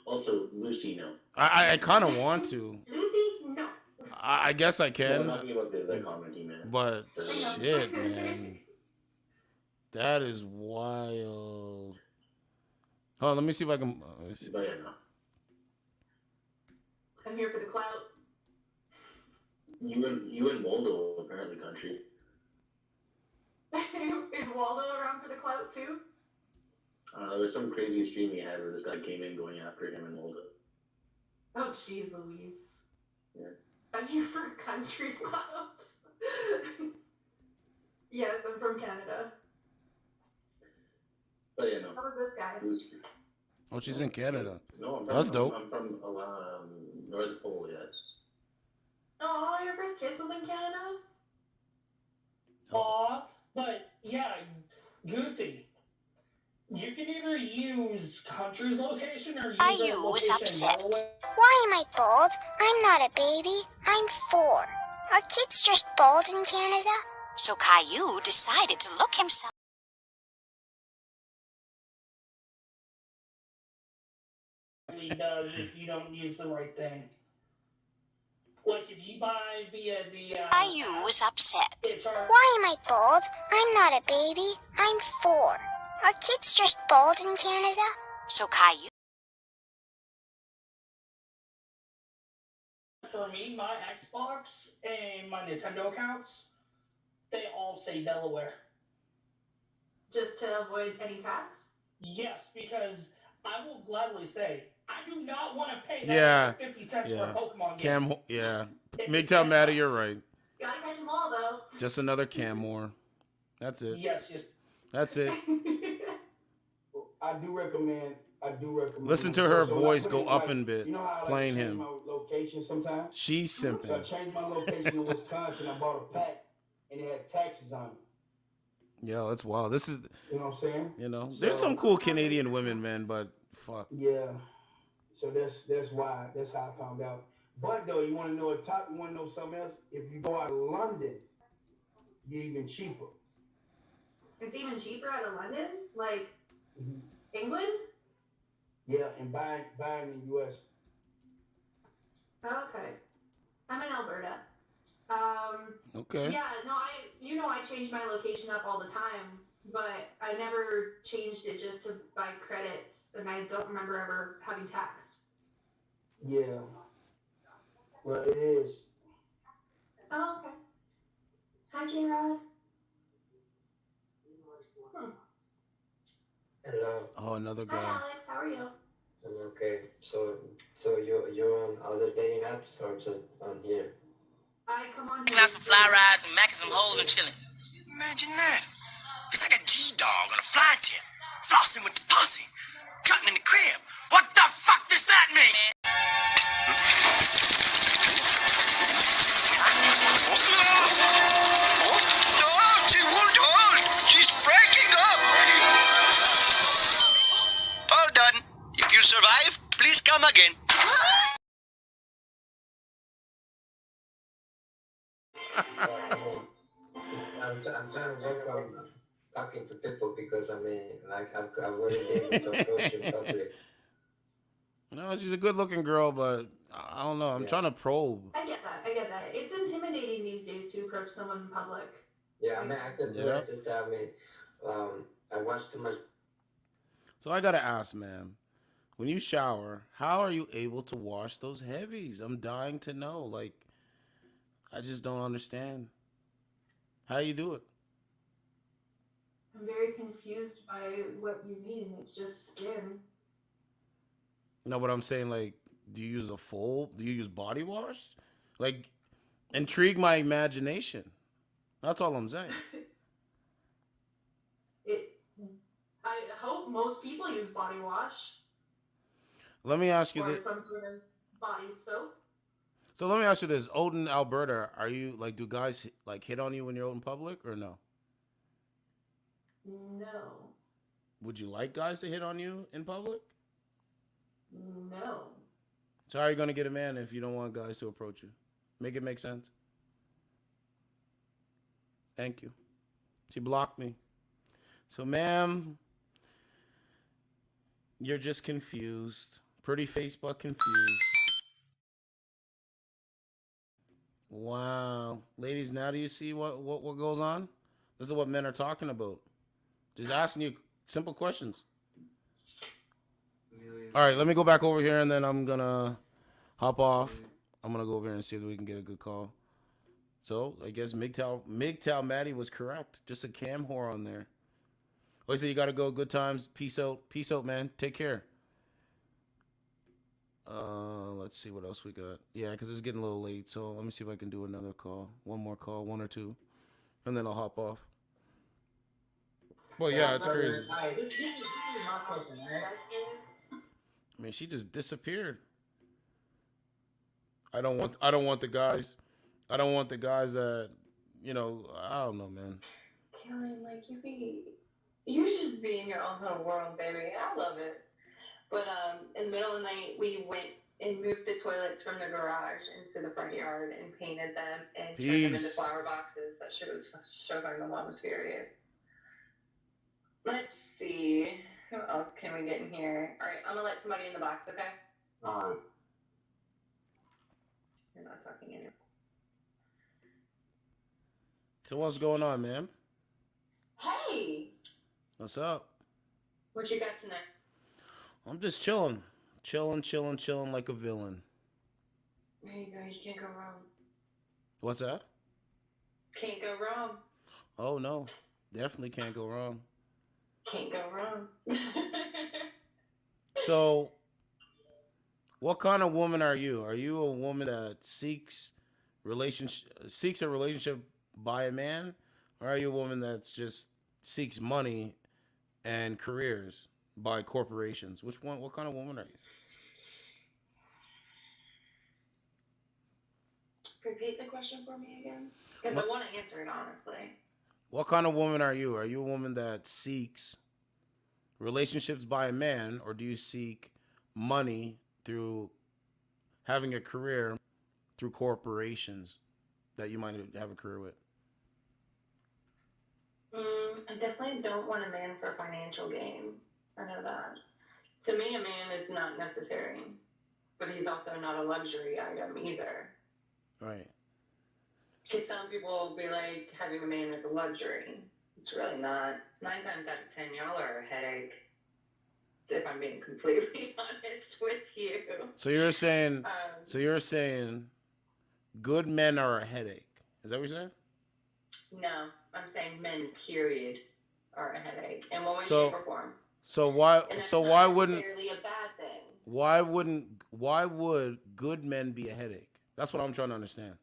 Speaker 12: Also, Lucy, no.
Speaker 1: I kind of want to.
Speaker 5: Lucy, no.
Speaker 1: I guess I can.
Speaker 12: No, I'm talking about the comedy, man.
Speaker 1: But shit, man. That is wild. Oh, let me see if I can.
Speaker 12: But yeah, no.
Speaker 5: I'm here for the clout.
Speaker 12: You and Waldo apparently country.
Speaker 5: Is Waldo around for the clout too?
Speaker 12: There's some crazy stream he had where this guy came in going after him and Waldo.
Speaker 5: Oh, jeez Louise.
Speaker 12: Yeah.
Speaker 5: I'm here for country's clout. Yes, I'm from Canada.
Speaker 12: But yeah, no.
Speaker 5: So is this guy.
Speaker 1: Oh, she's in Canada.
Speaker 12: No,
Speaker 1: That's dope.
Speaker 12: I'm from North Pole, yes.
Speaker 5: Oh, your first kiss was in Canada?
Speaker 22: Aw, but yeah, Goosey. You can either use country's location or use
Speaker 23: Caillou
Speaker 12: a
Speaker 23: was
Speaker 12: location
Speaker 23: upset.
Speaker 12: in Delaware.
Speaker 23: Why am I bald? I'm not a baby. I'm 4. Are kids just bald in Canada? So Caillou decided to look himself.
Speaker 22: It does if you don't use the right thing. Like if you buy via the
Speaker 23: Caillou was upset. Why am I bald? I'm not a baby. I'm 4. Are kids just bald in Canada? So Caillou.
Speaker 22: For me, my Xbox and my Nintendo accounts, they all say Delaware.
Speaker 5: Just to avoid any tax?
Speaker 22: Yes, because I will gladly say, I do not want to pay that 50 cents for a Pokemon game.
Speaker 1: MGTOW Maddie, you're right.
Speaker 5: Gotta catch them all, though.
Speaker 1: Just another Cam Moore. That's it.
Speaker 22: Yes, just.
Speaker 1: That's it.
Speaker 3: I do recommend.
Speaker 1: Listen to her voice go up in bit,
Speaker 3: You know how I
Speaker 1: playing
Speaker 3: change
Speaker 1: him.
Speaker 3: my location sometimes?
Speaker 1: She's
Speaker 3: So I
Speaker 1: simping.
Speaker 3: changed my location to Wisconsin. I bought a pack, and it had taxes on it.
Speaker 1: Yo, that's wild. This is,
Speaker 3: You know what I'm saying?
Speaker 1: you know, there's some cool Canadian women, man, but fuck.
Speaker 3: Yeah. So that's why. That's how I found out. But though, you want to know you want to know something else? If you go out of London, you're even cheaper.
Speaker 5: It's even cheaper out of London? Like, England?
Speaker 3: Yeah, and buying in the U.S.
Speaker 5: Okay. I'm in Alberta.
Speaker 1: Okay.
Speaker 5: Yeah, no, I change my location up all the time, but I never changed it just to buy credits, and I don't remember ever having taxed.
Speaker 3: Yeah. Well, it is.
Speaker 5: Oh, okay. Hi, J-Rod.
Speaker 24: Hello.
Speaker 1: Oh, another
Speaker 5: Hi,
Speaker 1: guy.
Speaker 5: Alex. How are you?
Speaker 24: I'm okay. So you're on other dating apps or just on here?
Speaker 5: I come on
Speaker 9: Got some fly rides and macking some holes and chilling. Imagine that.
Speaker 15: It's like a G-dog on a fly tip, flossing with the pussy, cutting in the crib. What the fuck does that mean? No, she won't hold. She's breaking up. All done. If you survive, please come again.
Speaker 24: I'm trying to joke on talking to people because I mean, like I've already been able to approach you in public.
Speaker 1: No, she's a good-looking girl, but I don't know. I'm trying to probe.
Speaker 5: I get that. I get that. It's intimidating these days to approach someone in public.
Speaker 24: Yeah, I mean, I could do
Speaker 1: Yeah.
Speaker 24: it. Just that, I mean, I watch too much.
Speaker 1: So I gotta ask, ma'am, when you shower, how are you able to wash those heavies? I'm dying to know. Like, I just don't understand how you do it.
Speaker 5: I'm very confused by what you mean. It's just skin.
Speaker 1: No, but I'm saying, like, do you use body wash? Like, intrigue my imagination. That's all I'm saying.
Speaker 5: I hope most people use body wash.
Speaker 1: Let me ask you
Speaker 5: or
Speaker 1: this.
Speaker 5: some sort of body soap.
Speaker 1: So let me ask you this. Odin, Alberta, are you, like, do guys, like, hit on you when you're out in public or no?
Speaker 5: No.
Speaker 1: Would you like guys to hit on you in public?
Speaker 5: No.
Speaker 1: So how are you going to get a man if you don't want guys to approach you? Make it make sense. Thank you. She blocked me. So, ma'am, you're just confused. Pretty face, but confused. Wow. Ladies, now do you see what goes on? This is what men are talking about. Just asking you simple questions. All right, let me go back over here, and then I'm going to hop off. I'm going to go over here and see if we can get a good call. So, I guess MGTOW Maddie was correct. Just a cam whore on there. Oh, he said you got to go. Good times. Peace out. Peace out, man. Take care. Let's see what else we got. Yeah, because it's getting a little late. So, let me see if I can do another call. One more call, one or two. And then I'll hop off. Well, yeah, it's crazy. I mean, she just disappeared. I don't want the guys. I don't want the guys that, I don't know, man.
Speaker 21: Killing, like, you just be in your own little world, baby. I love it. But in the middle of the night, we went and moved the toilets from the garage into the front yard and painted them and turned them into flower boxes. That shit was so fun. My mom was furious. Let's see. Who else can we get in here? All right, I'm going to let somebody in the box, okay?
Speaker 24: All right.
Speaker 21: You're not talking anymore.
Speaker 1: So what's going on, man?
Speaker 21: Hey!
Speaker 1: What's up?
Speaker 21: What you got tonight?
Speaker 1: I'm just chilling. Chilling like a villain.
Speaker 21: There you go. You can't go wrong. What's
Speaker 1: that?
Speaker 21: Can't go wrong.
Speaker 1: Oh, no. Definitely can't go wrong.
Speaker 21: Can't go wrong.
Speaker 1: So, what kind of woman are you? Are you a woman that seeks a relationship by a man? Or are you a woman that just seeks money and careers by corporations? Which one? What kind of woman are you?
Speaker 21: Repeat the question for me again? Because I want to answer it honestly.
Speaker 1: What kind of woman are you? Are you a woman that seeks relationships by a man, or do you seek money through having a career through corporations that you might have a career with?
Speaker 21: I definitely don't want a man for financial gain. I know that. To me, a man is not necessary, but he's also not a luxury item either.
Speaker 1: Right.
Speaker 21: Because some people will be like, having a man is a luxury. It's really not. 9 times out of 10, y'all are a headache. If I'm being completely honest with you.
Speaker 1: So you're saying good men are a headache. Is that what you're saying?
Speaker 21: No, I'm saying men, period, are a headache in one way, shape, or form.
Speaker 1: So why wouldn't
Speaker 21: necessarily a bad thing?
Speaker 1: Why would good men be a headache? That's what I'm trying to understand.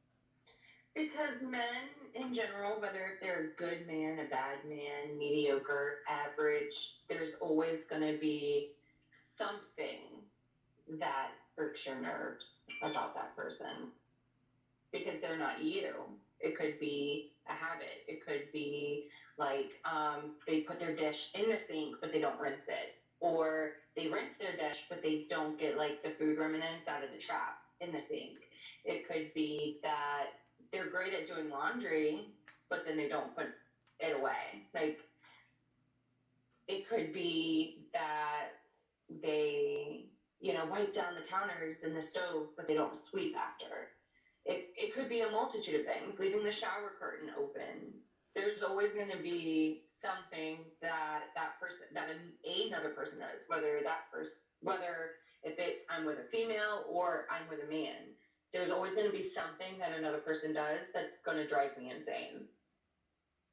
Speaker 21: Because men in general, whether if they're a good man, a bad man, mediocre, average, there's always going to be something that irks your nerves about that person because they're not you. It could be a habit. It could be like they put their dish in the sink, but they don't rinse it. Or they rinse their dish, but they don't get like the food remnants out of the trap in the sink. It could be that they're great at doing laundry, but then they don't put it away. Like, it could be that they, wipe down the counters in the stove, but they don't sweep after. It could be a multitude of things, leaving the shower curtain open. There's always going to be something that another person does, whether if it's I'm with a female or I'm with a man. There's always going to be something that another person does that's going to drive me insane.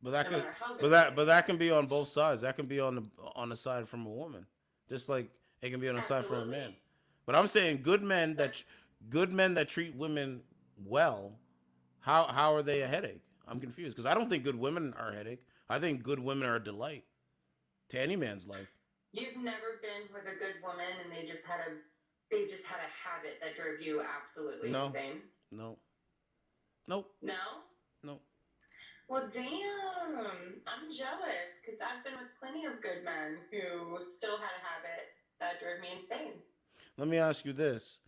Speaker 1: But that
Speaker 21: No
Speaker 1: could,
Speaker 21: matter how good
Speaker 1: but that can be on both sides. That can be on the side from a woman, just like it can be on the side from a man. But I'm saying good men that treat women well, how are they a headache? I'm confused because I don't think good women are a headache. I think good women are a delight to any man's life.
Speaker 21: You've never been with a good woman and they just had a habit that drove you absolutely insane?
Speaker 1: No. Nope.
Speaker 21: No?
Speaker 1: No.
Speaker 21: Well, damn. I'm jealous because I've been with plenty of good men who still had a habit that drove me insane.
Speaker 1: Let me ask you this.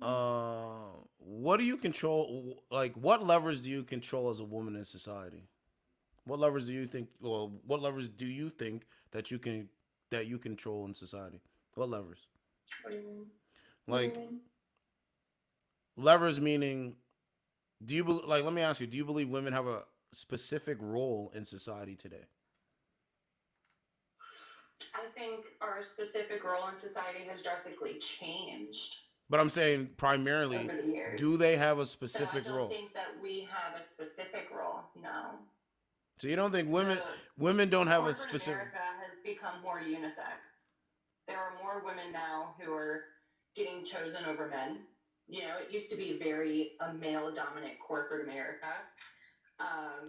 Speaker 1: What do you control? Like, what levers do you control as a woman in society? What levers do you think? Well, what levers do you think that you control in society? What levers?
Speaker 21: What do you mean?
Speaker 1: Like, levers meaning, let me ask you, do you believe women have a specific role in society today?
Speaker 21: I think our specific role in society has drastically changed.
Speaker 1: But I'm saying primarily, do they have a specific role?
Speaker 21: I don't think that we have a specific role, no.
Speaker 1: So you don't think women don't have a specific...
Speaker 21: America has become more unisex. There are more women now who are getting chosen over men. It used to be very a male-dominant corporate America.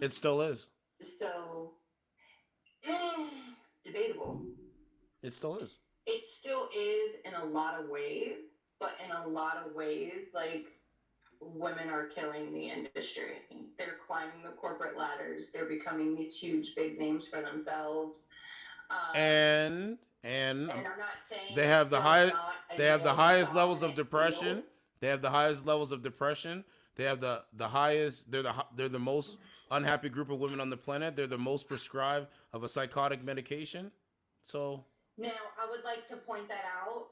Speaker 1: It still is.
Speaker 21: So, debatable.
Speaker 1: It still is.
Speaker 21: It still is in a lot of ways, but in a lot of ways, like, women are killing the industry. They're climbing the corporate ladders. They're becoming these huge, big names for themselves.
Speaker 1: And
Speaker 21: I'm not saying
Speaker 1: they have the highest levels of depression. They have the highest levels of depression. They have the highest. They're the most unhappy group of women on the planet. They're the most prescribed of a psychotic medication. So
Speaker 21: now I would like to point that out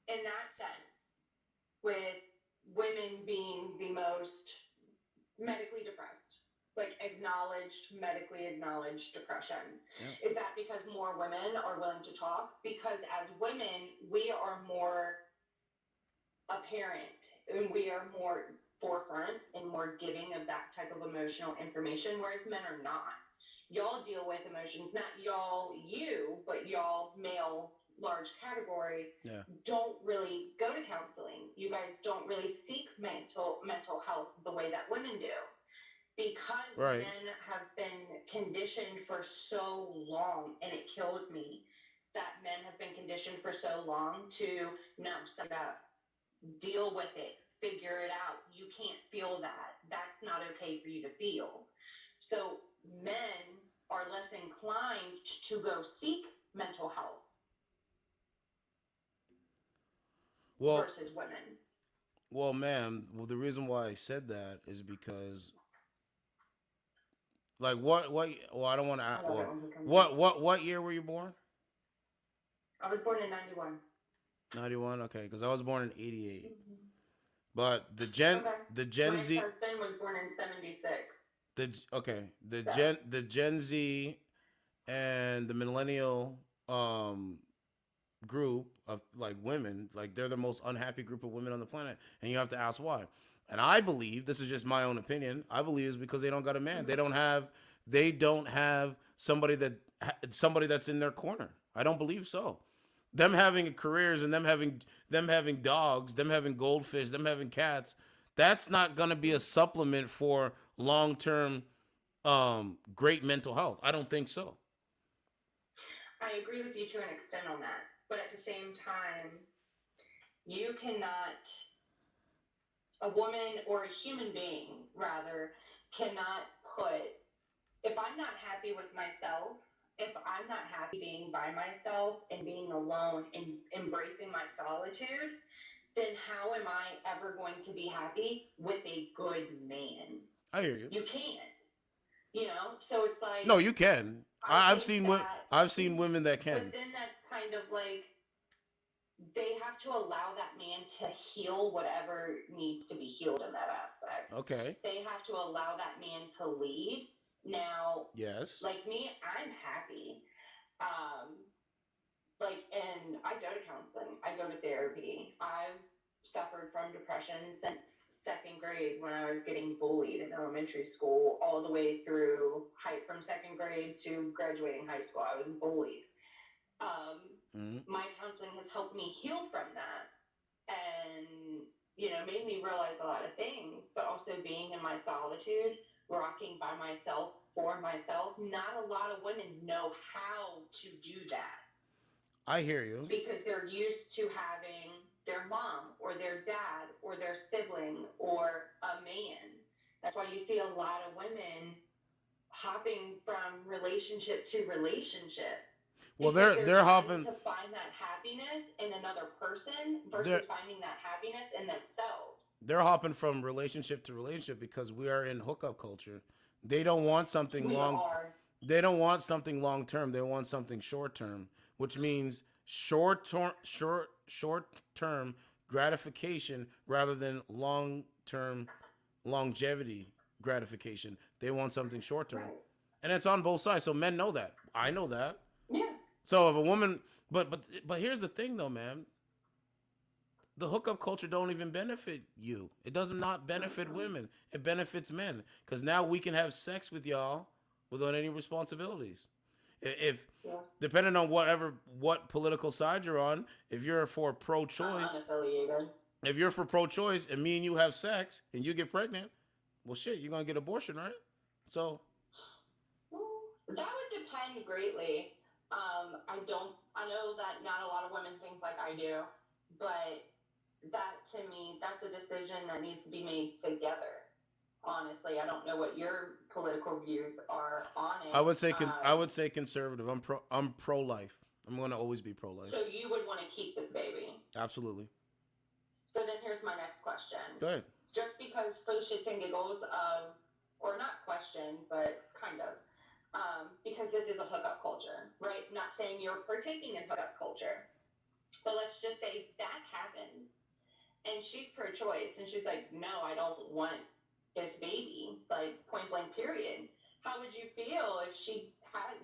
Speaker 21: in that sense, with women being the most medically depressed, like medically acknowledged depression. Yeah. Is that because more women are willing to talk? Because as women, we are more apparent and we are more forefront and more giving of that type of emotional information, whereas men are not. Y'all deal with emotions, not you, but y'all male large category, don't really go to counseling. You guys don't really seek mental health the way that women do. Because men have been conditioned for so long, and it kills me that men have been conditioned for so long to, no, suck it up, deal with it, figure it out. You can't feel that. That's not okay for you to feel. So men are less inclined to go seek mental health versus women.
Speaker 1: Well, ma'am, the reason why I said that is because, like, well, I don't want to. What year were you born?
Speaker 21: I was born in 91.
Speaker 1: 91, okay, because I was born in 88. Mm-hmm. But the Gen Z.
Speaker 21: My husband was born in 76.
Speaker 1: The Gen Z and the millennial group of, like, women, like, they're the most unhappy group of women on the planet, and you have to ask why. And I believe, this is just my own opinion, I believe it's because they don't got a man. Mm-hmm. They don't have somebody that's in their corner. I don't believe so. Them having careers and them having dogs, them having goldfish, them having cats, that's not gonna be a supplement for long-term great mental health. I don't think so.
Speaker 21: I agree with you to an extent on that, but at the same time, you cannot, a woman or a human being rather, cannot put, if I'm not happy with myself, if I'm not happy being by myself and being alone and embracing my solitude, then how am I ever going to be happy with a good man?
Speaker 1: I hear you.
Speaker 21: You can't. You know, so it's like,
Speaker 1: No, you can. I've seen women that can.
Speaker 21: But then that's kind of like, they have to allow that man to heal whatever needs to be healed in that aspect.
Speaker 1: Okay.
Speaker 21: They have to allow that man to lead. Now,
Speaker 1: yes.
Speaker 21: Like me, I'm happy. And I go to counseling. I go to therapy. I've suffered from depression since second grade when I was getting bullied in elementary school, all the way through from second grade to graduating high school. I was bullied. My counseling has helped me heal from that and, made me realize a lot of things, but also being in my solitude, rocking by myself, for myself. Not a lot of women know how to do that.
Speaker 1: I hear you.
Speaker 21: Because they're used to having their mom or their dad or their sibling or a man. That's why you see a lot of women hopping from relationship to relationship.
Speaker 1: Well, they're hopping
Speaker 21: to find that happiness in another person versus finding that happiness in themselves.
Speaker 1: They're hopping from relationship to relationship because we are in hookup culture. They don't want something They don't want something long term. They want something short term, which means short term gratification rather than long term longevity gratification. They want something short term, and it's on both sides. So men know that. I know that.
Speaker 21: Yeah.
Speaker 1: So if a woman, but here's the thing though, man. The hookup culture don't even benefit you. It does not benefit women. It benefits men because now we can have sex with y'all without any responsibilities. If depending on what political side you're on, if you're for pro-choice, if you're for pro-choice and me and you have sex and you get pregnant, well, shit, you're gonna get abortion, right? So
Speaker 21: that would depend greatly. I know that not a lot of women think like I do, but that to me, that's a decision that needs to be made together. Honestly, I don't know what your political views are on it.
Speaker 1: I would say conservative. I'm pro-life. I'm going to always be pro-life.
Speaker 21: So you would want to keep the baby?
Speaker 1: Absolutely.
Speaker 21: So then here's my next question.
Speaker 1: Go ahead.
Speaker 21: Just because for the shits and giggles of, or not question, but kind of, because this is a hookup culture, right? Not saying you're partaking in hookup culture, but let's just say that happens. And she's pro-choice, and she's like, no, I don't want this baby, like, point blank, period. How would you feel if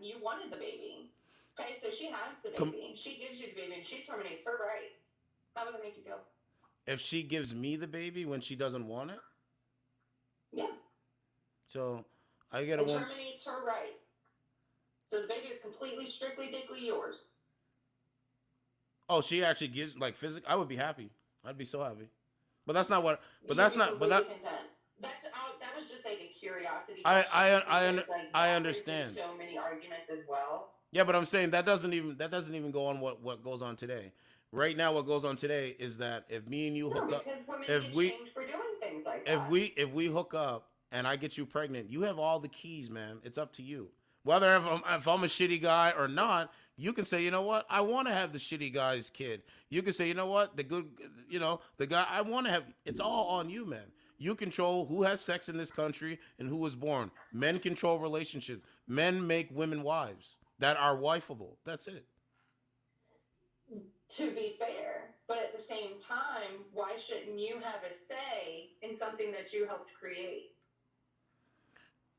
Speaker 21: you wanted the baby? Okay, so she has the baby, she gives you the baby, and she terminates her rights. How would that make you feel?
Speaker 1: If she gives me the baby when she doesn't want it?
Speaker 21: Yeah.
Speaker 1: So, I get a woman...
Speaker 21: terminates her rights. So the baby is completely, strictly, dickly yours.
Speaker 1: Oh, she actually gives, like, physically? I would be happy. I'd be so happy. But that's not what... But that's not... But that...
Speaker 21: That was just like a curiosity.
Speaker 1: I understand.
Speaker 21: So many arguments as well.
Speaker 1: Yeah, but I'm saying that doesn't even go on what goes on today. Right now, what goes on today is that if me and you hook up, if we hook up and I get you pregnant, you have all the keys, man. It's up to you. Whether if I'm a shitty guy or not, you can say, you know what, I want to have the shitty guy's kid. You can say, you know what, the guy I want to have. It's all on you, man. You control who has sex in this country and who was born. Men control relationships. Men make women wives that are wifeable. That's it.
Speaker 21: To be fair, but at the same time, why shouldn't you have a say in something that you helped create?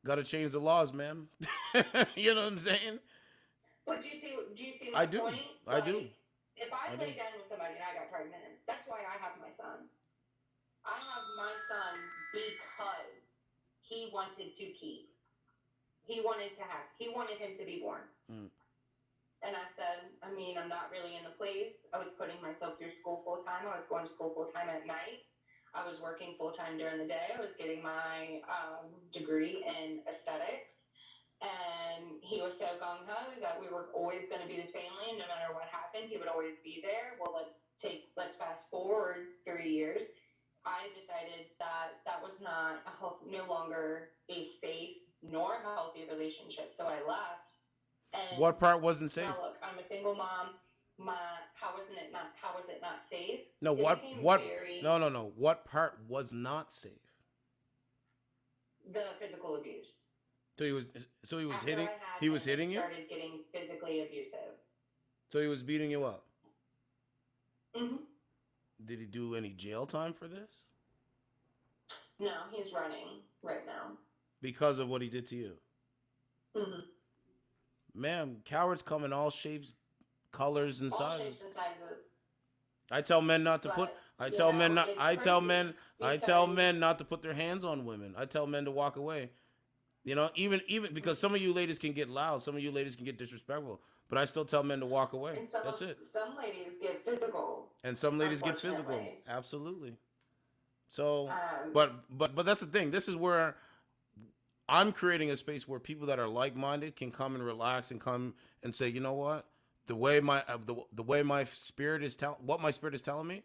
Speaker 1: Gotta change the laws, man. You know what I'm saying?
Speaker 21: But do you see my point?
Speaker 1: I do.
Speaker 21: If I lay down with somebody and I got pregnant, that's why I have my son. I have my son because he wanted to keep. He wanted him to be born. And I said, I'm not really in the place. I was putting myself through school full time. I was going to school full time at night. I was working full-time during the day. I was getting my degree in aesthetics. And he was so gung-ho that we were always going to be this family, and no matter what happened, he would always be there. Well, let's fast forward 3 years. I decided that that was not no longer a safe nor healthy relationship, so I left. And
Speaker 1: What part wasn't safe?
Speaker 21: now look, I'm a single mom. How was it not safe?
Speaker 1: No,
Speaker 21: It
Speaker 1: what
Speaker 21: became
Speaker 1: what
Speaker 21: very,
Speaker 1: no. What part was not safe?
Speaker 21: the physical abuse.
Speaker 1: So he was
Speaker 21: After
Speaker 1: hitting
Speaker 21: I had
Speaker 1: he was
Speaker 21: him,
Speaker 1: hitting
Speaker 21: it
Speaker 1: you?
Speaker 21: started getting physically abusive.
Speaker 1: So he was beating you up.
Speaker 21: Mm-hmm.
Speaker 1: Did he do any jail time for this?
Speaker 21: No, he's running right now.
Speaker 1: Because of what he did to you?
Speaker 21: Mm-hmm.
Speaker 1: Man, cowards come in all shapes, colors, and
Speaker 21: All
Speaker 1: sizes.
Speaker 21: shapes and sizes.
Speaker 1: I tell men not to put. I tell men not.
Speaker 21: it's
Speaker 1: I tell
Speaker 21: crazy
Speaker 1: men. I tell
Speaker 21: because-
Speaker 1: men not to put their hands on women. I tell men to walk away. You know, even because some of you ladies can get loud, some of you ladies can get disrespectful, but I still tell men to walk away.
Speaker 21: And
Speaker 1: That's it.
Speaker 21: Some ladies get physical.
Speaker 1: And some ladies get physical.
Speaker 21: Unfortunately.
Speaker 1: Absolutely. So, but that's the thing. This is where I'm creating a space where people that are like-minded can come and relax and come and say, you know what, the way my spirit is what my spirit is telling me.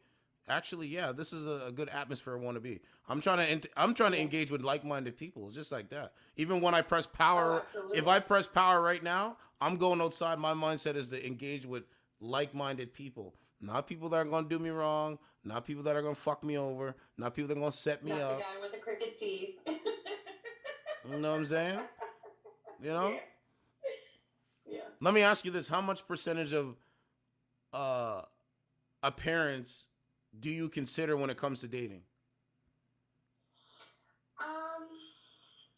Speaker 1: Actually, yeah, this is a good atmosphere I want to be. I'm trying to engage with like-minded people. It's just like that. Even when I press power, if I press power right now, I'm going outside. My mindset is to engage with like-minded people, not people that are going to do me wrong, not people that are going to fuck me over, not people that are going to set me
Speaker 21: Not
Speaker 1: up.
Speaker 21: the guy with the crooked teeth.
Speaker 1: You know what I'm saying? You know?
Speaker 21: Yeah.
Speaker 1: Let me ask you this: how much percentage of appearance do you consider when it comes to dating?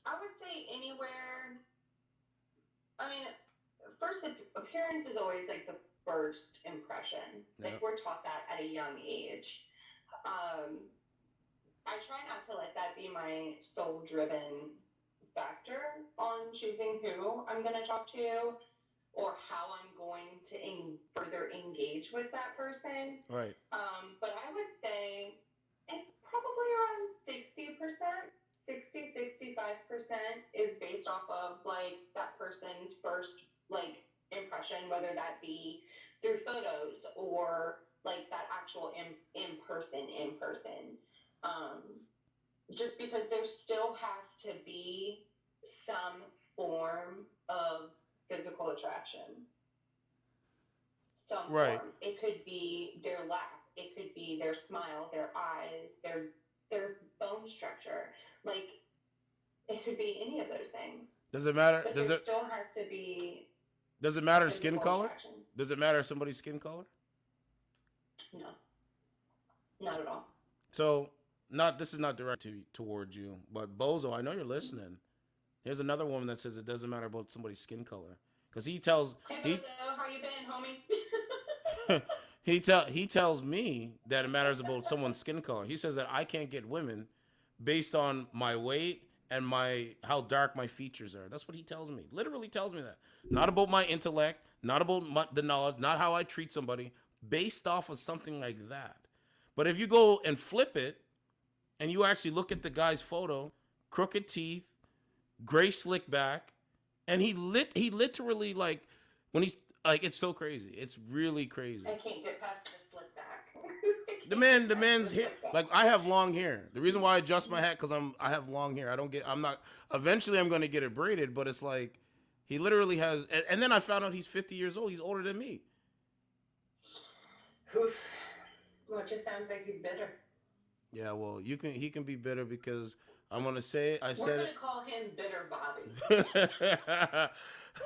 Speaker 21: I would say anywhere. I mean, first appearance is always like the first impression.
Speaker 1: Yeah.
Speaker 21: Like we're taught that at a young age. I try not to let that be my sole-driven factor on choosing who I'm going to talk to or how I'm going to further engage with that person.
Speaker 1: Right.
Speaker 21: But I would say it's probably around 60%, 65% is based off of like that person's first like impression, whether that be through photos or like that actual in person. Just because there still has to be some form of physical attraction. Some
Speaker 1: Right.
Speaker 21: form. It could be their laugh. It could be their smile, their eyes, their bone structure. Like, it could be any of those things.
Speaker 1: Does it matter?
Speaker 21: But there still has to be.
Speaker 1: Does it matter skin
Speaker 21: physical
Speaker 1: color?
Speaker 21: attraction.
Speaker 1: Does it matter somebody's skin color?
Speaker 21: No. Not at all.
Speaker 1: So, this is not directed towards you, but Bozo, I know you're listening. Here's another woman that says it doesn't matter about somebody's skin color, because he tells
Speaker 21: Hey, Bozo, how you been, homie?
Speaker 1: he tells me that it matters about someone's skin color. He says that I can't get women based on my weight and how dark my features are. That's what he tells me. Literally tells me that. Not about my intellect, not about the knowledge, not how I treat somebody, based off of something like that. But if you go and flip it, and you actually look at the guy's photo, crooked teeth, gray slick back, and he literally like when he's like, it's so crazy. It's really crazy.
Speaker 21: I can't get past the slick back.
Speaker 1: The man's hair, like I have long hair. The reason why I adjust my hat because I have long hair. Eventually I'm gonna get it braided, but it's like he literally has. And then I found out he's 50 years old. He's older than me.
Speaker 21: Oof. Well, it just sounds like he's bitter.
Speaker 1: Yeah, well, he can be bitter because I'm gonna say
Speaker 21: We're
Speaker 1: said
Speaker 21: gonna
Speaker 1: it.
Speaker 21: call him Bitter Bobby.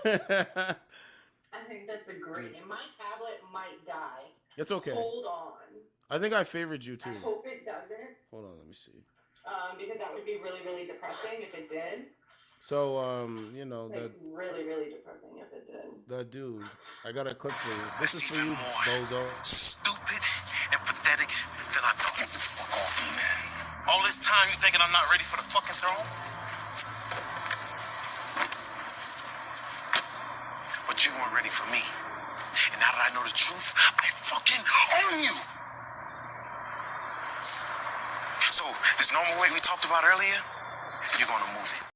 Speaker 21: I think that's a great name. My tablet might die.
Speaker 1: It's okay.
Speaker 21: Hold on.
Speaker 1: I think I favored you too.
Speaker 21: I hope it doesn't.
Speaker 1: Hold on, let me see.
Speaker 21: Because that would be really, really depressing if it did.
Speaker 1: So, you know,
Speaker 21: Like, really, really depressing if it did.
Speaker 1: that dude, I got a clip for you. This is for you, Bozo.
Speaker 15: Stupid and pathetic than I thought. Get the fuck off me, man. All this time you thinking I'm not ready for the fucking throne? But you weren't ready for me. And now that I know the truth, I fucking own you. So, this normal weight we talked about earlier, you're gonna move it.